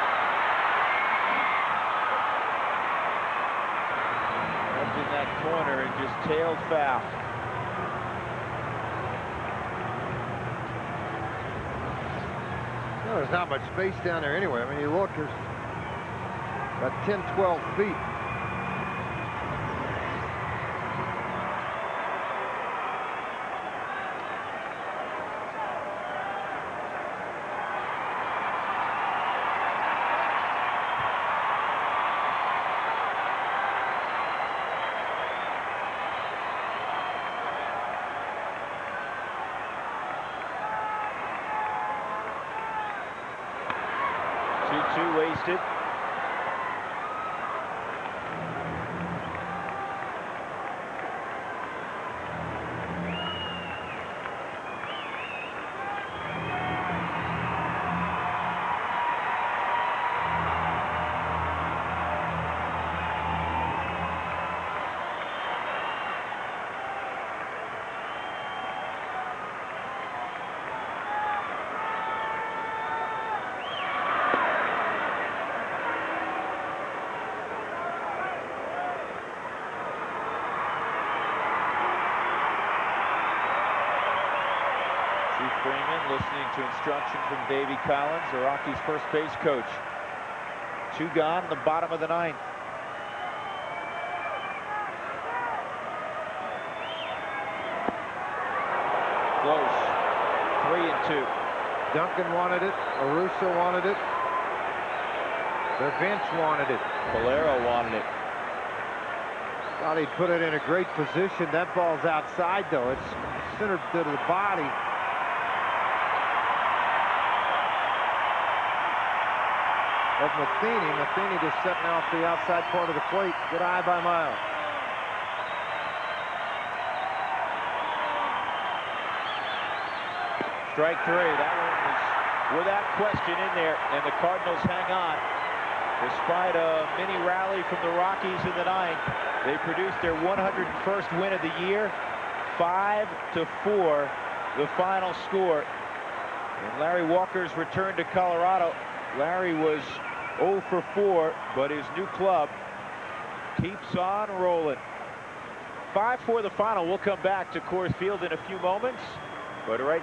Up in that corner and just tailed foul. No, there's not much space down there anyway. I mean, you look, there's about 10, 12 feet. Two wasted. Steve Freeman listening to instruction from Davey Collins, the Rockies' first base coach. 2 gone in the bottom of the 9th. Close. 3-2. Duncan wanted it. Arusa wanted it. The bench wanted it. Valero wanted it. Thought he'd put it in a great position. That ball's outside, though. It's centered to the body. Of Matheny. Matheny just setting off the outside part of the plate. Good eye by Miles. Strike 3. That one was without question in there, and the Cardinals hang on. Despite a mini rally from the Rockies in the 9th, they produced their 101st win of the year. 5-4, the final score. And Larry Walker's return to Colorado. Larry was 0 for 4, but his new club keeps on rolling. 5-4 the final. We'll come back to Coors Field in a few moments, but right